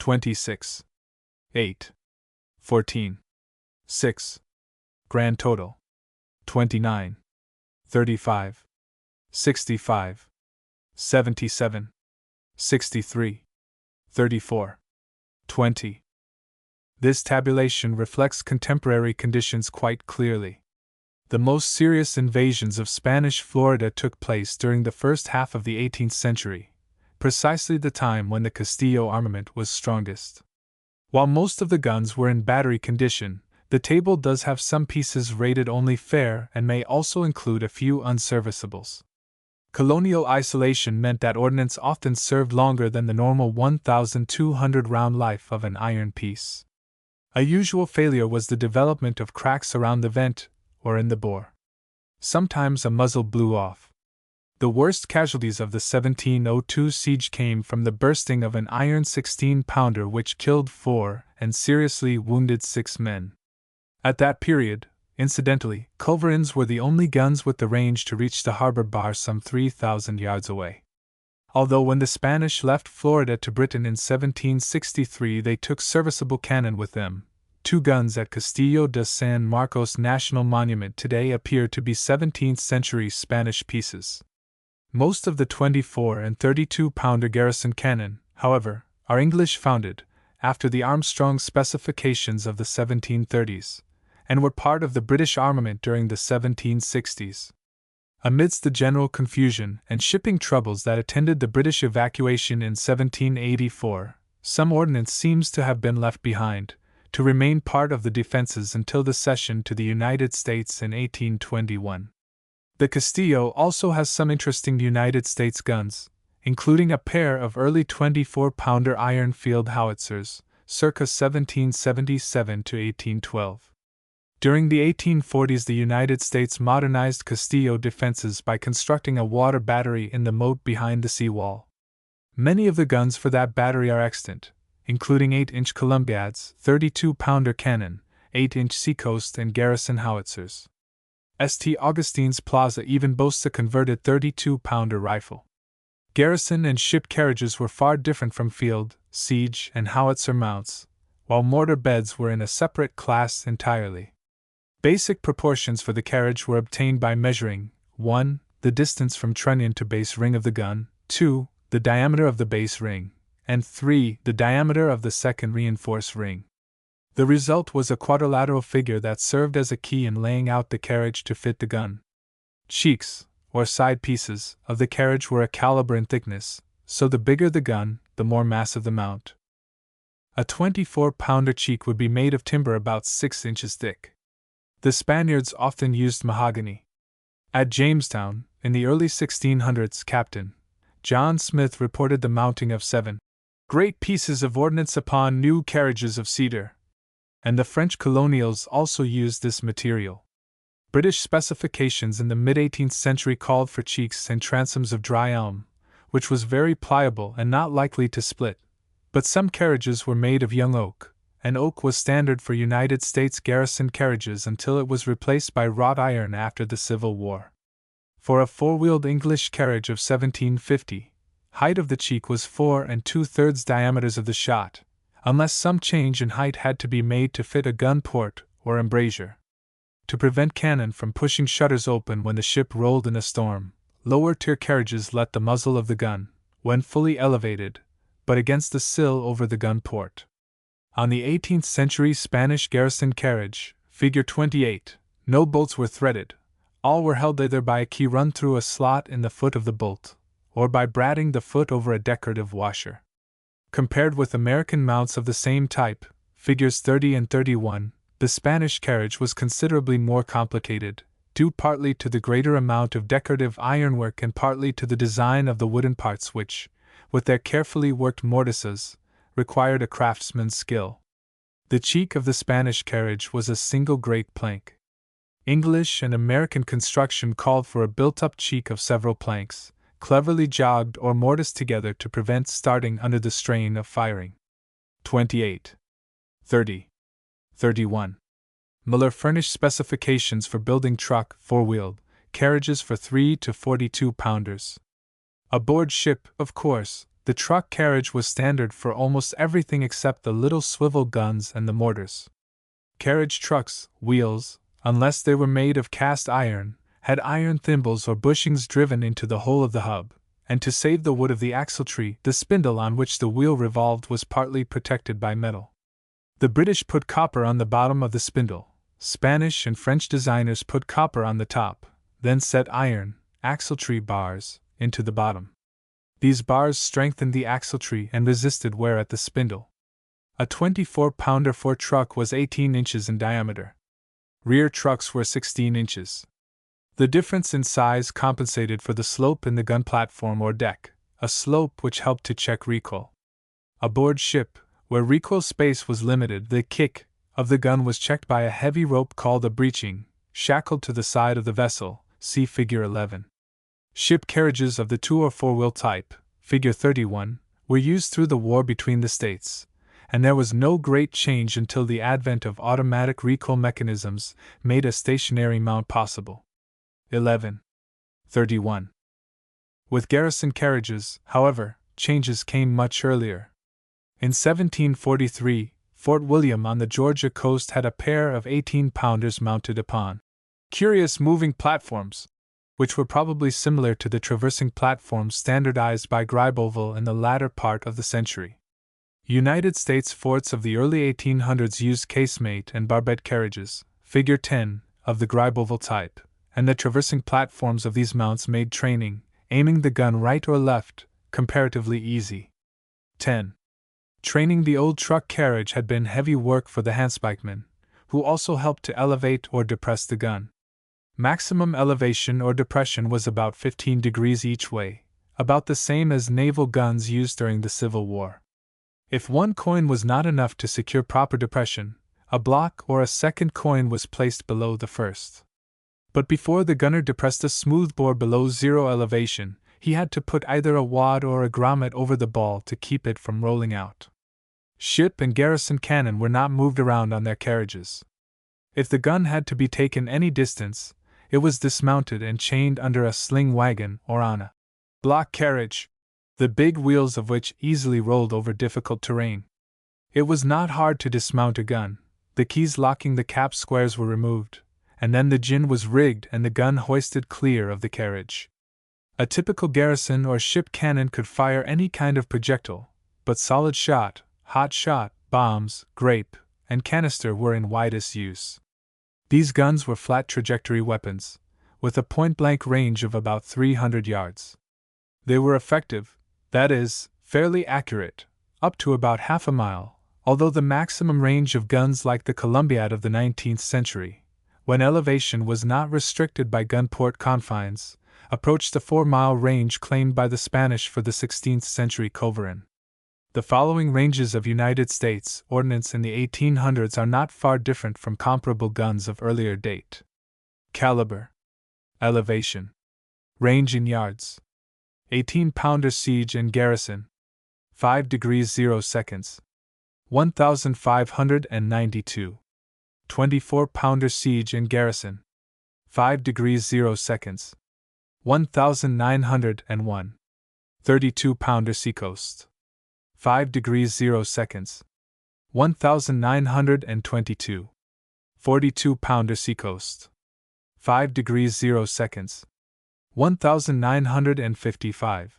26, 8, 14, 6. Grand total 29, 35, 65, 77, 63, 34, 20. This tabulation reflects contemporary conditions quite clearly. The most serious invasions of Spanish Florida took place during the first half of the 18th century, precisely the time when the Castillo armament was strongest. While most of the guns were in battery condition, the table does have some pieces rated only fair and may also include a few unserviceables. Colonial isolation meant that ordnance often served longer than the normal 1,200 round life of an iron piece. A usual failure was the development of cracks around the vent or in the bore. Sometimes a muzzle blew off. The worst casualties of the 1702 siege came from the bursting of an iron 16-pounder which killed 4 and seriously wounded 6 men. At that period, incidentally, culverins were the only guns with the range to reach the harbor bar some 3,000 yards away. Although when the Spanish left Florida to Britain in 1763 they took serviceable cannon with them, 2 guns at Castillo de San Marcos National Monument today appear to be 17th-century Spanish pieces. Most of the 24 and 32-pounder garrison cannon, however, are English-founded, after the Armstrong specifications of the 1730s, and were part of the British armament during the 1760s. Amidst the general confusion and shipping troubles that attended the British evacuation in 1784, some ordnance seems to have been left behind, to remain part of the defenses until the cession to the United States in 1821. The Castillo also has some interesting United States guns, including a pair of early 24-pounder iron field howitzers, circa 1777 to 1812. During the 1840s the United States modernized Castillo defenses by constructing a water battery in the moat behind the seawall. Many of the guns for that battery are extant, including 8-inch Columbiads, 32-pounder cannon, 8-inch Seacoast and Garrison howitzers. St. Augustine's Plaza even boasts a converted 32-pounder rifle. Garrison and ship carriages were far different from field, siege, and howitzer mounts, while mortar beds were in a separate class entirely. Basic proportions for the carriage were obtained by measuring 1. The distance from trunnion to base ring of the gun, 2. The diameter of the base ring, and 3. The diameter of the second reinforced ring. The result was a quadrilateral figure that served as a key in laying out the carriage to fit the gun. Cheeks, or side pieces, of the carriage were a caliber in thickness, so the bigger the gun, the more massive the mount. A 24-pounder cheek would be made of timber about 6 inches thick. The Spaniards often used mahogany. At Jamestown, in the early 1600s, Captain John Smith reported the mounting of 7 great pieces of ordnance upon new carriages of cedar, and the French colonials also used this material. British specifications in the mid-18th century called for cheeks and transoms of dry elm, which was very pliable and not likely to split, but some carriages were made of young oak, and oak was standard for United States garrison carriages until it was replaced by wrought iron after the Civil War. For a four-wheeled English carriage of 1750, height of the cheek was 4 2/3 diameters of the shot, unless some change in height had to be made to fit a gun port or embrasure. To prevent cannon from pushing shutters open when the ship rolled in a storm, lower-tier carriages let the muzzle of the gun, when fully elevated, but against the sill over the gun port. On the 18th century Spanish garrison carriage, figure 28, no bolts were threaded, all were held either by a key run through a slot in the foot of the bolt, or by bradding the foot over a decorative washer. Compared with American mounts of the same type, figures 30 and 31, the Spanish carriage was considerably more complicated, due partly to the greater amount of decorative ironwork and partly to the design of the wooden parts which, with their carefully worked mortises, required a craftsman's skill. The cheek of the Spanish carriage was a single great plank. English and American construction called for a built-up cheek of several planks, cleverly jogged or mortised together to prevent starting under the strain of firing. 28, 30, 31, Miller furnished specifications for building truck, four-wheeled, carriages for 3 to 42-pounders. Aboard ship, of course, the truck carriage was standard for almost everything except the little swivel guns and the mortars. Carriage trucks, wheels, unless they were made of cast iron, had iron thimbles or bushings driven into the hole of the hub, and to save the wood of the axletree, the spindle on which the wheel revolved was partly protected by metal. The British put copper on the bottom of the spindle. Spanish and French designers put copper on the top, then set iron, axletree bars, into the bottom. These bars strengthened the axletree and resisted wear at the spindle. A 24-pounder Ford truck was 18 inches in diameter. Rear trucks were 16 inches. The difference in size compensated for the slope in the gun platform or deck, a slope which helped to check recoil. Aboard ship, where recoil space was limited, the kick of the gun was checked by a heavy rope called a breeching, shackled to the side of the vessel, see Figure 11. Ship carriages of the 2 or 4-wheel type, Figure 31, were used through the war between the states, and there was no great change until the advent of automatic recoil mechanisms made a stationary mount possible. 11. 31. With garrison carriages, however, changes came much earlier. In 1743, Fort William on the Georgia coast had a pair of 18-pounders mounted upon curious moving platforms, which were probably similar to the traversing platforms standardized by Greibovel in the latter part of the century. United States forts of the early 1800s used casemate and barbette carriages, Figure 10, of the Greibovel type, and the traversing platforms of these mounts made training, aiming the gun right or left, comparatively easy. 10. Training the old truck carriage had been heavy work for the handspikemen, who also helped to elevate or depress the gun. Maximum elevation or depression was about 15 degrees each way, about the same as naval guns used during the Civil War. If one coin was not enough to secure proper depression, a block or a second coin was placed below the first. But before the gunner depressed a smoothbore below zero elevation, he had to put either a wad or a grommet over the ball to keep it from rolling out. Ship and garrison cannon were not moved around on their carriages. If the gun had to be taken any distance, it was dismounted and chained under a sling wagon or on a block carriage, the big wheels of which easily rolled over difficult terrain. It was not hard to dismount a gun. The keys locking the cap squares were removed, and then the gin was rigged and the gun hoisted clear of the carriage. A typical garrison or ship cannon could fire any kind of projectile, but solid shot, hot shot, bombs, grape, and canister were in widest use. These guns were flat trajectory weapons, with a point-blank range of about 300 yards. They were effective, that is, fairly accurate, up to about half a mile, although the maximum range of guns like the Columbiad of the 19th century, when elevation was not restricted by gun-port confines, approached the 4-mile range claimed by the Spanish for the 16th century culverin. The following ranges of United States ordnance in the 1800s are not far different from comparable guns of earlier date. Caliber. Elevation. Range in yards. 18-pounder siege and garrison. 5 degrees 0 seconds. 1,592. 24-pounder siege and garrison. 5 degrees 0 seconds. 1,901. 32-pounder seacoast. 5 degrees 0 seconds. 1,922. 42-pounder seacoast. 5 degrees 0 seconds. 1,955.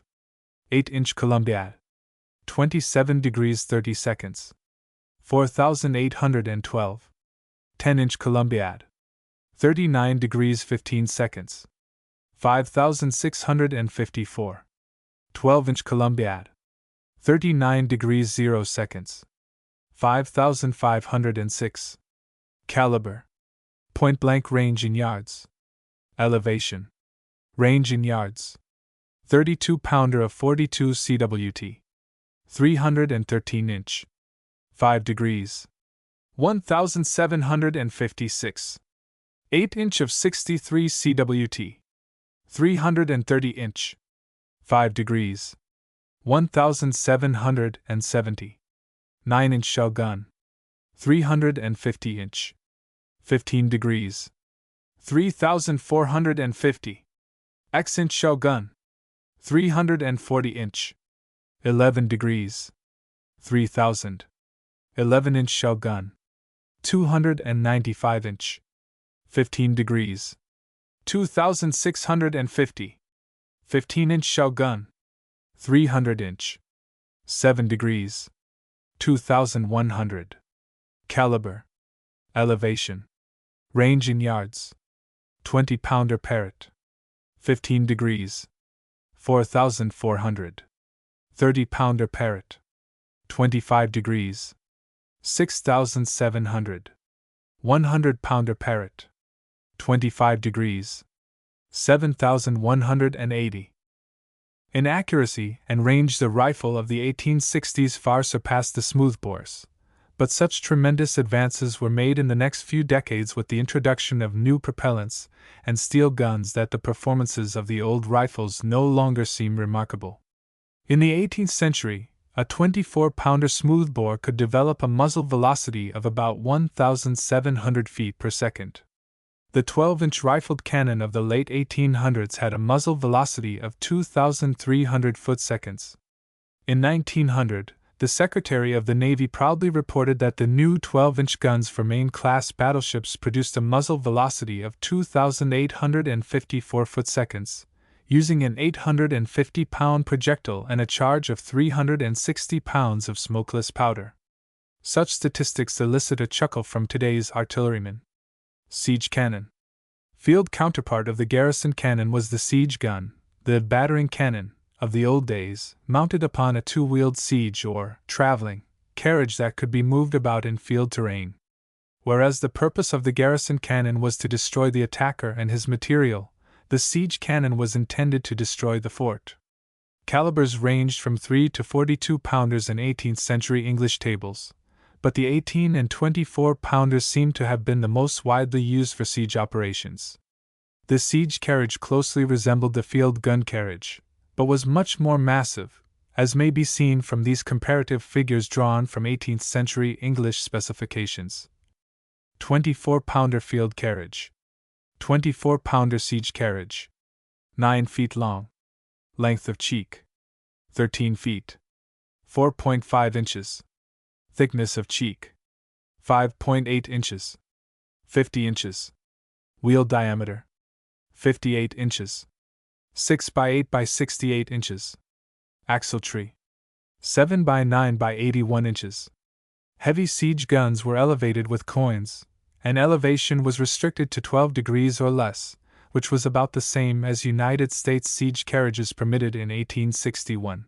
8-inch Columbiad. 27 degrees 30 seconds. 4,812. 10-inch Columbiad. 39 degrees 15 seconds. 5,654. 12-inch Columbiad. 39 degrees 0 seconds. 5,506. Caliber. Point-blank range in yards. Elevation. Range in yards. 32-pounder of 42 cwt. 313 inch. 5 degrees. 1,756. 8 inch of 63 cwt. 330 inch. 5 degrees. 1,770. 9-inch shell gun. 350 inch. 15 degrees. 3,450. X-inch shell gun. 340 inch. 11 degrees. 3,000. 11-inch shell gun. 295 inch. 15 degrees. 2,650. 15-inch shell gun. 300 inch. 7 degrees. 2,100. Caliber. Elevation. Range in yards. 20-pounder Parrott. 15 degrees. 4,400. 30-pounder Parrott. 25 degrees. 6,700. 100-pounder Parrott. 25 degrees. 7,180. In accuracy and range, the rifle of the 1860s far surpassed the smoothbores, but such tremendous advances were made in the next few decades with the introduction of new propellants and steel guns that the performances of the old rifles no longer seem remarkable. In the 18th century, a 24-pounder smoothbore could develop a muzzle velocity of about 1,700 feet per second. The 12-inch rifled cannon of the late 1800s had a muzzle velocity of 2,300 foot-seconds. In 1900, the Secretary of the Navy proudly reported that the new 12-inch guns for Maine-class battleships produced a muzzle velocity of 2,854 foot-seconds, using an 850-pound projectile and a charge of 360 pounds of smokeless powder. Such statistics elicit a chuckle from today's artillerymen. Siege cannon. Field counterpart of the garrison cannon was the siege gun, the battering cannon of the old days, mounted upon a two-wheeled siege or traveling carriage that could be moved about in field terrain. Whereas the purpose of the garrison cannon was to destroy the attacker and his material, the siege cannon was intended to destroy the fort. Calibers ranged from 3 to 42 pounders in 18th century English tables, but the 18 and 24 pounders seem to have been the most widely used for siege operations. The siege carriage closely resembled the field gun carriage, but was much more massive, as may be seen from these comparative figures drawn from 18th century English specifications. 24-pounder field carriage. 24-pounder siege carriage. 9 feet long. Length of cheek. 13 feet. 4.5 inches. Thickness of cheek. 5.8 inches. 50 inches. Wheel diameter. 58 inches. 6 by 8 by 68 inches. Axletree. 7 by 9 by 81 inches. Heavy siege guns were elevated with coins, and elevation was restricted to 12 degrees or less, which was about the same as United States siege carriages permitted in 1861.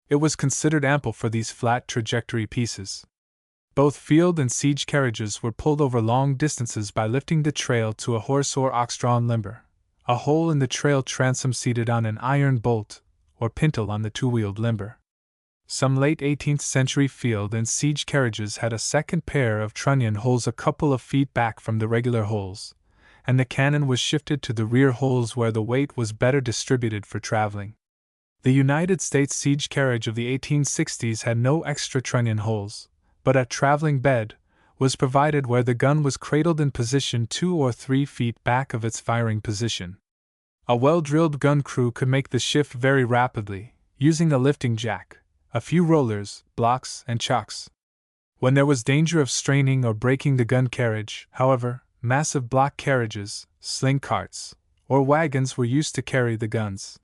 It was considered ample for these flat trajectory pieces. Both field and siege carriages were pulled over long distances by lifting the trail to a horse or ox-drawn limber, a hole in the trail transom seated on an iron bolt, or pintle on the two-wheeled limber. Some late 18th century field and siege carriages had a second pair of trunnion holes a couple of feet back from the regular holes, and the cannon was shifted to the rear holes where the weight was better distributed for traveling. The United States siege carriage of the 1860s had no extra trunnion holes, but a traveling bed was provided where the gun was cradled in position 2 or 3 feet back of its firing position. A well-drilled gun crew could make the shift very rapidly, using a lifting jack, a few rollers, blocks, and chocks. When there was danger of straining or breaking the gun carriage, however, massive block carriages, sling carts, or wagons were used to carry the guns.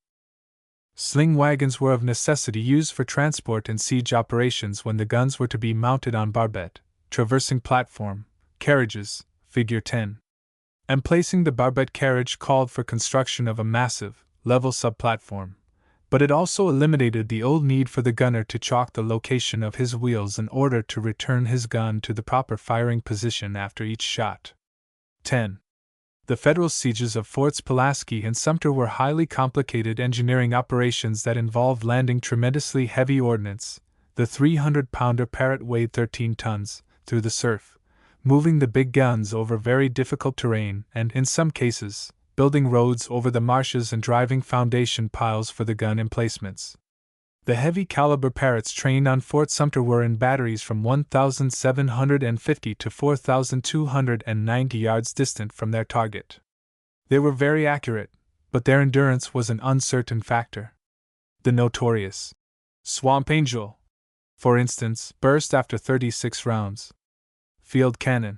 Sling wagons were of necessity used for transport in siege operations when the guns were to be mounted on barbette, traversing platform, carriages, figure 10. And placing the barbette carriage called for construction of a massive, level subplatform, but it also eliminated the old need for the gunner to chalk the location of his wheels in order to return his gun to the proper firing position after each shot. 10. The Federal sieges of Forts Pulaski and Sumter were highly complicated engineering operations that involved landing tremendously heavy ordnance. The 300-pounder Parrott weighed 13 tons, through the surf, moving the big guns over very difficult terrain and, in some cases, building roads over the marshes and driving foundation piles for the gun emplacements. The heavy caliber Parrots trained on Fort Sumter were in batteries from 1,750 to 4,290 yards distant from their target. They were very accurate, but their endurance was an uncertain factor. The notorious Swamp Angel, for instance, burst after 36 rounds. Field cannon.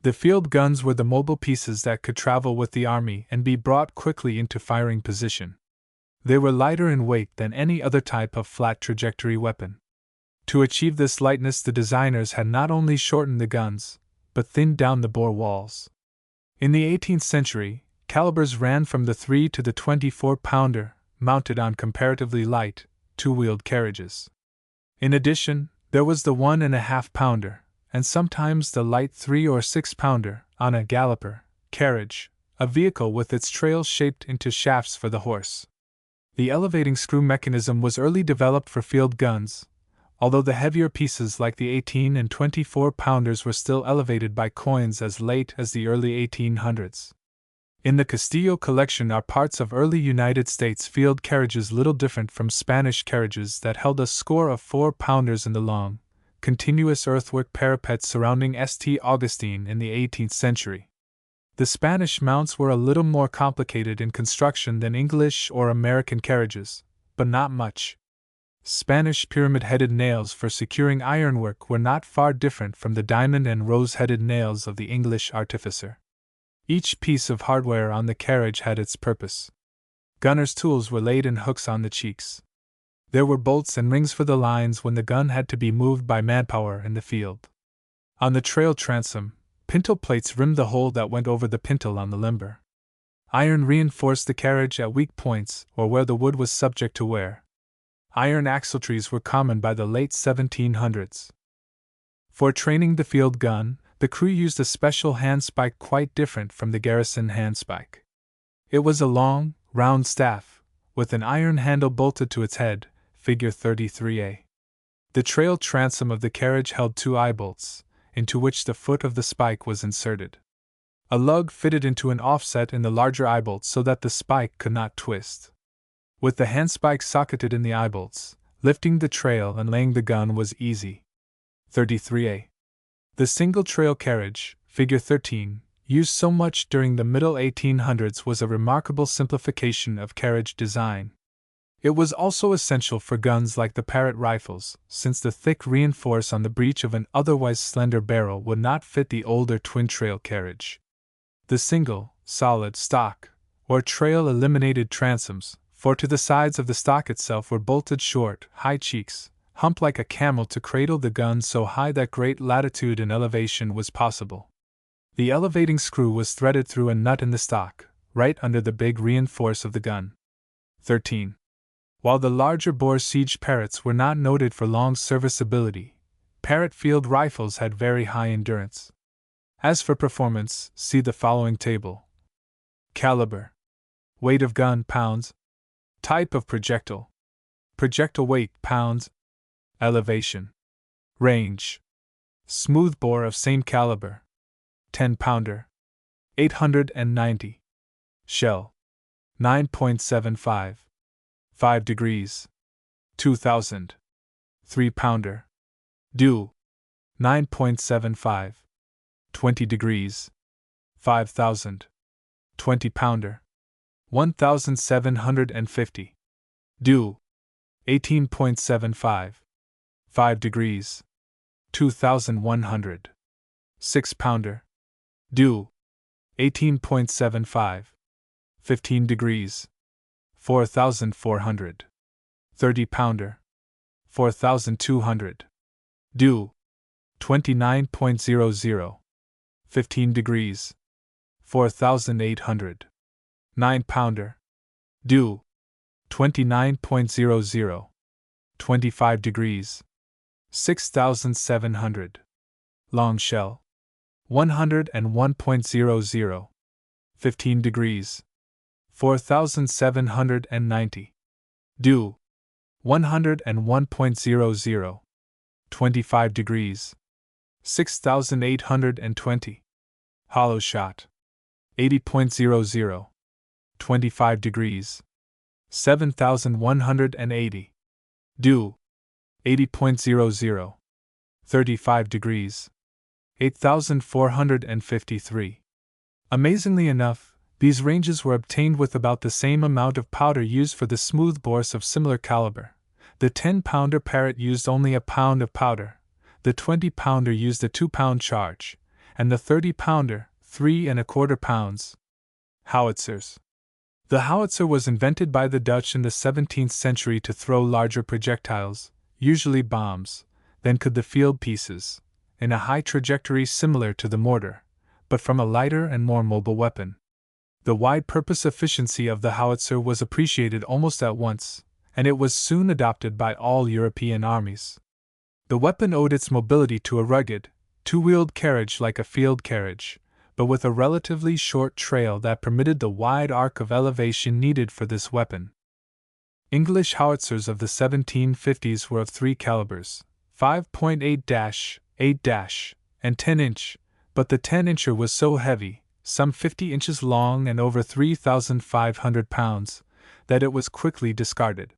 The field guns were the mobile pieces that could travel with the army and be brought quickly into firing position. They were lighter in weight than any other type of flat trajectory weapon. To achieve this lightness, the designers had not only shortened the guns, but thinned down the bore walls. In the 18th century, calibers ran from the 3 to the 24-pounder, mounted on comparatively light, two-wheeled carriages. In addition, there was the 1.5-pounder, and sometimes the light 3 or 6-pounder, on a galloper carriage, a vehicle with its trails shaped into shafts for the horse. The elevating screw mechanism was early developed for field guns, although the heavier pieces like the 18 and 24-pounders were still elevated by coins as late as the early 1800s. In the Castillo collection are parts of early United States field carriages little different from Spanish carriages that held a score of 4-pounders in the long, continuous earthwork parapets surrounding St. Augustine in the 18th century. The Spanish mounts were a little more complicated in construction than English or American carriages, but not much. Spanish pyramid-headed nails for securing ironwork were not far different from the diamond and rose-headed nails of the English artificer. Each piece of hardware on the carriage had its purpose. Gunners' tools were laid in hooks on the cheeks. There were bolts and rings for the lines when the gun had to be moved by manpower in the field. On the trail transom, pintle plates rimmed the hole that went over the pintle on the limber. Iron reinforced the carriage at weak points or where the wood was subject to wear. Iron axletrees were common by the late 1700s. For training the field gun, the crew used a special handspike quite different from the garrison handspike. It was a long, round staff, with an iron handle bolted to its head, figure 33A. The trail transom of the carriage held 2 eye-bolts, into which the foot of the spike was inserted. A lug fitted into an offset in the larger eye-bolt so that the spike could not twist. With the handspike socketed in the eye-bolts, lifting the trail and laying the gun was easy. 33A. The single trail carriage, figure 13, used so much during the middle 1800s was a remarkable simplification of carriage design. It was also essential for guns like the Parrott rifles, since the thick reinforce on the breech of an otherwise slender barrel would not fit the older twin-trail carriage. The single, solid stock, or trail eliminated transoms, for to the sides of the stock itself were bolted short, high cheeks, humped like a camel to cradle the gun so high that great latitude and elevation was possible. The elevating screw was threaded through a nut in the stock, right under the big reinforce of the gun. 13. While the larger bore siege Parrotts were not noted for long serviceability, Parrott field rifles had very high endurance. As for performance, see the following table. Caliber. Weight of gun, pounds. Type of projectile. Projectile weight, pounds. Elevation. Range. Smooth bore of same caliber. 10-pounder. 890. Shell. 9.75. 5 degrees. 2000. 3-pounder. Dew. 9.75. 20 degrees. 5000. 20-pounder. 1750. Dew. 18.75. 5 degrees. 2100. 6-pounder. Dew. 18.75. 15 degrees. 4400. 30-pounder. 4200. Dew. 29.00. 15 degrees. 4800. 9-pounder. Dew. 29.00. 25 degrees. 6700. Long shell. 101.00. 15 degrees. 4790. Dew. 101.00. 25 degrees. 6820. Hollow shot. 80.00. 25 degrees. 7180. due 80.00, 35 degrees, 8,453. Amazingly enough, these ranges were obtained with about the same amount of powder used for the smooth bores of similar caliber. The 10-pounder Parrott used only a pound of powder, the 20-pounder used a 2-pound charge, and the 30-pounder, 3¼ pounds. Howitzers. The howitzer was invented by the Dutch in the 17th century to throw larger projectiles, usually bombs, than could the field pieces, in a high trajectory similar to the mortar, but from a lighter and more mobile weapon. The wide-purpose efficiency of the howitzer was appreciated almost at once, and it was soon adopted by all European armies. The weapon owed its mobility to a rugged, two-wheeled carriage like a field carriage, but with a relatively short trail that permitted the wide arc of elevation needed for this weapon. English howitzers of the 1750s were of three calibers, 5.8-, 8-, and 10-inch, but the 10-incher was so heavy, some 50 inches long and over 3,500 pounds, that it was quickly discarded.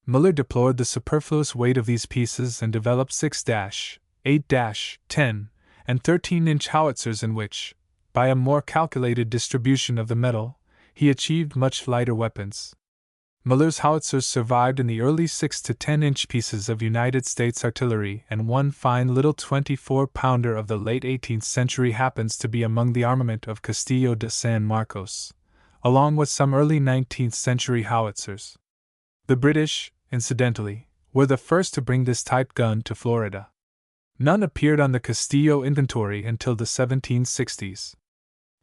Müller deplored the superfluous weight of these pieces and developed 6-, 8-, 10, and 13-inch howitzers in which, by a more calculated distribution of the metal, he achieved much lighter weapons. Müller's howitzers survived in the early 6 to 10-inch pieces of United States artillery, and one fine little 24-pounder of the late 18th century happens to be among the armament of Castillo de San Marcos, along with some early 19th century howitzers. The British, incidentally, were the first to bring this type gun to Florida. None appeared on the Castillo inventory until the 1760s.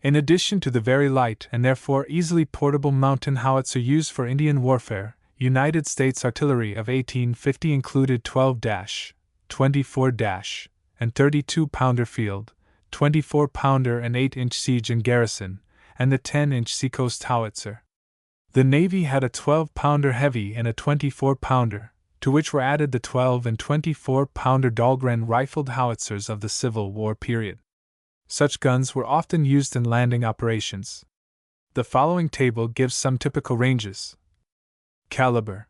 In addition to the very light and therefore easily portable mountain howitzer used for Indian warfare, United States artillery of 1850 included 12-, 24-, and 32-pounder field, 24-pounder and 8-inch siege and garrison, and the 10-inch seacoast howitzer. The Navy had a 12-pounder heavy and a 24-pounder, to which were added the 12- and 24-pounder Dahlgren rifled howitzers of the Civil War period. Such guns were often used in landing operations. The following table gives some typical ranges. Caliber.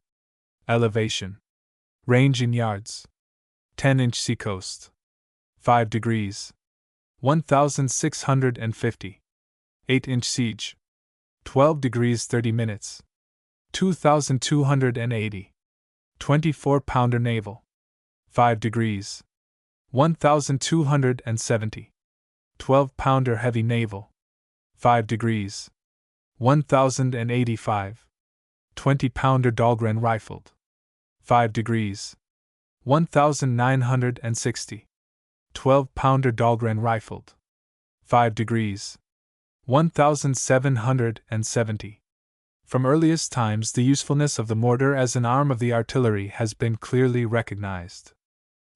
Elevation. Range in yards. 10-inch seacoast. 5 degrees. 1,650. 8-inch siege. 12 degrees 30 minutes. 2,280. 24-pounder naval. 5 degrees. 1,270. 12-pounder heavy naval. 5 degrees. 1,085. 20-pounder Dahlgren rifled. 5 degrees. 1,960. 12-pounder Dahlgren rifled. 5 degrees. 1,770. From earliest times, the usefulness of the mortar as an arm of the artillery has been clearly recognized.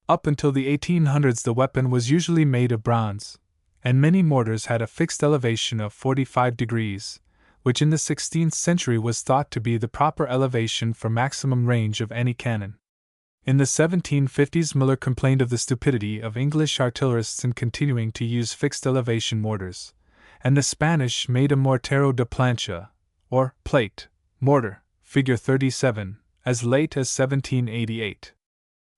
Up until the 1800s, the weapon was usually made of bronze, and many mortars had a fixed elevation of 45 degrees, which in the 16th century was thought to be the proper elevation for maximum range of any cannon. In the 1750s, Müller complained of the stupidity of English artillerists in continuing to use fixed elevation mortars, and the Spanish made a mortero de plancha, or plate, mortar, figure 37, as late as 1788.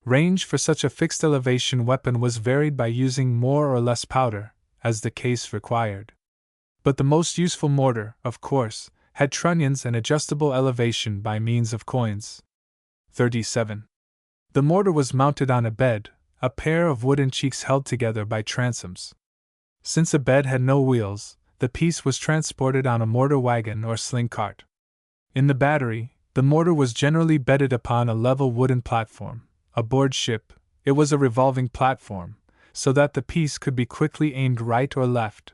Range for such a fixed elevation weapon was varied by using more or less powder, as the case required. But the most useful mortar, of course, had trunnions and adjustable elevation by means of coins. 37. The mortar was mounted on a bed, a pair of wooden cheeks held together by transoms. Since a bed had no wheels, the piece was transported on a mortar wagon or sling cart. In the battery, the mortar was generally bedded upon a level wooden platform. Aboard ship, it was a revolving platform, so that the piece could be quickly aimed right or left.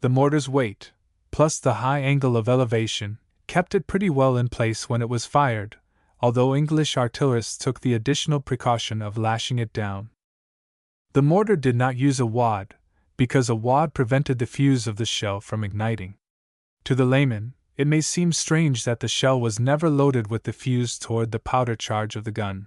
The mortar's weight, plus the high angle of elevation, kept it pretty well in place when it was fired, although English artillerists took the additional precaution of lashing it down. The mortar did not use a wad, because a wad prevented the fuse of the shell from igniting. To the layman, it may seem strange that the shell was never loaded with the fuse toward the powder charge of the gun.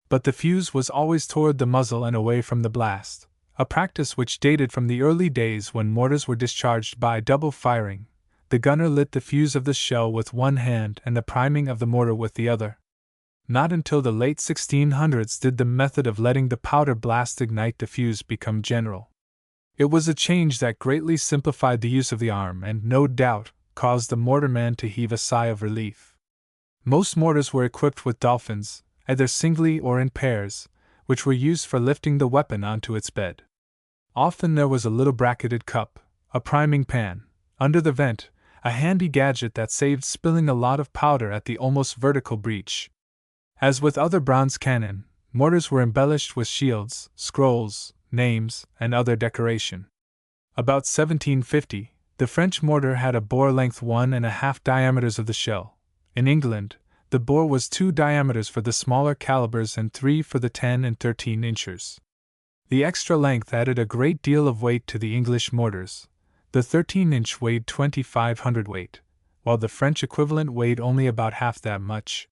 But the fuse was always toward the muzzle and away from the blast, a practice which dated from the early days when mortars were discharged by double firing. The gunner lit the fuse of the shell with one hand and the priming of the mortar with the other. Not until the late 1600s did the method of letting the powder blast ignite diffuse become general. It was a change that greatly simplified the use of the arm and, no doubt, caused the mortarman to heave a sigh of relief. Most mortars were equipped with dolphins, either singly or in pairs, which were used for lifting the weapon onto its bed. Often there was a little bracketed cup, a priming pan, under the vent, a handy gadget that saved spilling a lot of powder at the almost vertical breech. As with other bronze cannon, mortars were embellished with shields, scrolls, names, and other decoration. About 1750, the French mortar had a bore length 1.5 diameters of the shell. In England, the bore was 2 diameters for the smaller calibers and 3 for the 10 and 13 inchers. The extra length added a great deal of weight to the English mortars. The 13-inch weighed 2,500 weight, while the French equivalent weighed only about half that much.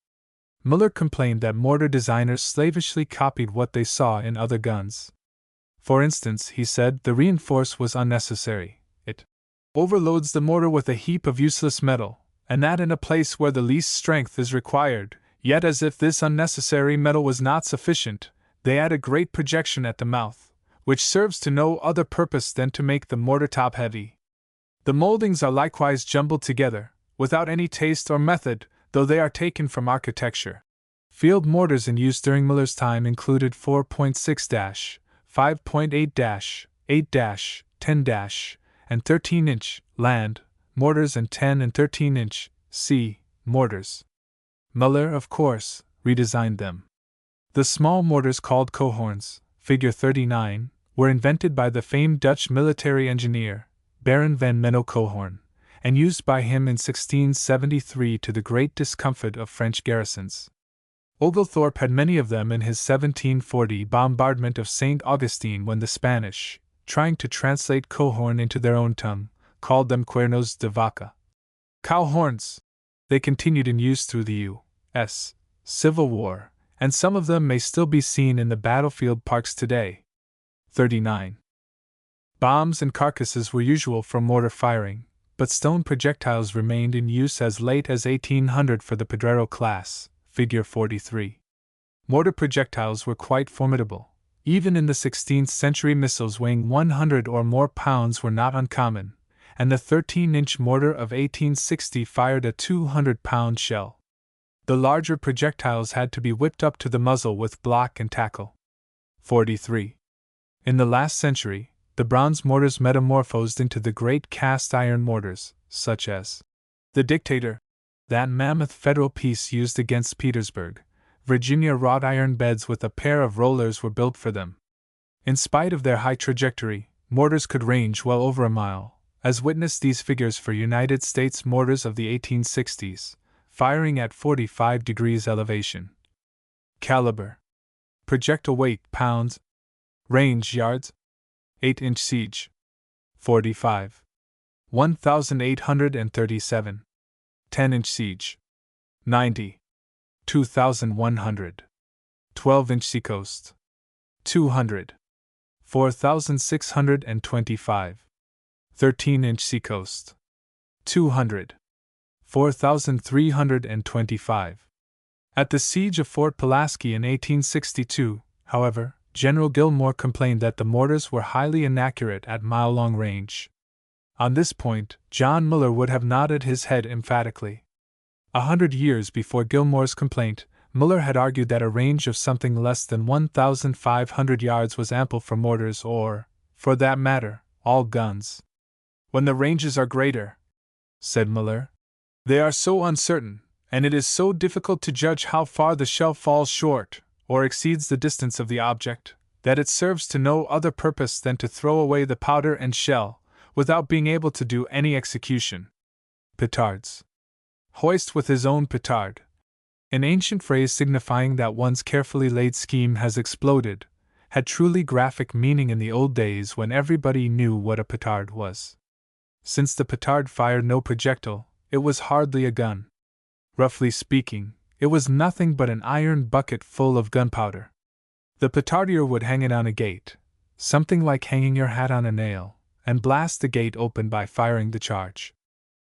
Müller complained that mortar designers slavishly copied what they saw in other guns. For instance, he said, the reinforce was unnecessary. It overloads the mortar with a heap of useless metal, and that in a place where the least strength is required. Yet, as if this unnecessary metal was not sufficient, they add a great projection at the mouth, which serves to no other purpose than to make the mortar top heavy. The moldings are likewise jumbled together, without any taste or method, though they are taken from architecture. Field mortars in use during Müller's time included 4.6-, 5.8-, 8-, 10-, and 13-inch land mortars and 10 and 13-inch sea mortars. Müller, of course, redesigned them. The small mortars called cohorns, figure 39, were invented by the famed Dutch military engineer, Baron van Menno Cohorn, and used by him in 1673 to the great discomfort of French garrisons. Oglethorpe had many of them in his 1740 bombardment of St. Augustine when the Spanish, trying to translate cohorn into their own tongue, called them cuernos de vaca. Cow horns. They continued in use through the U.S. Civil War, and some of them may still be seen in the battlefield parks today. 39. Bombs and carcasses were usual for mortar firing, but stone projectiles remained in use as late as 1800 for the Pedrero class, figure 43. Mortar projectiles were quite formidable. Even in the 16th century, missiles weighing 100 or more pounds were not uncommon, and the 13-inch mortar of 1860 fired a 200-pound shell. The larger projectiles had to be whipped up to the muzzle with block and tackle. 43. In the last century, the bronze mortars metamorphosed into the great cast-iron mortars, such as the Dictator, that mammoth federal piece used against Petersburg. Virginia wrought iron beds with a pair of rollers were built for them. In spite of their high trajectory, mortars could range well over a mile, as witness these figures for United States mortars of the 1860s, firing at 45 degrees elevation. Caliber. Projectile weight pounds. Range yards. 8-inch siege. 45. 1,837. 10-inch siege. 90. 2,100. 12-inch seacoast. 200. 4,625. 13-inch seacoast. 200. 4,325. At the siege of Fort Pulaski in 1862, however, General Gillmore complained that the mortars were highly inaccurate at mile-long range. On this point, John Müller would have nodded his head emphatically. 100 years before Gillmore's complaint, Müller had argued that a range of something less than 1,500 yards was ample for mortars or, for that matter, all guns. When the ranges are greater, said Müller, they are so uncertain, and it is so difficult to judge how far the shell falls short or exceeds the distance of the object, that it serves to no other purpose than to throw away the powder and shell, without being able to do any execution. Petards. Hoist with his own petard. An ancient phrase signifying that one's carefully laid scheme has exploded, had truly graphic meaning in the old days when everybody knew what a petard was. Since the petard fired no projectile, it was hardly a gun. Roughly speaking, it was nothing but an iron bucket full of gunpowder. The petardier would hang it on a gate, something like hanging your hat on a nail, and blast the gate open by firing the charge.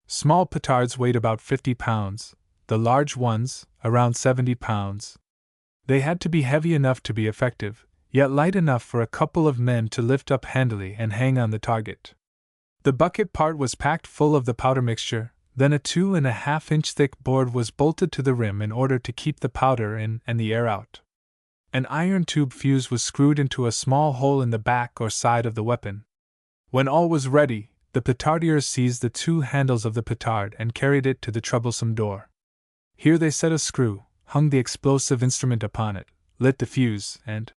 Small petards weighed about 50 pounds, the large ones, around 70 pounds. They had to be heavy enough to be effective, yet light enough for a couple of men to lift up handily and hang on the target. The bucket part was packed full of the powder mixture, then a 2.5-inch thick board was bolted to the rim in order to keep the powder in and the air out. An iron tube fuse was screwed into a small hole in the back or side of the weapon. When all was ready, the petardiers seized the 2 handles of the petard and carried it to the troublesome door. Here they set a screw, hung the explosive instrument upon it, lit the fuse, and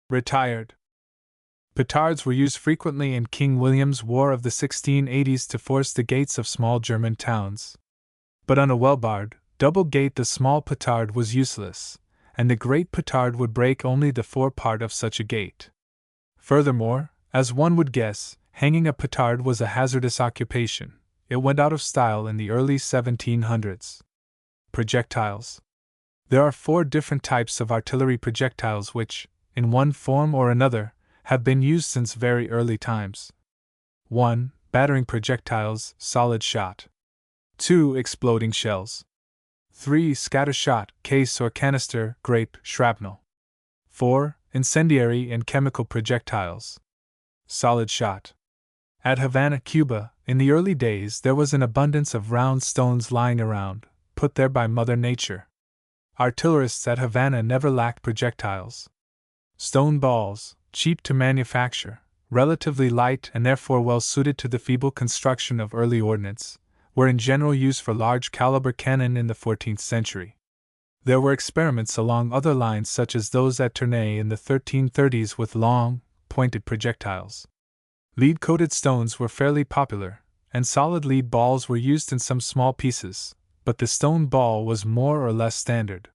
retired. Petards were used frequently in King William's War of the 1680s to force the gates of small German towns. But on a well-barred, double gate the small petard was useless, and the great petard would break only the forepart of such a gate. Furthermore, as one would guess, hanging a petard was a hazardous occupation. It went out of style in the early 1700s. Projectiles. There are 4 different types of artillery projectiles which, in one form or another, have been used since very early times. 1. Battering projectiles, solid shot. 2. Exploding shells. 3. Scatter shot, case or canister, grape, shrapnel. 4. Incendiary and chemical projectiles. Solid shot. At Havana, Cuba, in the early days there was an abundance of round stones lying around, put there by Mother Nature. Artillerists at Havana never lacked projectiles. Stone balls, cheap to manufacture, relatively light and therefore well suited to the feeble construction of early ordnance, were in general use for large-caliber cannon in the 14th century. There were experiments along other lines such as those at Tournai in the 1330s with long, pointed projectiles. Lead-coated stones were fairly popular, and solid lead balls were used in some small pieces, but the stone ball was more or less standard.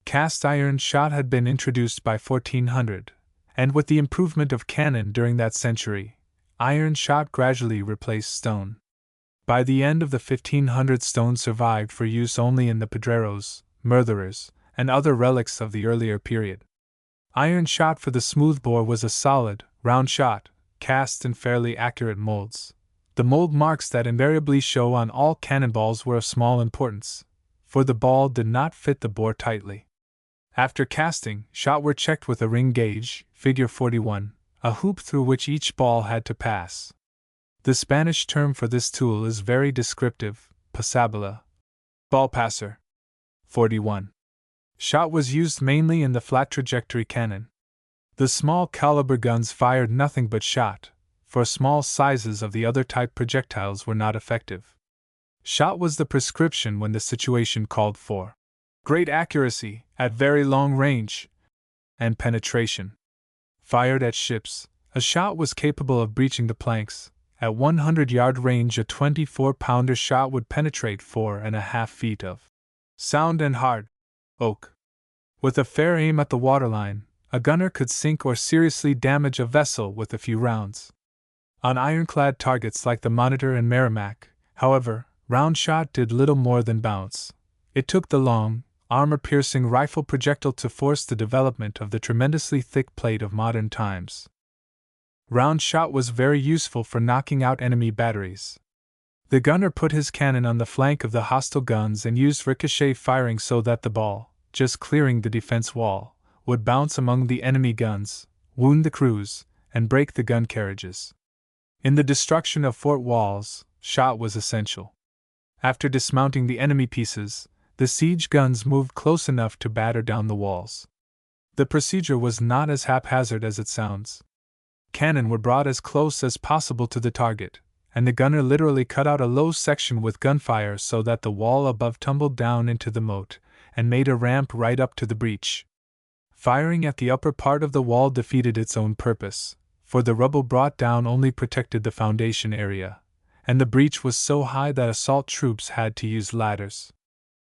Cast iron shot had been introduced by 1400, and with the improvement of cannon during that century, iron shot gradually replaced stone. By the end of the 1500s, stone survived for use only in the pedreros, murderers, and other relics of the earlier period. Iron shot for the smoothbore was a solid, round shot, cast in fairly accurate molds. The mold marks that invariably show on all cannonballs were of small importance, for the ball did not fit the bore tightly. After casting, shot were checked with a ring gauge, figure 41, a hoop through which each ball had to pass. The Spanish term for this tool is very descriptive, pasabula, ball passer. 41. Shot was used mainly in the flat trajectory cannon. The small caliber guns fired nothing but shot, for small sizes of the other type projectiles were not effective. Shot was the prescription when the situation called for great accuracy, at very long range, and penetration. Fired at ships, a shot was capable of breaching the planks. At 100-yard range, a 24-pounder shot would penetrate 4.5 feet of sound and hard oak. With a fair aim at the waterline, a gunner could sink or seriously damage a vessel with a few rounds. On ironclad targets like the Monitor and Merrimac, however, round shot did little more than bounce. It took the long, armor-piercing rifle projectile to force the development of the tremendously thick plate of modern times. Round shot was very useful for knocking out enemy batteries. The gunner put his cannon on the flank of the hostile guns and used ricochet firing so that the ball, just clearing the defense wall, would bounce among the enemy guns, wound the crews, and break the gun carriages. In the destruction of fort walls, shot was essential. After dismounting the enemy pieces, the siege guns moved close enough to batter down the walls. The procedure was not as haphazard as it sounds. Cannon were brought as close as possible to the target, and the gunner literally cut out a low section with gunfire so that the wall above tumbled down into the moat and made a ramp right up to the breach. Firing at the upper part of the wall defeated its own purpose, for the rubble brought down only protected the foundation area, and the breach was so high that assault troops had to use ladders.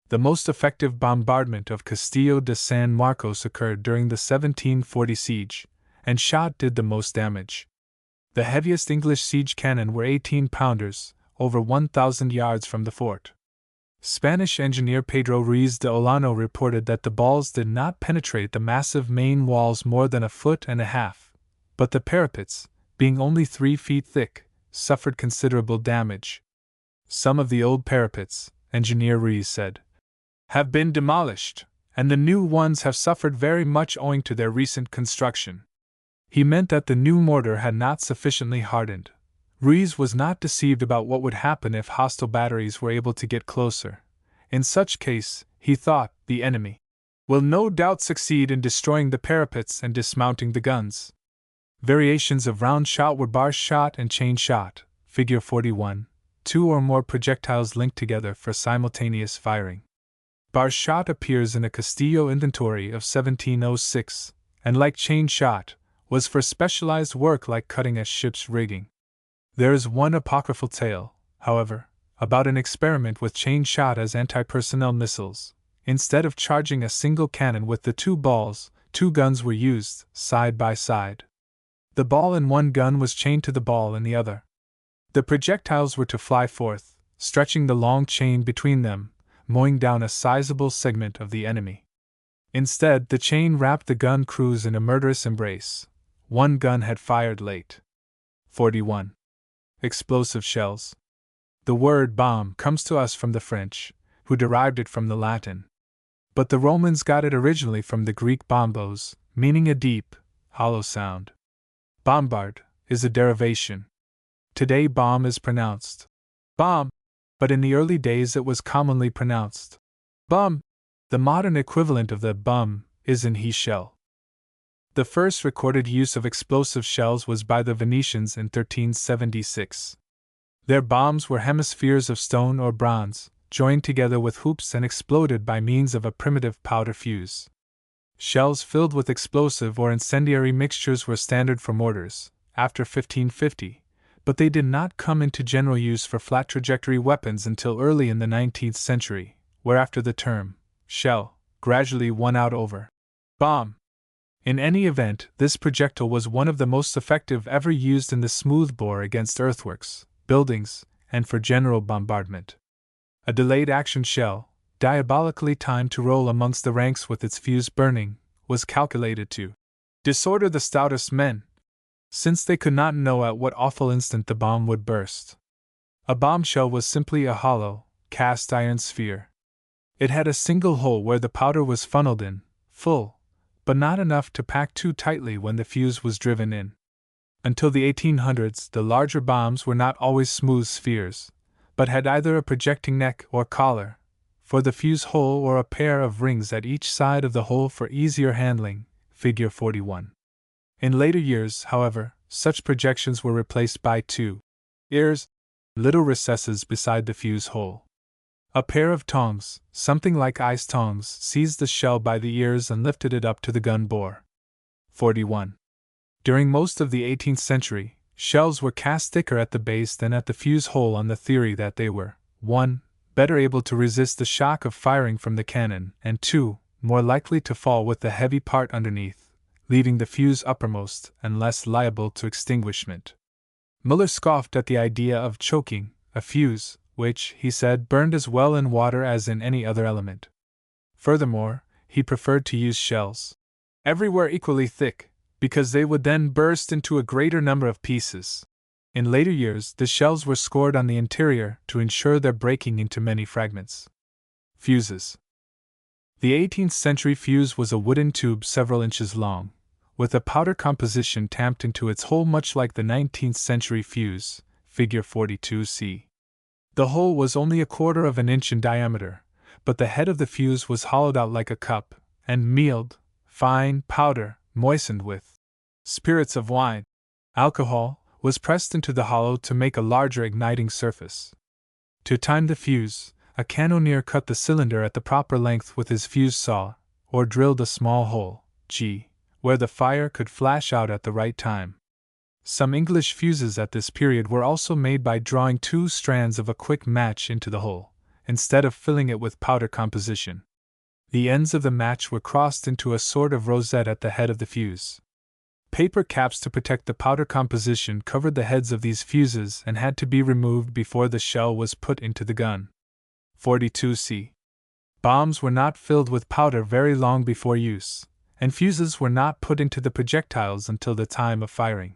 The most effective bombardment of Castillo de San Marcos occurred during the 1740 siege, and shot did the most damage. The heaviest English siege cannon were 18-pounders, over 1,000 yards from the fort. Spanish engineer Pedro Ruiz de Olano reported that the balls did not penetrate the massive main walls more than 1.5 feet, but the parapets, being only 3 feet thick, suffered considerable damage. Some of the old parapets, engineer Ruiz said, have been demolished, and the new ones have suffered very much owing to their recent construction. He meant that the new mortar had not sufficiently hardened. Ruiz was not deceived about what would happen if hostile batteries were able to get closer. In such case, he thought, the enemy will no doubt succeed in destroying the parapets and dismounting the guns. Variations of round shot were bar shot and chain shot, figure 41, 2 or more projectiles linked together for simultaneous firing. Bar shot appears in a Castillo inventory of 1706, and like chain shot, was for specialized work like cutting a ship's rigging. There is one apocryphal tale, however, about an experiment with chain shot as anti-personnel missiles. Instead of charging a single cannon with the 2 balls, 2 guns were used, side by side. The ball in one gun was chained to the ball in the other. The projectiles were to fly forth, stretching the long chain between them, mowing down a sizable segment of the enemy. Instead, the chain wrapped the gun crews in a murderous embrace. One gun had fired late. 41. Explosive shells. The word bomb comes to us from the French, who derived it from the Latin. But the Romans got it originally from the Greek bombos, meaning a deep, hollow sound. Bombard is a derivation. Today bomb is pronounced bomb, but in the early days it was commonly pronounced bum. The modern equivalent of the bum is in he shell. The first recorded use of explosive shells was by the Venetians in 1376. Their bombs were hemispheres of stone or bronze, joined together with hoops and exploded by means of a primitive powder fuse. Shells filled with explosive or incendiary mixtures were standard for mortars, after 1550, but they did not come into general use for flat trajectory weapons until early in the 19th century, whereafter the term shell gradually won out over bomb. In any event, this projectile was one of the most effective ever used in the smoothbore against earthworks, buildings, and for general bombardment. A delayed action shell, diabolically timed to roll amongst the ranks with its fuse burning, was calculated to disorder the stoutest men, since they could not know at what awful instant the bomb would burst. A bombshell was simply a hollow, cast iron sphere. It had a single hole where the powder was funneled in, full, but not enough to pack too tightly when the fuse was driven in. Until the 1800s, the larger bombs were not always smooth spheres, but had either a projecting neck or collar, for the fuse hole or a pair of rings at each side of the hole for easier handling, figure 41. In later years, however, such projections were replaced by 2 ears, little recesses beside the fuse hole. A pair of tongs, something like ice tongs, seized the shell by the ears and lifted it up to the gun bore. 41. During most of the 18th century, shells were cast thicker at the base than at the fuse hole on the theory that they were 1. Better able to resist the shock of firing from the cannon, and 2. More likely to fall with the heavy part underneath, leaving the fuse uppermost and less liable to extinguishment. Muller scoffed at the idea of choking a fuse, which, he said, burned as well in water as in any other element. Furthermore, he preferred to use shells everywhere equally thick, because they would then burst into a greater number of pieces. In later years, the shells were scored on the interior to ensure their breaking into many fragments. Fuses. The 18th century fuse was a wooden tube several inches long, with a powder composition tamped into its hole much like the 19th century fuse, figure 42c. The hole was only 1/4 of an inch in diameter, but the head of the fuse was hollowed out like a cup, and mealed, fine powder, moistened with spirits of wine, alcohol, was pressed into the hollow to make a larger igniting surface. To time the fuse, a cannoneer cut the cylinder at the proper length with his fuse saw, or drilled a small hole, G, where the fire could flash out at the right time. Some English fuses at this period were also made by drawing 2 strands of a quick match into the hole, instead of filling it with powder composition. The ends of the match were crossed into a sort of rosette at the head of the fuse. Paper caps to protect the powder composition covered the heads of these fuses and had to be removed before the shell was put into the gun. 42c. Bombs were not filled with powder very long before use, and fuses were not put into the projectiles until the time of firing.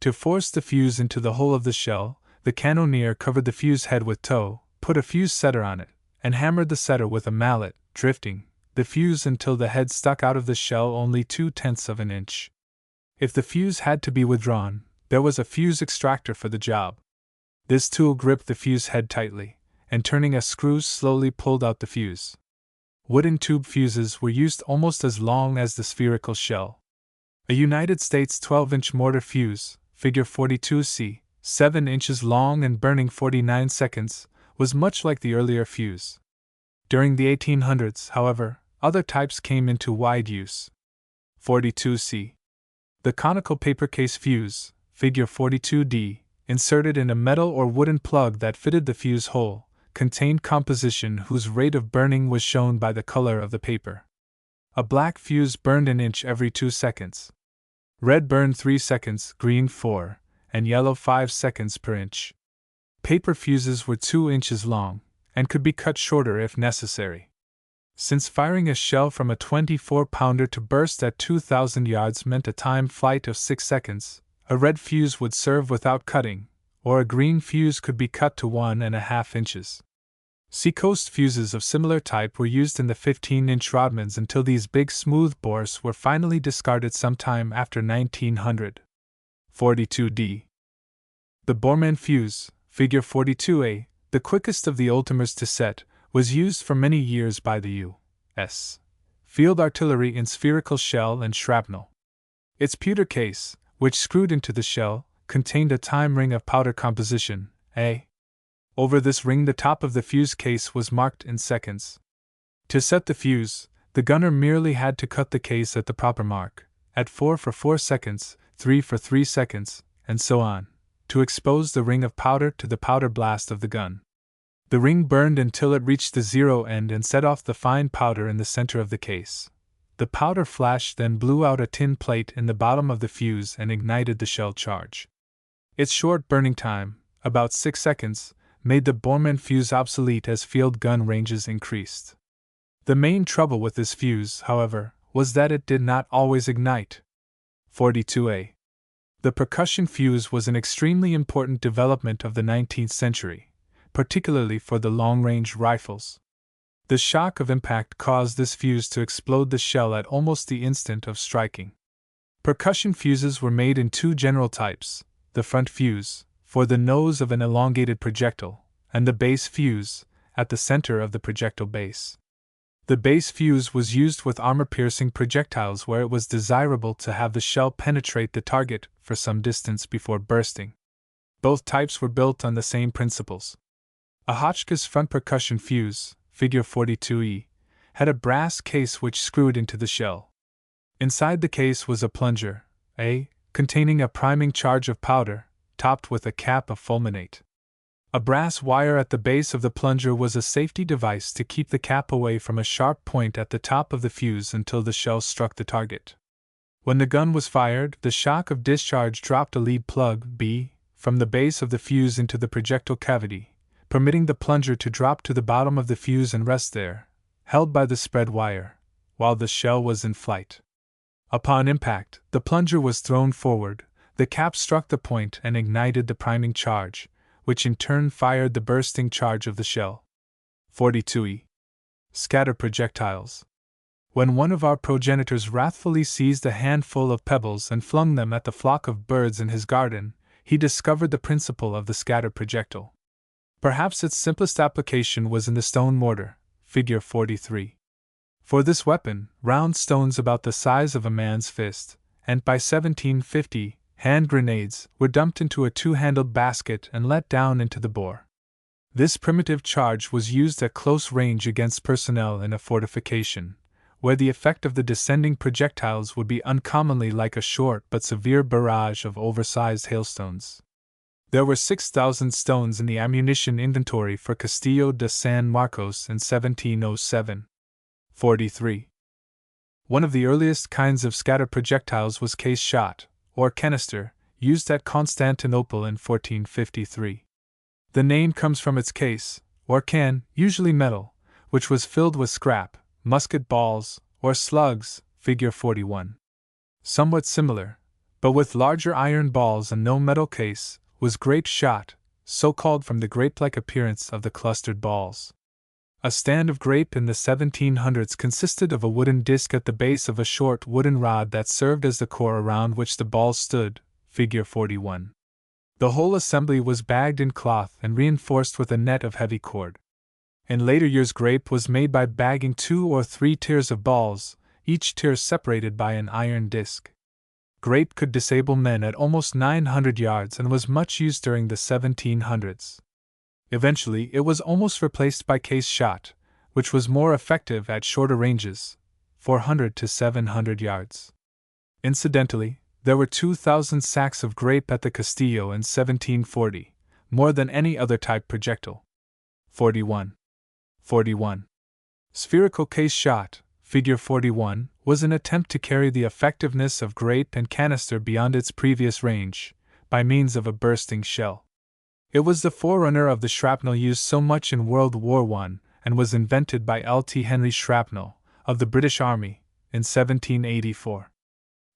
To force the fuse into the hole of the shell, the cannoneer covered the fuse head with tow, put a fuse setter on it, and hammered the setter with a mallet, drifting the fuse until the head stuck out of the shell only 2/10 of an inch. If the fuse had to be withdrawn, there was a fuse extractor for the job. This tool gripped the fuse head tightly, and turning a screw slowly pulled out the fuse. Wooden tube fuses were used almost as long as the spherical shell. A United States 12-inch mortar fuse, figure 42C, 7 inches long and burning 49 seconds, was much like the earlier fuse. During the 1800s, however, other types came into wide use. 42C. The conical paper case fuse, figure 42D, inserted in a metal or wooden plug that fitted the fuse hole, contained composition whose rate of burning was shown by the color of the paper. A black fuse burned an inch every 2 seconds. Red burned 3 seconds, green 4, and yellow 5 seconds per inch. Paper fuses were 2 inches long, and could be cut shorter if necessary. Since firing a shell from a 24-pounder to burst at 2,000 yards meant a time flight of 6 seconds, a red fuse would serve without cutting, or a green fuse could be cut to 1.5 inches. Seacoast fuses of similar type were used in the 15-inch Rodmans until these big smooth bores were finally discarded sometime after 1900. 42D. The Borman fuse, figure 42A, the quickest of the oldtimers to set, was used for many years by the U.S. Field Artillery in spherical shell and shrapnel. Its pewter case, which screwed into the shell, contained a time ring of powder composition, A. Over this ring the top of the fuse case was marked in seconds. To set the fuse, the gunner merely had to cut the case at the proper mark, at 4 for 4 seconds, 3 for 3 seconds, and so on, to expose the ring of powder to the powder blast of the gun. The ring burned until it reached the zero end and set off the fine powder in the center of the case. The powder flash then blew out a tin plate in the bottom of the fuse and ignited the shell charge. Its short burning time, about 6 seconds, made the Borman fuse obsolete as field gun ranges increased. The main trouble with this fuse, however, was that it did not always ignite. 42A. The percussion fuse was an extremely important development of the 19th century, particularly for the long-range rifles. The shock of impact caused this fuse to explode the shell at almost the instant of striking. Percussion fuses were made in 2 general types: the front fuse, for the nose of an elongated projectile, and the base fuse, at the center of the projectile base. The base fuse was used with armor-piercing projectiles where it was desirable to have the shell penetrate the target for some distance before bursting. Both types were built on the same principles. A Hotchkiss front percussion fuse, figure 42E, had a brass case which screwed into the shell. Inside the case was a plunger, A, containing a priming charge of powder, topped with a cap of fulminate. A brass wire at the base of the plunger was a safety device to keep the cap away from a sharp point at the top of the fuse until the shell struck the target. When the gun was fired, the shock of discharge dropped a lead plug, B, from the base of the fuse into the projectile cavity, permitting the plunger to drop to the bottom of the fuse and rest there, held by the spread wire, while the shell was in flight. Upon impact, the plunger was thrown forward, the cap struck the point and ignited the priming charge, which in turn fired the bursting charge of the shell. 42E. Scatter projectiles. When one of our progenitors wrathfully seized a handful of pebbles and flung them at the flock of birds in his garden, he discovered the principle of the scatter projectile. Perhaps its simplest application was in the stone mortar, figure 43. For this weapon, round stones about the size of a man's fist, and by 1750, hand grenades, were dumped into a 2-handled basket and let down into the bore. This primitive charge was used at close range against personnel in a fortification, where the effect of the descending projectiles would be uncommonly like a short but severe barrage of oversized hailstones. There were 6,000 stones in the ammunition inventory for Castillo de San Marcos in 1707. 43. One of the earliest kinds of scatter projectiles was case shot, or canister, used at Constantinople in 1453. The name comes from its case, or can, usually metal, which was filled with scrap, musket balls, or slugs, figure 41. Somewhat similar, but with larger iron balls and no metal case, was grape shot, so called from the grape-like appearance of the clustered balls. A stand of grape in the 1700s consisted of a wooden disc at the base of a short wooden rod that served as the core around which the balls stood, figure 41. The whole assembly was bagged in cloth and reinforced with a net of heavy cord. In later years, grape was made by bagging 2 or 3 tiers of balls, each tier separated by an iron disc. Grape could disable men at almost 900 yards and was much used during the 1700s. Eventually, it was almost replaced by case shot, which was more effective at shorter ranges, 400 to 700 yards. Incidentally, there were 2,000 sacks of grape at the Castillo in 1740, more than any other type projectile. 41. Spherical case shot, figure 41, was an attempt to carry the effectiveness of grape and canister beyond its previous range, by means of a bursting shell. It was the forerunner of the shrapnel used so much in World War I, and was invented by L.T. Henry Shrapnel, of the British Army, in 1784.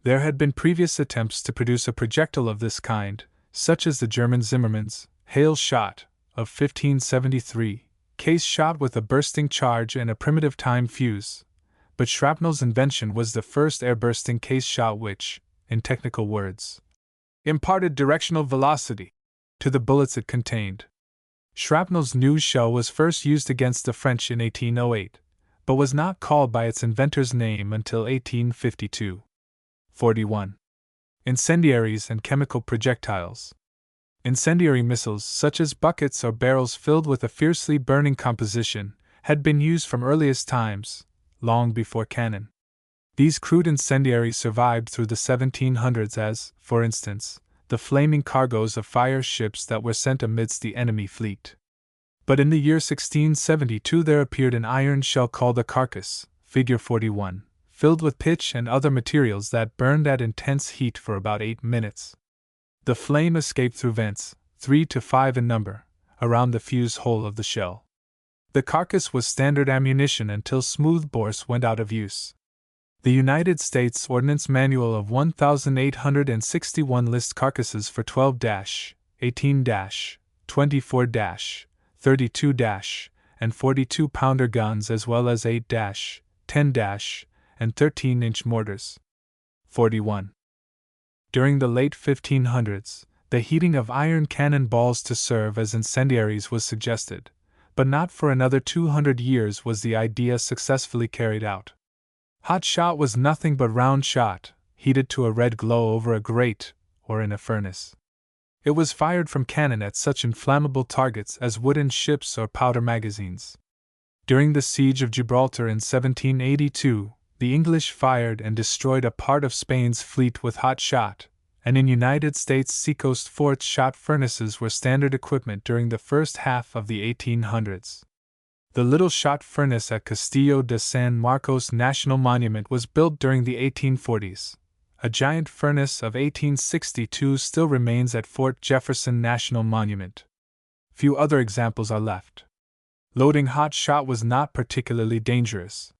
There had been previous attempts to produce a projectile of this kind, such as the German Zimmermann's hail shot of 1573, case shot with a bursting charge and a primitive time fuse, but shrapnel's invention was the first air-bursting case shot which, in technical words, imparted directional velocity to the bullets it contained. Shrapnel's new shell was first used against the French in 1808, but was not called by its inventor's name until 1852. 41. Incendiaries and chemical projectiles. Incendiary missiles, such as buckets or barrels filled with a fiercely burning composition, had been used from earliest times, long before cannon. These crude incendiaries survived through the 1700s as, for instance, the flaming cargoes of fire ships that were sent amidst the enemy fleet. But in the year 1672 there appeared an iron shell called a carcass, figure 41, filled with pitch and other materials that burned at intense heat for about 8 minutes. The flame escaped through vents, 3 to 5 in number, around the fuse hole of the shell. The carcass was standard ammunition until smoothbores went out of use. The United States Ordnance Manual of 1861 lists carcasses for 12-, 18-, 24-, 32-, and 42-pounder guns as well as 8-, 10-, and 13-inch mortars. 41. During the late 1500s, the heating of iron cannon balls to serve as incendiaries was suggested, but not for another 200 years was the idea successfully carried out. Hot shot was nothing but round shot, heated to a red glow over a grate or in a furnace. It was fired from cannon at such inflammable targets as wooden ships or powder magazines. During the siege of Gibraltar in 1782, the English fired and destroyed a part of Spain's fleet with hot shot, and in United States seacoast forts shot furnaces were standard equipment during the first half of the 1800s. The little shot furnace at Castillo de San Marcos National Monument was built during the 1840s. A giant furnace of 1862 still remains at Fort Jefferson National Monument. Few other examples are left. Loading hot shot was not particularly dangerous.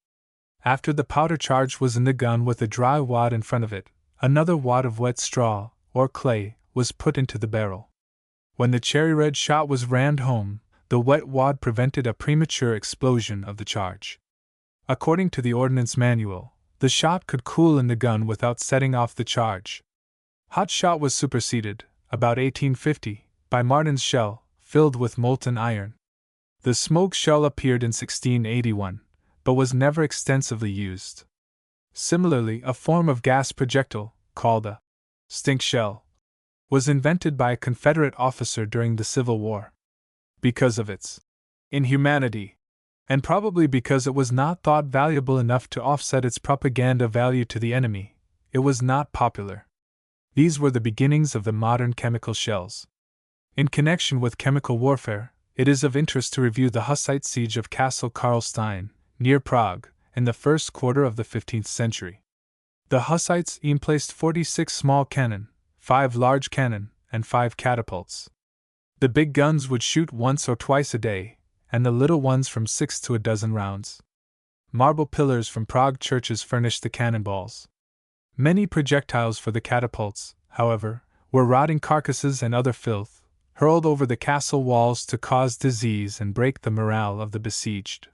After the powder charge was in the gun with a dry wad in front of it, another wad of wet straw, or clay, was put into the barrel. When the cherry-red shot was rammed home, the wet wad prevented a premature explosion of the charge. According to the Ordnance Manual, the shot could cool in the gun without setting off the charge. Hot shot was superseded, about 1850, by Martin's shell, filled with molten iron. The smoke shell appeared in 1681, but was never extensively used. Similarly, a form of gas projectile, called a stink shell, was invented by a Confederate officer during the Civil War. Because of its inhumanity, and probably because it was not thought valuable enough to offset its propaganda value to the enemy, it was not popular. These were the beginnings of the modern chemical shells. In connection with chemical warfare, it is of interest to review the Hussite siege of Castle Karlstein, near Prague, in the first quarter of the 15th century. The Hussites emplaced 46 small cannon, 5 large cannon, and 5 catapults. The big guns would shoot once or twice a day, and the little ones from 6 to a dozen rounds. Marble pillars from Prague churches furnished the cannonballs. Many projectiles for the catapults, however, were rotting carcasses and other filth, hurled over the castle walls to cause disease and break the morale of the besieged.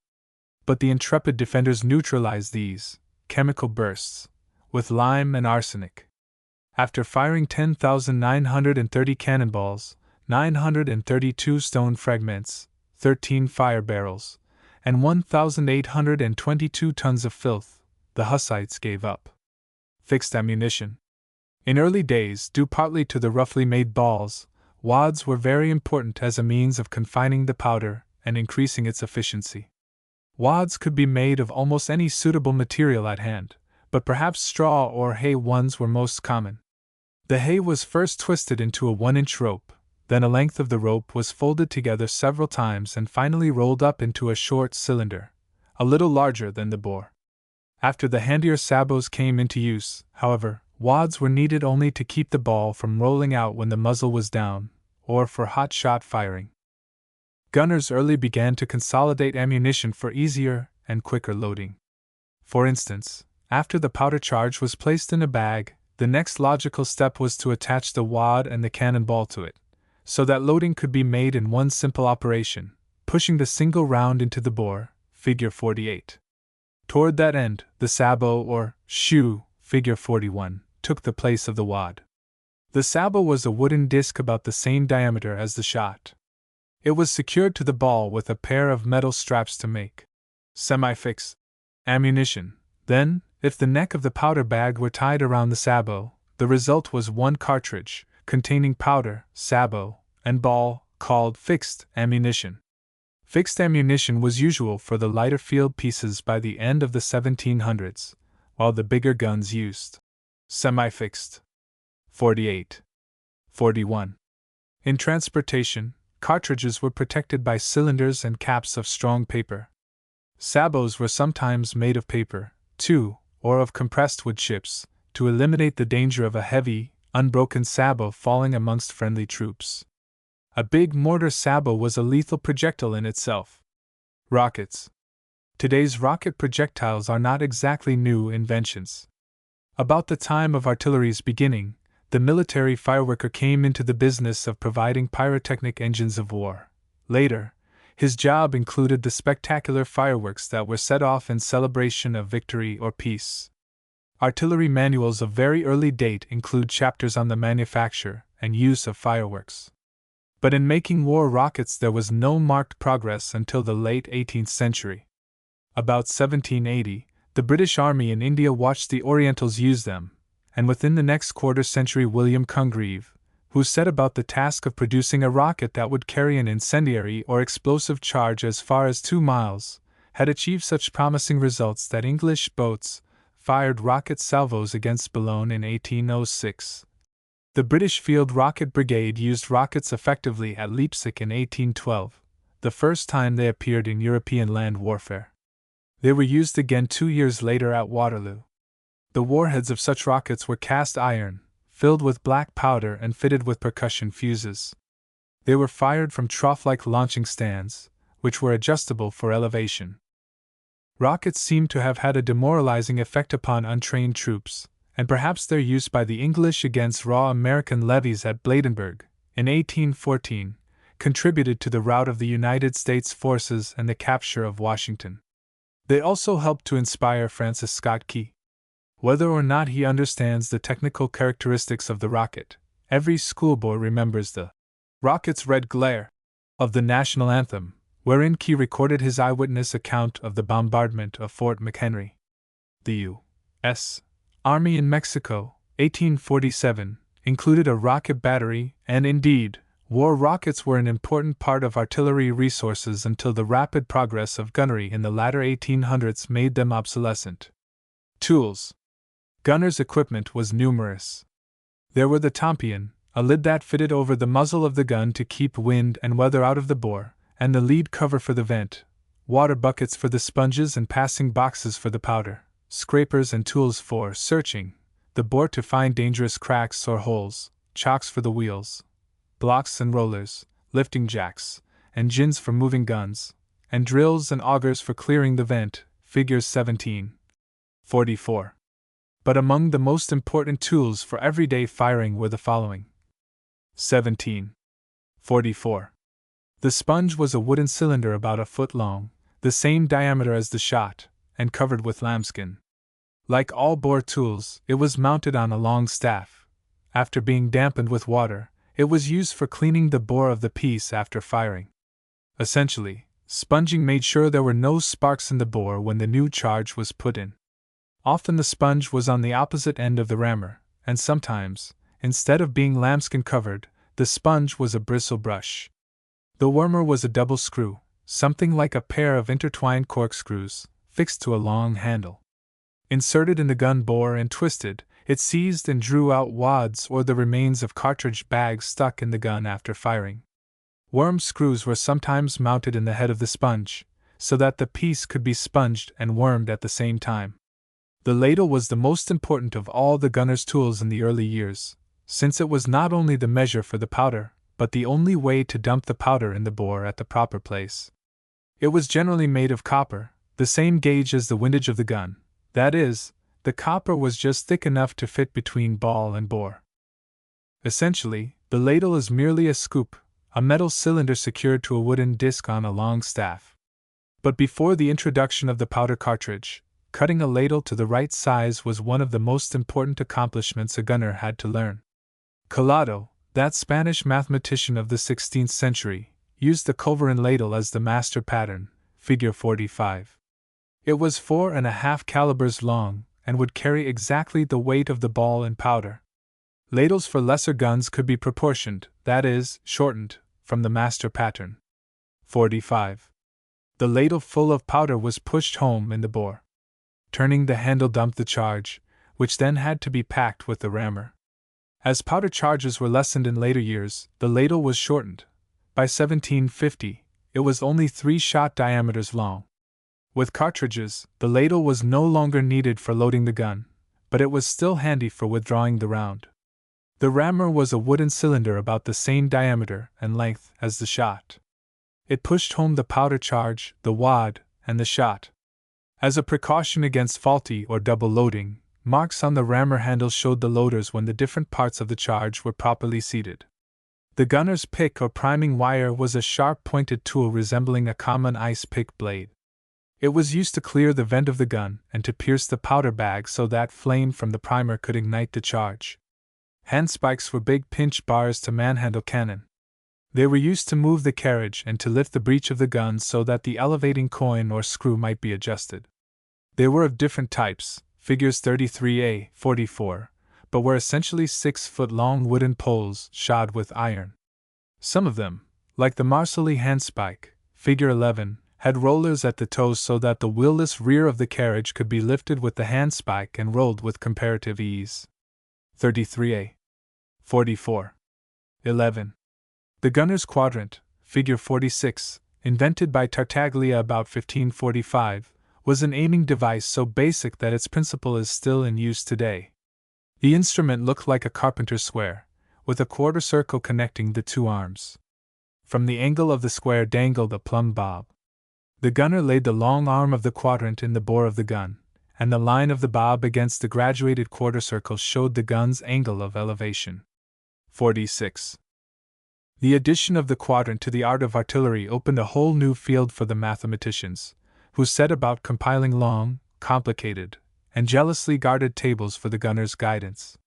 but the intrepid defenders neutralized these chemical bursts with lime and arsenic. After firing 10,930 cannonballs, 932 stone fragments, 13 fire barrels, and 1,822 tons of filth, the Hussites gave up. Fixed ammunition. In early days, due partly to the roughly made balls, wads were very important as a means of confining the powder and increasing its efficiency. Wads could be made of almost any suitable material at hand, but perhaps straw or hay ones were most common. The hay was first twisted into a 1-inch rope, then a length of the rope was folded together several times and finally rolled up into a short cylinder, a little larger than the bore. After the handier sabots came into use, however, wads were needed only to keep the ball from rolling out when the muzzle was down, or for hot shot firing. Gunners early began to consolidate ammunition for easier and quicker loading. For instance, after the powder charge was placed in a bag, the next logical step was to attach the wad and the cannonball to it, so that loading could be made in one simple operation, pushing the single round into the bore, figure 48. Toward that end, the sabot or shoe, figure 41, took the place of the wad. The sabot was a wooden disc about the same diameter as the shot. It was secured to the ball with a pair of metal straps to make semi-fix ammunition. Then, if the neck of the powder bag were tied around the sabot, the result was one cartridge, containing powder, sabot, and ball, called fixed ammunition. Fixed ammunition was usual for the lighter field pieces by the end of the 1700s, while the bigger guns used semi-fixed. 48. 41. In transportation, cartridges were protected by cylinders and caps of strong paper. Sabots were sometimes made of paper, too, or of compressed wood chips, to eliminate the danger of a heavy, unbroken sabot falling amongst friendly troops. A big mortar sabot was a lethal projectile in itself. Rockets. Today's rocket projectiles are not exactly new inventions. About the time of artillery's beginning, the military fireworker came into the business of providing pyrotechnic engines of war. Later, his job included the spectacular fireworks that were set off in celebration of victory or peace. Artillery manuals of very early date include chapters on the manufacture and use of fireworks. But in making war rockets there was no marked progress until the late 18th century. About 1780, the British Army in India watched the Orientals use them, and within the next quarter-century William Congreve, who set about the task of producing a rocket that would carry an incendiary or explosive charge as far as 2 miles, had achieved such promising results that English boats fired rocket salvos against Boulogne in 1806. The British Field Rocket Brigade used rockets effectively at Leipzig in 1812, the first time they appeared in European land warfare. They were used again 2 years later at Waterloo. The warheads of such rockets were cast iron, filled with black powder and fitted with percussion fuses. They were fired from trough-like launching stands, which were adjustable for elevation. Rockets seem to have had a demoralizing effect upon untrained troops, and perhaps their use by the English against raw American levies at Bladensburg, in 1814, contributed to the rout of the United States forces and the capture of Washington. They also helped to inspire Francis Scott Key. Whether or not he understands the technical characteristics of the rocket, every schoolboy remembers the rocket's red glare of the national anthem, wherein Key recorded his eyewitness account of the bombardment of Fort McHenry. The U.S. Army in Mexico, 1847, included a rocket battery, and indeed, war rockets were an important part of artillery resources until the rapid progress of gunnery in the latter 1800s made them obsolescent. Tools. Gunners' equipment was numerous. There were the tompion, a lid that fitted over the muzzle of the gun to keep wind and weather out of the bore, and the lead cover for the vent, water buckets for the sponges and passing boxes for the powder, scrapers and tools for searching the bore to find dangerous cracks or holes, chocks for the wheels, blocks and rollers, lifting jacks, and gins for moving guns, and drills and augers for clearing the vent, figures 17. 44. But among the most important tools for everyday firing were the following. 17. 44. The sponge was a wooden cylinder about a foot long, the same diameter as the shot, and covered with lambskin. Like all bore tools, it was mounted on a long staff. After being dampened with water, it was used for cleaning the bore of the piece after firing. Essentially, sponging made sure there were no sparks in the bore when the new charge was put in. Often the sponge was on the opposite end of the rammer, and sometimes, instead of being lambskin covered, the sponge was a bristle brush. The wormer was a double screw, something like a pair of intertwined corkscrews, fixed to a long handle. Inserted in the gun bore and twisted, it seized and drew out wads or the remains of cartridge bags stuck in the gun after firing. Worm screws were sometimes mounted in the head of the sponge, so that the piece could be sponged and wormed at the same time. The ladle was the most important of all the gunner's tools in the early years, since it was not only the measure for the powder, but the only way to dump the powder in the bore at the proper place. It was generally made of copper, the same gauge as the windage of the gun, that is, the copper was just thick enough to fit between ball and bore. Essentially, the ladle is merely a scoop, a metal cylinder secured to a wooden disc on a long staff. But before the introduction of the powder cartridge, cutting a ladle to the right size was one of the most important accomplishments a gunner had to learn. Collado, that Spanish mathematician of the 16th century, used the culverin ladle as the master pattern, figure 45. It was 4.5 calibers long, and would carry exactly the weight of the ball and powder. Ladles for lesser guns could be proportioned, that is, shortened, from the master pattern. 45. The ladle full of powder was pushed home in the bore. Turning the handle dumped the charge, which then had to be packed with the rammer. As powder charges were lessened in later years, the ladle was shortened. By 1750, it was only 3 shot diameters long. With cartridges, the ladle was no longer needed for loading the gun, but it was still handy for withdrawing the round. The rammer was a wooden cylinder about the same diameter and length as the shot. It pushed home the powder charge, the wad, and the shot. As a precaution against faulty or double loading, marks on the rammer handle showed the loaders when the different parts of the charge were properly seated. The gunner's pick or priming wire was a sharp-pointed tool resembling a common ice pick blade. It was used to clear the vent of the gun and to pierce the powder bag so that flame from the primer could ignite the charge. Handspikes were big pinch bars to manhandle cannon. They were used to move the carriage and to lift the breech of the gun so that the elevating coin or screw might be adjusted. They were of different types, figures 33A, 44, but were essentially 6-foot-long wooden poles shod with iron. Some of them, like the Marsali handspike, figure 11, had rollers at the toes so that the wheelless rear of the carriage could be lifted with the handspike and rolled with comparative ease. 33A. 44. 11. The gunner's quadrant, figure 46, invented by Tartaglia about 1545, was an aiming device so basic that its principle is still in use today. The instrument looked like a carpenter's square, with a quarter circle connecting the two arms. From the angle of the square dangled a plumb bob. The gunner laid the long arm of the quadrant in the bore of the gun, and the line of the bob against the graduated quarter circle showed the gun's angle of elevation. 46. The addition of the quadrant to the art of artillery opened a whole new field for the mathematicians, who set about compiling long, complicated, and jealously guarded tables for the gunner's guidance.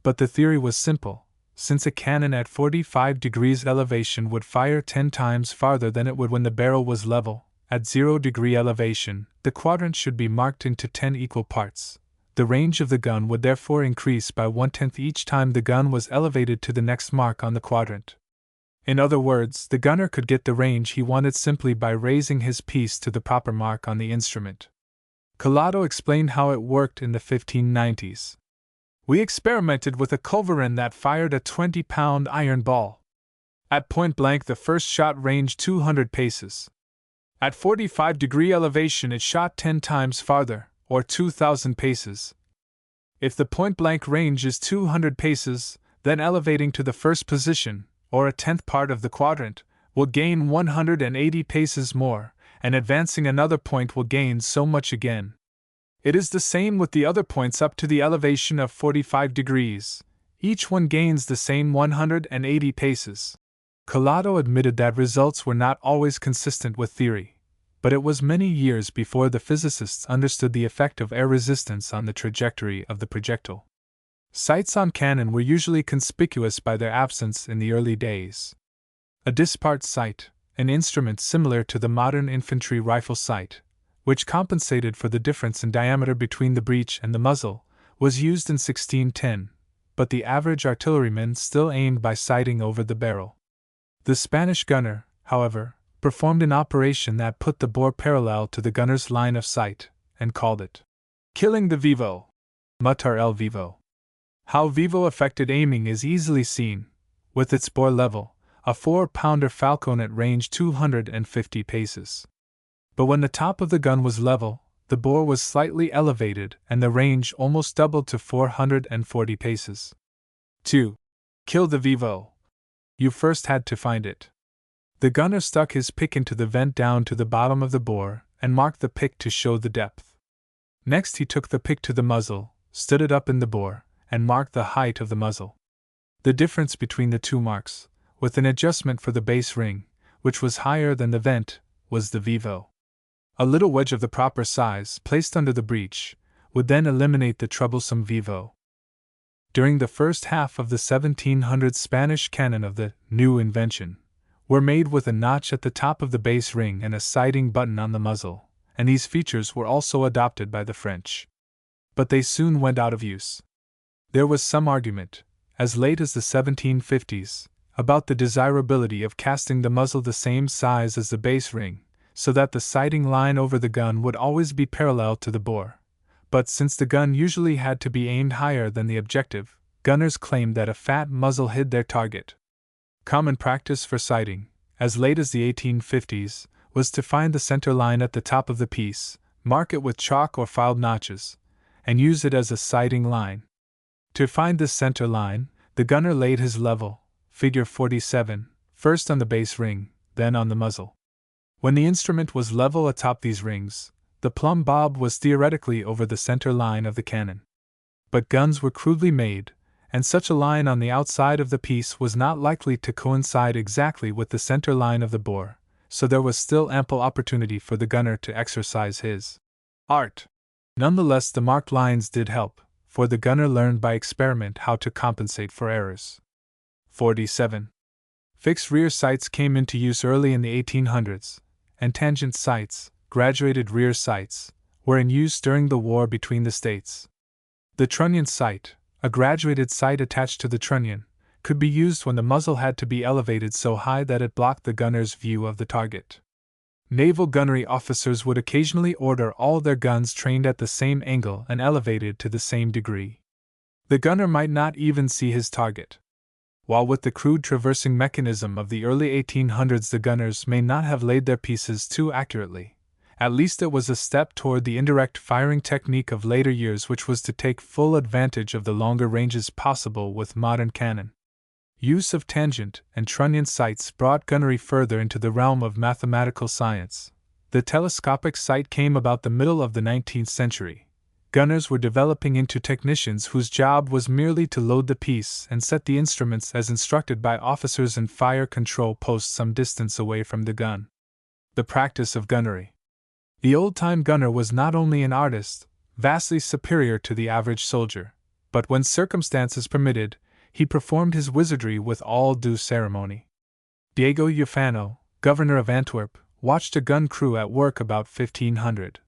But the theory was simple. Since a cannon at 45 degrees elevation would fire 10 times farther than it would when the barrel was level, at 0-degree elevation, the quadrant should be marked into 10 equal parts. The range of the gun would therefore increase by 1/10 each time the gun was elevated to the next mark on the quadrant. In other words, the gunner could get the range he wanted simply by raising his piece to the proper mark on the instrument. Collado explained how it worked in the 1590s. We experimented with a culverin that fired a 20-pound iron ball. At point blank, the first shot ranged 200 paces. At 45-degree elevation, it shot 10 times farther, or 2,000 paces. If the point blank range is 200 paces, then elevating to the first position, or a 10th part of the quadrant, will gain 180 paces more, and advancing another point will gain so much again. It is the same with the other points up to the elevation of 45 degrees. Each one gains the same 180 paces. Collado admitted that results were not always consistent with theory. but it was many years before the physicists understood the effect of air resistance on the trajectory of the projectile. Sights on cannon were usually conspicuous by their absence in the early days. A dispart sight, an instrument similar to the modern infantry rifle sight, which compensated for the difference in diameter between the breech and the muzzle, was used in 1610, but the average artilleryman still aimed by sighting over the barrel. The Spanish gunner, however, performed an operation that put the bore parallel to the gunner's line of sight, and called it killing the vivo, matar el vivo. How vivo affected aiming is easily seen. With its bore level, a 4-pounder falconet ranged 250 paces. But when the top of the gun was level, the bore was slightly elevated and the range almost doubled to 440 paces. 2. Kill the vivo. You first had to find it. The gunner stuck his pick into the vent down to the bottom of the bore and marked the pick to show the depth. Next he took the pick to the muzzle, stood it up in the bore, and marked the height of the muzzle. The difference between the two marks, with an adjustment for the base ring, which was higher than the vent, was the vivo. A little wedge of the proper size, placed under the breech, would then eliminate the troublesome vivo. During the first half of the 1700s, Spanish cannon of the new invention were made with a notch at the top of the base ring and a sighting button on the muzzle, and these features were also adopted by the French. But they soon went out of use. There was some argument, as late as the 1750s, about the desirability of casting the muzzle the same size as the base ring, so that the sighting line over the gun would always be parallel to the bore. But since the gun usually had to be aimed higher than the objective, gunners claimed that a fat muzzle hid their target. Common practice for sighting, as late as the 1850s, was to find the center line at the top of the piece, mark it with chalk or filed notches, and use it as a sighting line. To find this center line, the gunner laid his level, figure 47, first on the base ring, then on the muzzle. When the instrument was level atop these rings, the plumb bob was theoretically over the center line of the cannon. But guns were crudely made, and such a line on the outside of the piece was not likely to coincide exactly with the center line of the bore, so there was still ample opportunity for the gunner to exercise his art. Nonetheless, the marked lines did help, for the gunner learned by experiment how to compensate for errors. 47. Fixed rear sights came into use early in the 1800s, and tangent sights, graduated rear sights, were in use during the war between the states. The trunnion sight, a graduated sight attached to the trunnion, could be used when the muzzle had to be elevated so high that it blocked the gunner's view of the target. Naval gunnery officers would occasionally order all their guns trained at the same angle and elevated to the same degree. The gunner might not even see his target. While with the crude traversing mechanism of the early 1800s the gunners may not have laid their pieces too accurately, at least it was a step toward the indirect firing technique of later years, which was to take full advantage of the longer ranges possible with modern cannon. Use of tangent and trunnion sights brought gunnery further into the realm of mathematical science. The telescopic sight came about the middle of the 19th century. Gunners were developing into technicians whose job was merely to load the piece and set the instruments as instructed by officers in fire control posts some distance away from the gun. The practice of gunnery. The old-time gunner was not only an artist, vastly superior to the average soldier, but when circumstances permitted, he performed his wizardry with all due ceremony. Diego Ufano, governor of Antwerp, watched a gun crew at work about 1500.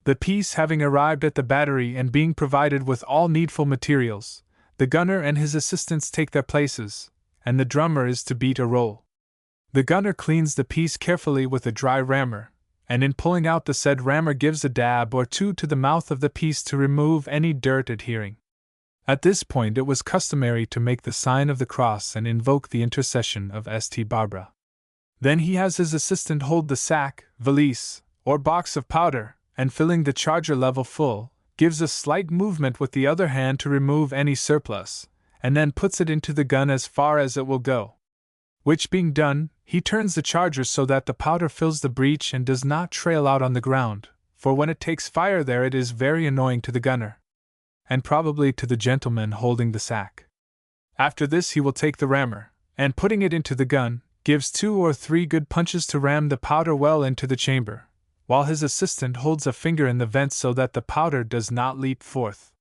The piece having arrived at the battery and being provided with all needful materials, the gunner and his assistants take their places, and the drummer is to beat a roll. The gunner cleans the piece carefully with a dry rammer, and in pulling out the said rammer gives a dab or two to the mouth of the piece to remove any dirt adhering. At this point it was customary to make the sign of the cross and invoke the intercession of St. Barbara. Then he has his assistant hold the sack, valise, or box of powder, and filling the charger level full, gives a slight movement with the other hand to remove any surplus, and then puts it into the gun as far as it will go. Which being done, he turns the charger so that the powder fills the breech and does not trail out on the ground, for when it takes fire there it is very annoying to the gunner, and probably to the gentleman holding the sack. After this he will take the rammer, and putting it into the gun, gives 2 or 3 good punches to ram the powder well into the chamber, while his assistant holds a finger in the vent so that the powder does not leap forth.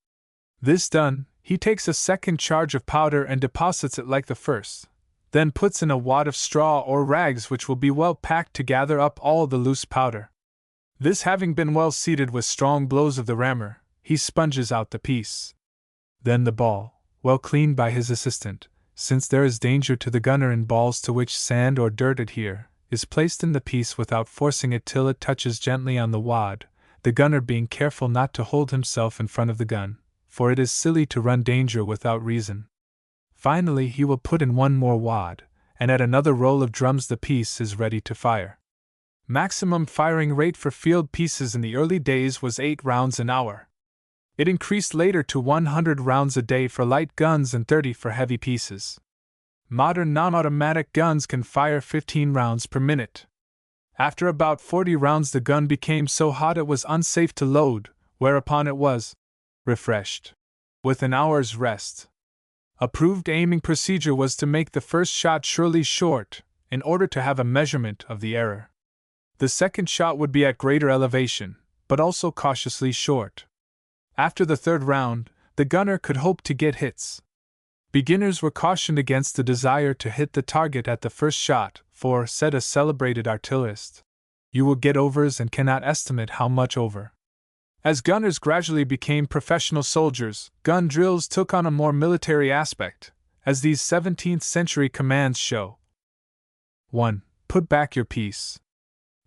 This done, he takes a second charge of powder and deposits it like the first, then puts in a wad of straw or rags which will be well packed to gather up all the loose powder. This having been well seated with strong blows of the rammer, he sponges out the piece. Then the ball, well cleaned by his assistant, since there is danger to the gunner in balls to which sand or dirt adhere, is placed in the piece without forcing it till it touches gently on the wad, the gunner being careful not to hold himself in front of the gun, for it is silly to run danger without reason. Finally he will put in one more wad, and at another roll of drums the piece is ready to fire. Maximum firing rate for field pieces in the early days was 8 rounds an hour. It increased later to 100 rounds a day for light guns and 30 for heavy pieces. Modern non-automatic guns can fire 15 rounds per minute. After about 40 rounds the gun became so hot it was unsafe to load, whereupon it was refreshed with an hour's rest. Approved aiming procedure was to make the first shot surely short, in order to have a measurement of the error. The second shot would be at greater elevation, but also cautiously short. After the third round, the gunner could hope to get hits. Beginners were cautioned against the desire to hit the target at the first shot, for, said a celebrated artillerist, you will get overs and cannot estimate how much over. As gunners gradually became professional soldiers, gun drills took on a more military aspect, as these 17th century commands show. 1. Put back your piece.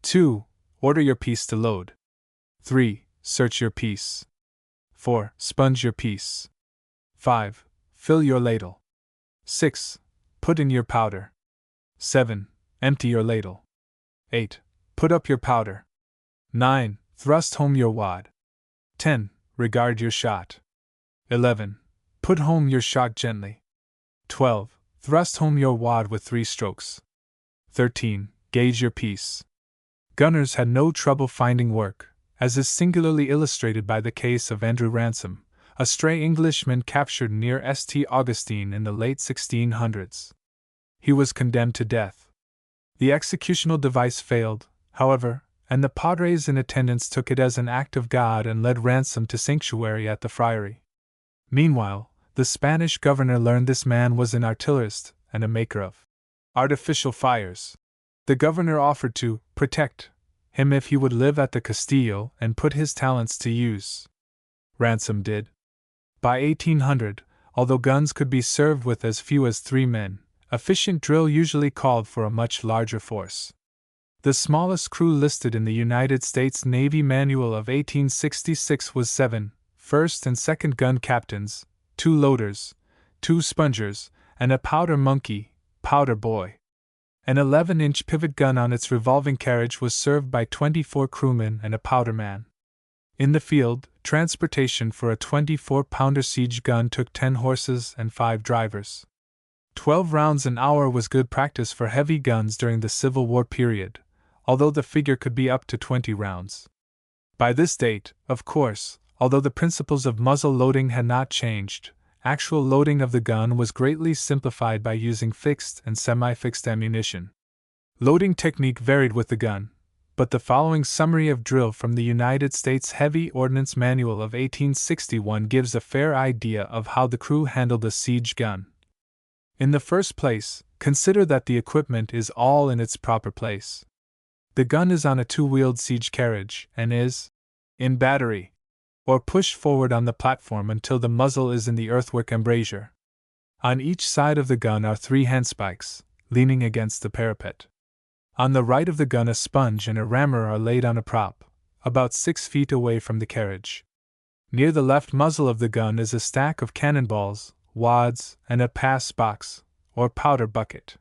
2. Order your piece to load. 3. Search your piece. 4. Sponge your piece. 5. Fill your ladle. 6. Put in your powder. 7. Empty your ladle. 8. Put up your powder. 9. Thrust home your wad. 10. Regard your shot. 11. Put home your shot gently. 12. Thrust home your wad with 3 strokes. 13. Gauge your piece. Gunners had no trouble finding work, as is singularly illustrated by the case of Andrew Ransom, a stray Englishman captured near St. Augustine in the late 1600s. He was condemned to death. The executional device failed, however, and the padres in attendance took it as an act of God and led Ransom to sanctuary at the friary. Meanwhile, the Spanish governor learned this man was an artillerist and a maker of artificial fires. The governor offered to protect him if he would live at the Castillo and put his talents to use. Ransom did. By 1800, although guns could be served with as few as 3 men, efficient drill usually called for a much larger force. The smallest crew listed in the United States Navy Manual of 1866 was 7 first and second gun captains, 2 loaders, 2 spongers, and a powder monkey, powder boy. An 11-inch pivot gun on its revolving carriage was served by 24 crewmen and a powderman. In the field, transportation for a 24-pounder siege gun took 10 horses and 5 drivers. 12 rounds an hour was good practice for heavy guns during the Civil War period, although the figure could be up to 20 rounds. By this date, of course, although the principles of muzzle loading had not changed, actual loading of the gun was greatly simplified by using fixed and semi-fixed ammunition. Loading technique varied with the gun, but the following summary of drill from the United States Heavy Ordnance Manual of 1861 gives a fair idea of how the crew handled a siege gun. In the first place, consider that the equipment is all in its proper place. The gun is on a 2-wheeled siege carriage and is in battery, or pushed forward on the platform until the muzzle is in the earthwork embrasure. On each side of the gun are 3 handspikes, leaning against the parapet. On the right of the gun a sponge and a rammer are laid on a prop, about 6 feet away from the carriage. Near the left muzzle of the gun is a stack of cannonballs, wads, and a pass box, or powder bucket.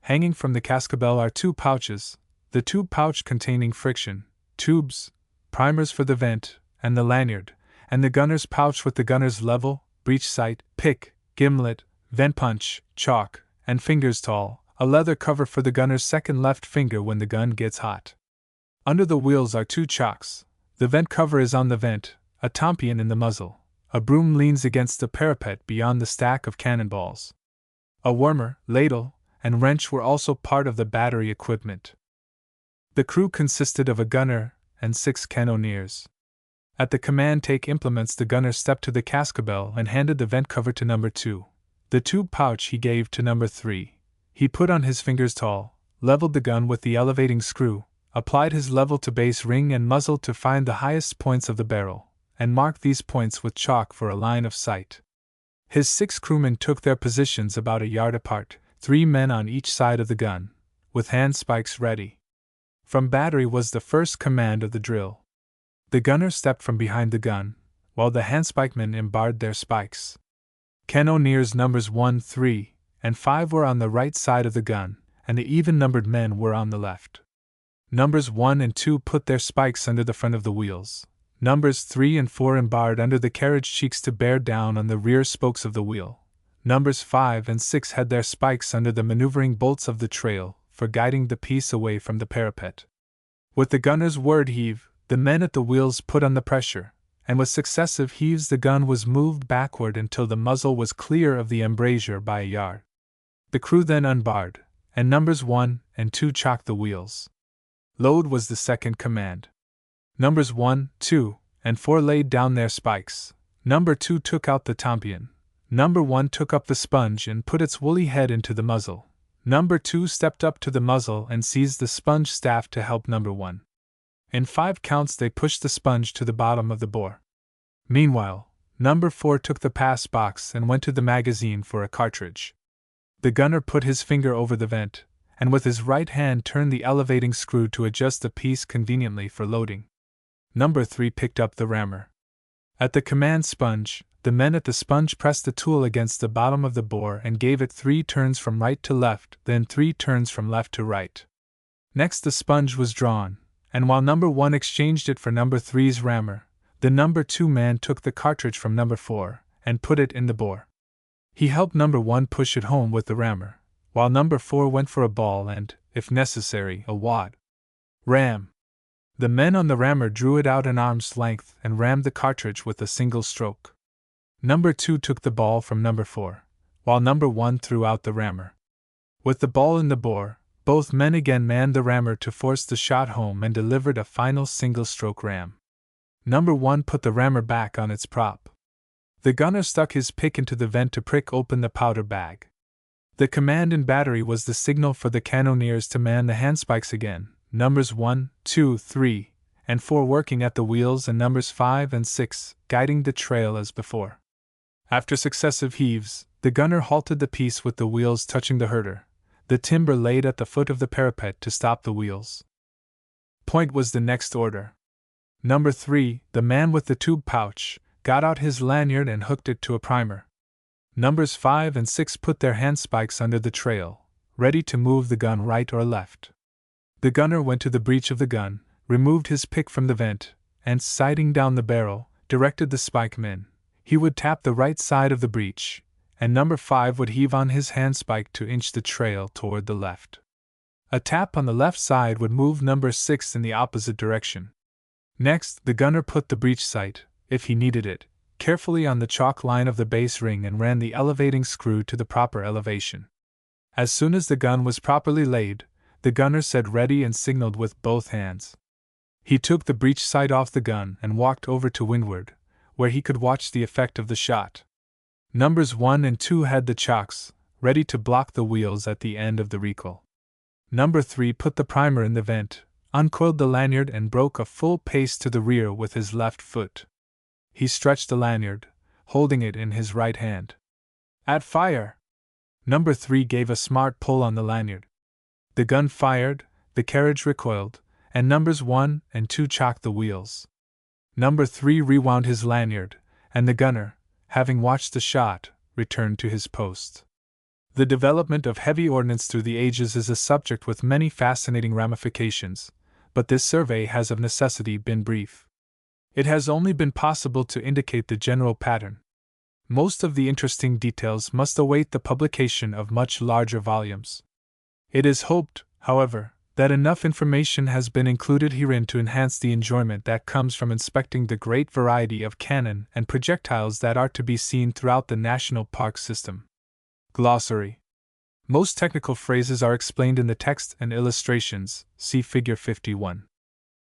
Hanging from the cascabel are 2 pouches, the tube pouch containing friction, tubes, primers for the vent, and the lanyard, and the gunner's pouch with the gunner's level, breech sight, pick, gimlet, vent punch, chalk, and fingers tall, a leather cover for the gunner's second left finger when the gun gets hot. Under the wheels are 2 chocks, the vent cover is on the vent, a tompion in the muzzle, a broom leans against the parapet beyond the stack of cannonballs. A wormer, ladle, and wrench were also part of the battery equipment. The crew consisted of a gunner and 6 cannoneers. At the command take implements, the gunner stepped to the cascabel and handed the vent cover to number 2. The tube pouch he gave to number 3. He put on his fingers tall, leveled the gun with the elevating screw, applied his level to base ring and muzzle to find the highest points of the barrel, and marked these points with chalk for a line of sight. His 6 crewmen took their positions about a yard apart, 3 men on each side of the gun, with handspikes ready. From battery was the first command of the drill. The gunner stepped from behind the gun, while the handspikemen embarred their spikes. Cannoneers numbers 1, 3, and 5 were on the right side of the gun, and the even-numbered men were on the left. Numbers 1 and 2 put their spikes under the front of the wheels. Numbers 3 and 4 embarred under the carriage cheeks to bear down on the rear spokes of the wheel. Numbers 5 and 6 had their spikes under the maneuvering bolts of the trail, for guiding the piece away from the parapet. With the gunner's word heave, the men at the wheels put on the pressure, and with successive heaves the gun was moved backward until the muzzle was clear of the embrasure by a yard. The crew then unbarred, and numbers 1 and 2 chocked the wheels. Load was the second command. Numbers 1, 2, and 4 laid down their spikes. Number 2 took out the tompion. Number 1 took up the sponge and put its woolly head into the muzzle. Number 2 stepped up to the muzzle and seized the sponge staff to help number 1. In 5 counts they pushed the sponge to the bottom of the bore. Meanwhile, number 4 took the pass box and went to the magazine for a cartridge. The gunner put his finger over the vent, and with his right hand turned the elevating screw to adjust the piece conveniently for loading. Number 3 picked up the rammer. At the command sponge, the men at the sponge pressed the tool against the bottom of the bore and gave it 3 turns from right to left, then 3 turns from left to right. Next the sponge was drawn, and while number 1 exchanged it for number 3's rammer, the number 2 man took the cartridge from number 4 and put it in the bore. He helped number 1 push it home with the rammer, while number 4 went for a ball and, if necessary, a wad. Ram! The men on the rammer drew it out an arm's length and rammed the cartridge with a single stroke. Number 2 took the ball from number 4, while number 1 threw out the rammer. With the ball in the bore, both men again manned the rammer to force the shot home and delivered a final single-stroke ram. Number 1 put the rammer back on its prop. The gunner stuck his pick into the vent to prick open the powder bag. The command in battery was the signal for the cannoneers to man the handspikes again, numbers 1, 2, 3, and 4 working at the wheels and numbers 5 and 6 guiding the trail as before. After successive heaves, the gunner halted the piece with the wheels touching the herder, the timber laid at the foot of the parapet to stop the wheels. Point was the next order. Number 3, the man with the tube pouch, got out his lanyard and hooked it to a primer. Numbers 5 and 6 put their handspikes under the trail, ready to move the gun right or left. The gunner went to the breech of the gun, removed his pick from the vent, and, sighting down the barrel, directed the spikeman. He would tap the right side of the breech, and number 5 would heave on his handspike to inch the trail toward the left. A tap on the left side would move number 6 in the opposite direction. Next, the gunner put the breech sight, if he needed it, carefully on the chalk line of the base ring and ran the elevating screw to the proper elevation. As soon as the gun was properly laid, the gunner said ready and signaled with both hands. He took the breech sight off the gun and walked over to windward, where he could watch the effect of the shot. Numbers 1 and 2 had the chocks, ready to block the wheels at the end of the recoil. Number 3 put the primer in the vent, uncoiled the lanyard and broke a full pace to the rear with his left foot. He stretched the lanyard, holding it in his right hand. At fire! Number 3 gave a smart pull on the lanyard. The gun fired, the carriage recoiled, and numbers 1 and 2 chocked the wheels. Number 3 rewound his lanyard, and the gunner, having watched the shot, returned to his post. The development of heavy ordnance through the ages is a subject with many fascinating ramifications, but this survey has of necessity been brief. It has only been possible to indicate the general pattern. Most of the interesting details must await the publication of much larger volumes. It is hoped, however, that enough information has been included herein to enhance the enjoyment that comes from inspecting the great variety of cannon and projectiles that are to be seen throughout the National Park system. Glossary. Most technical phrases are explained in the text and illustrations, see Figure 51.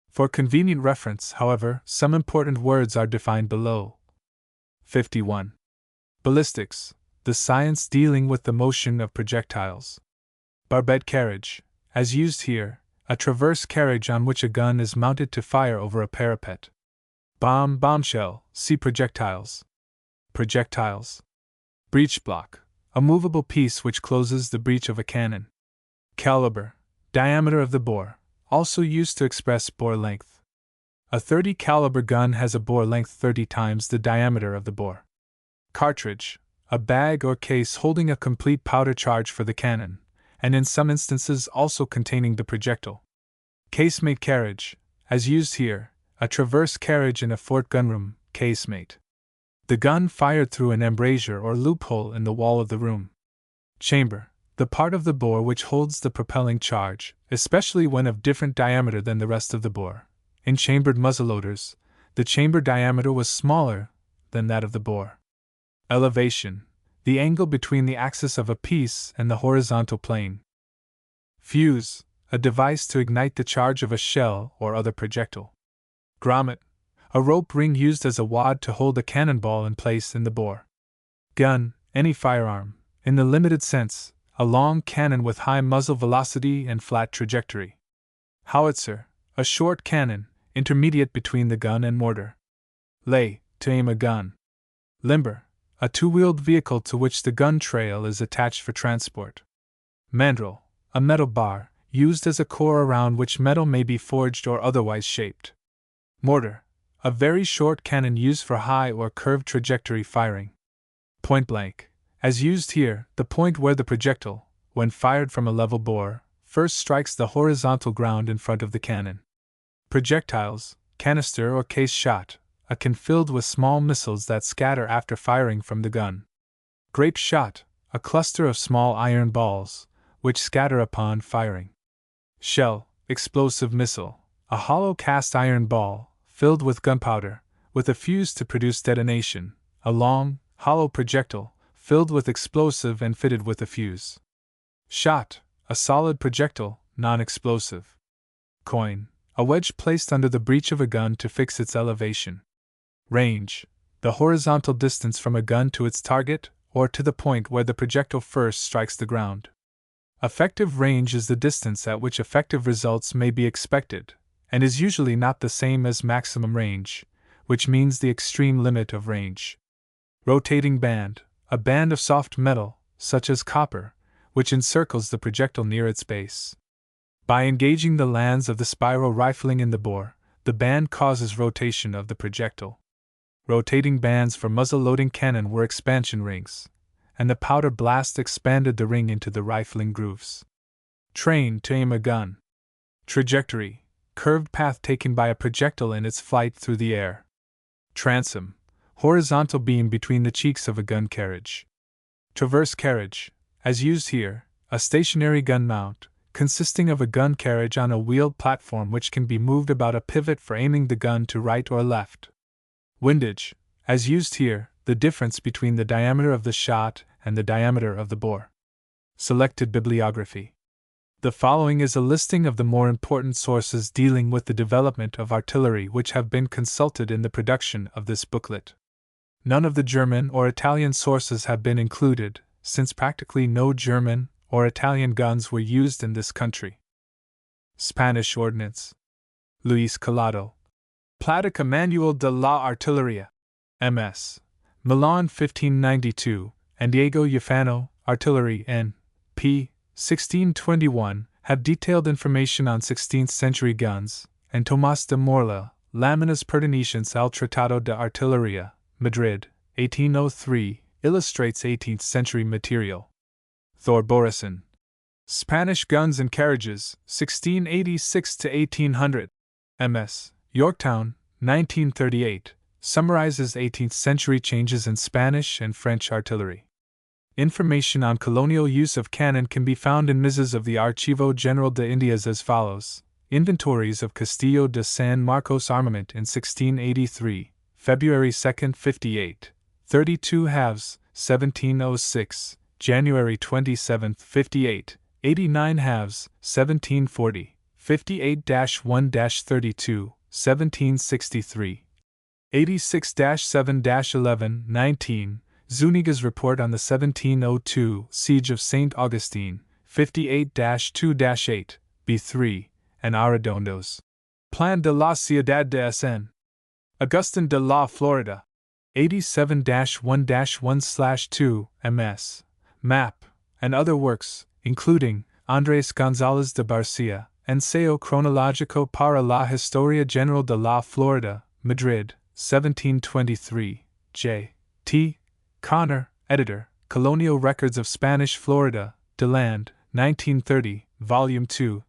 For convenient reference, however, some important words are defined below. 51. Ballistics, the science dealing with the motion of projectiles. Barbette carriage, as used here, a traverse carriage on which a gun is mounted to fire over a parapet. Bombshell, see projectiles. Projectiles. Breech block, a movable piece which closes the breech of a cannon. Caliber, diameter of the bore, also used to express bore length. A .30 caliber gun has a bore length 30 times the diameter of the bore. Cartridge, a bag or case holding a complete powder charge for the cannon, and in some instances also containing the projectile. Casemate carriage, as used here, a traverse carriage in a fort gunroom, casemate. The gun fired through an embrasure or loophole in the wall of the room. Chamber, the part of the bore which holds the propelling charge, especially when of different diameter than the rest of the bore. In chambered muzzleloaders, the chamber diameter was smaller than that of the bore. Elevation, the angle between the axis of a piece and the horizontal plane. Fuse, a device to ignite the charge of a shell or other projectile. Grommet, a rope ring used as a wad to hold a cannonball in place in the bore. Gun, any firearm, in the limited sense, a long cannon with high muzzle velocity and flat trajectory. Howitzer, a short cannon, intermediate between the gun and mortar. Lay, to aim a gun. Limber, a two-wheeled vehicle to which the gun trail is attached for transport. Mandrel, a metal bar, used as a core around which metal may be forged or otherwise shaped. Mortar, a very short cannon used for high or curved trajectory firing. Point blank, as used here, the point where the projectile, when fired from a level bore, first strikes the horizontal ground in front of the cannon. Projectiles, canister or case shot, a can filled with small missiles that scatter after firing from the gun. Grape shot, a cluster of small iron balls, which scatter upon firing. Shell, explosive missile, a hollow cast iron ball, filled with gunpowder, with a fuse to produce detonation, a long, hollow projectile, filled with explosive and fitted with a fuse. Shot, a solid projectile, non-explosive. Coin, a wedge placed under the breech of a gun to fix its elevation. Range, the horizontal distance from a gun to its target, or to the point where the projectile first strikes the ground. Effective range is the distance at which effective results may be expected, and is usually not the same as maximum range, which means the extreme limit of range. Rotating band, a band of soft metal, such as copper, which encircles the projectile near its base. By engaging the lands of the spiral rifling in the bore, the band causes rotation of the projectile. Rotating bands for muzzle-loading cannon were expansion rings, and the powder blast expanded the ring into the rifling grooves. Train to aim a gun. Trajectory, curved path taken by a projectile in its flight through the air. Transom, horizontal beam between the cheeks of a gun carriage. Traverse carriage, as used here, a stationary gun mount, consisting of a gun carriage on a wheeled platform which can be moved about a pivot for aiming the gun to right or left. Windage, as used here, the difference between the diameter of the shot and the diameter of the bore. Selected bibliography. The following is a listing of the more important sources dealing with the development of artillery which have been consulted in the production of this booklet. None of the German or Italian sources have been included, since practically no German or Italian guns were used in this country. Spanish Ordnance. Luis Collado. Plática Manual de la Artillería. M.S. Milan 1592, and Diego Ufano, Artillery N. P. 1621, have detailed information on 16th century guns, and Tomás de Morla, Láminas pertenecientes al Tratado de Artillería, Madrid, 1803, illustrates 18th century material. Thor Borison. Spanish Guns and Carriages, 1686 to 1800. M.S. Yorktown, 1938, summarizes 18th century changes in Spanish and French artillery. Information on colonial use of cannon can be found in Mrs. of the Archivo General de Indias as follows: Inventories of Castillo de San Marcos armament in 1683, February 2, 58, 32 halves, 1706, January 27, 58, 89 halves, 1740, 58-1-32, 1763. 86-7-11, 19, Zuniga's report on the 1702 Siege of St. Augustine, 58-2-8, B3, and Arredondo's Plan de la Ciudad de Sn. Augustin de la Florida, 87-1-1/2, MS, Map, and other works, including Andrés González de Barcia, Ensayo Cronológico para la Historia General de la Florida, Madrid, 1723, J. T. Connor, editor, Colonial Records of Spanish Florida, Deland, 1930, Volume 2,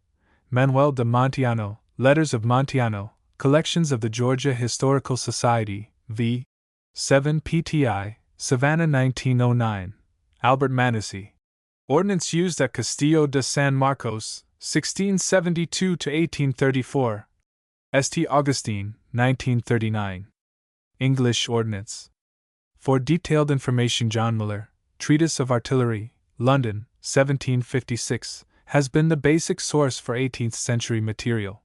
Manuel de Montiano, Letters of Montiano, Collections of the Georgia Historical Society, v. 7 PTI, Savannah 1909, Albert Manucy. Ordnance used at Castillo de San Marcos, 1672-1834, St. Augustine, 1939. English Ordnance. For detailed information, John Muller, Treatise of Artillery, London, 1756, has been the basic source for 18th century material.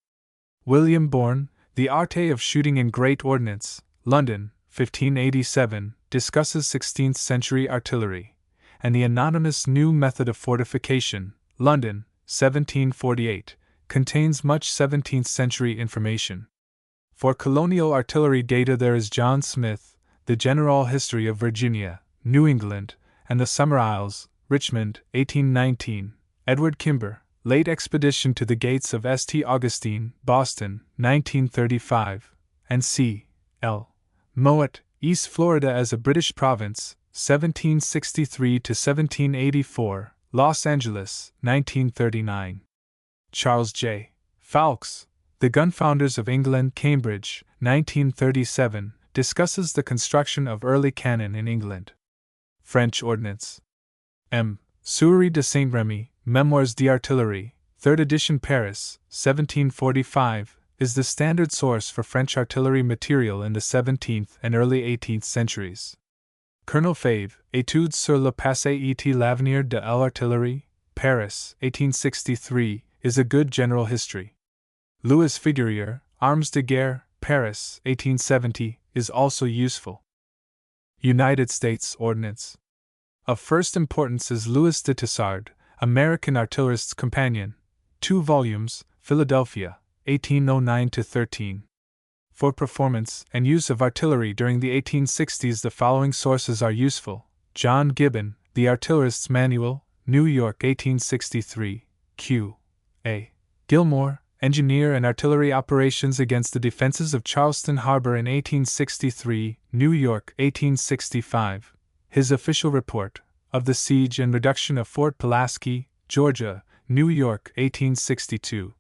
William Bourne, The Arte of Shooting in Great Ordnance, London, 1587, discusses 16th century artillery, and the anonymous New Method of Fortification, London, 1748, contains much 17th century information. For colonial artillery data there is John Smith, The General History of Virginia, New England, and the Summer Isles, Richmond, 1819, Edward Kimber, Late Expedition to the Gates of St. Augustine, Boston, 1935, and C. L. Mowat, East Florida as a British Province, 1763-1784, Los Angeles, 1939. Charles J. Fawkes, The Gun Founders of England, Cambridge, 1937, discusses the construction of early cannon in England. French Ordnance. M. Souris de Saint-Remy, Memoires d'Artillerie, 3rd edition, Paris, 1745, is the standard source for French artillery material in the 17th and early 18th centuries. Colonel Favre, Études sur le passé et l'avenir de l'artillerie, Paris, 1863, is a good general history. Louis Figurier, Armes de Guerre, Paris, 1870, is also useful. United States Ordnance. Of first importance is Louis de Tissard, American Artillerist's Companion, 2 volumes, Philadelphia, 1809-13. For performance and use of artillery during the 1860s, the following sources are useful: John Gibbon, The Artillerist's Manual, New York, 1863, Q. A. Gilmore, Engineer and Artillery Operations Against the Defenses of Charleston Harbor in 1863, New York, 1865, his official report of the siege and reduction of Fort Pulaski, Georgia, New York, 1862,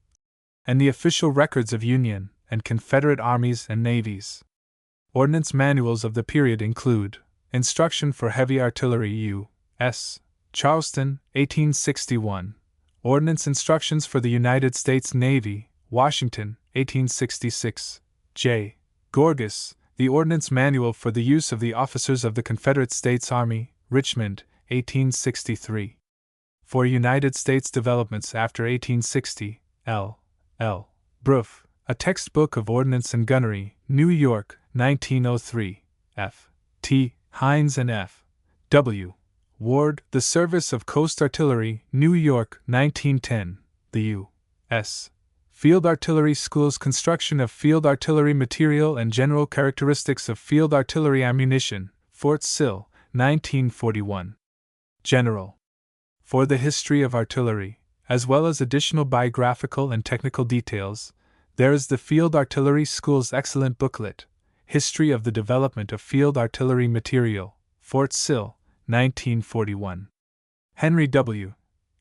and the official records of Union and Confederate armies and navies. Ordnance manuals of the period include Instruction for Heavy Artillery U.S. Charleston, 1861. Ordnance Instructions for the United States Navy, Washington, 1866. J. Gorgas, The Ordnance Manual for the Use of the Officers of the Confederate States Army, Richmond, 1863. For United States Developments after 1860, L. L. Bruff, A Textbook of Ordnance and Gunnery, New York, 1903. F. T. Hines and F. W. Ward, The Service of Coast Artillery, New York, 1910. The U.S. Field Artillery School's Construction of Field Artillery Material and General Characteristics of Field Artillery Ammunition, Fort Sill, 1941. General. For the history of artillery, as well as additional biographical and technical details, there is the Field Artillery School's excellent booklet, History of the Development of Field Artillery Material, Fort Sill, 1941. Henry W.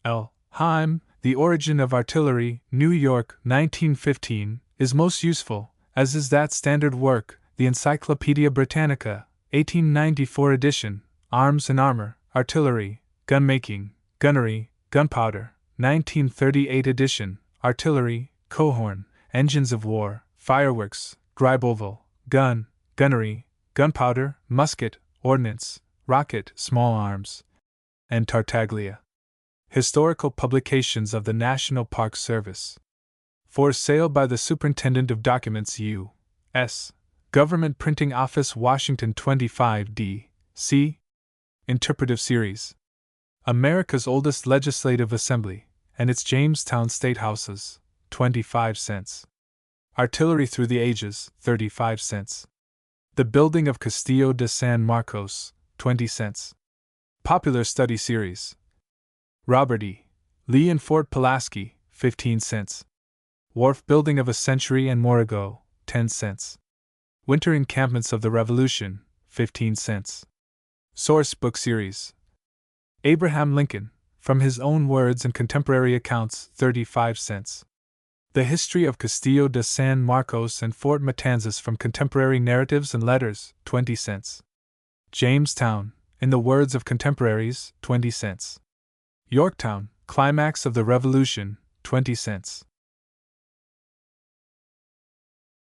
L. Heim, The Origin of Artillery, New York, 1915, is most useful, as is that standard work, the Encyclopedia Britannica, 1894 edition, Arms and Armor, Artillery, Gunmaking, Gunnery, Gunpowder, 1938 edition, Artillery, Cohorn, Engines of War, Fireworks, Griboval, Gun, Gunnery, Gunpowder, Musket, Ordnance, Rocket, Small Arms, and Tartaglia. Historical publications of the National Park Service. For sale by the Superintendent of Documents U.S. Government Printing Office, Washington 25 D.C. Interpretive Series. America's Oldest Legislative Assembly and its Jamestown State Houses, 25 cents. Artillery Through the Ages, 35 cents. The Building of Castillo de San Marcos, 20 cents. Popular Study Series. Robert E. Lee and Fort Pulaski, 15 cents. Wharf Building of a Century and More Ago, 10 cents. Winter Encampments of the Revolution, 15 cents. Source Book Series. Abraham Lincoln, From His Own Words and Contemporary Accounts, 35 cents. The History of Castillo de San Marcos and Fort Matanzas from Contemporary Narratives and Letters, 20 cents. Jamestown, in the Words of Contemporaries, 20 cents. Yorktown, Climax of the Revolution, 20 cents.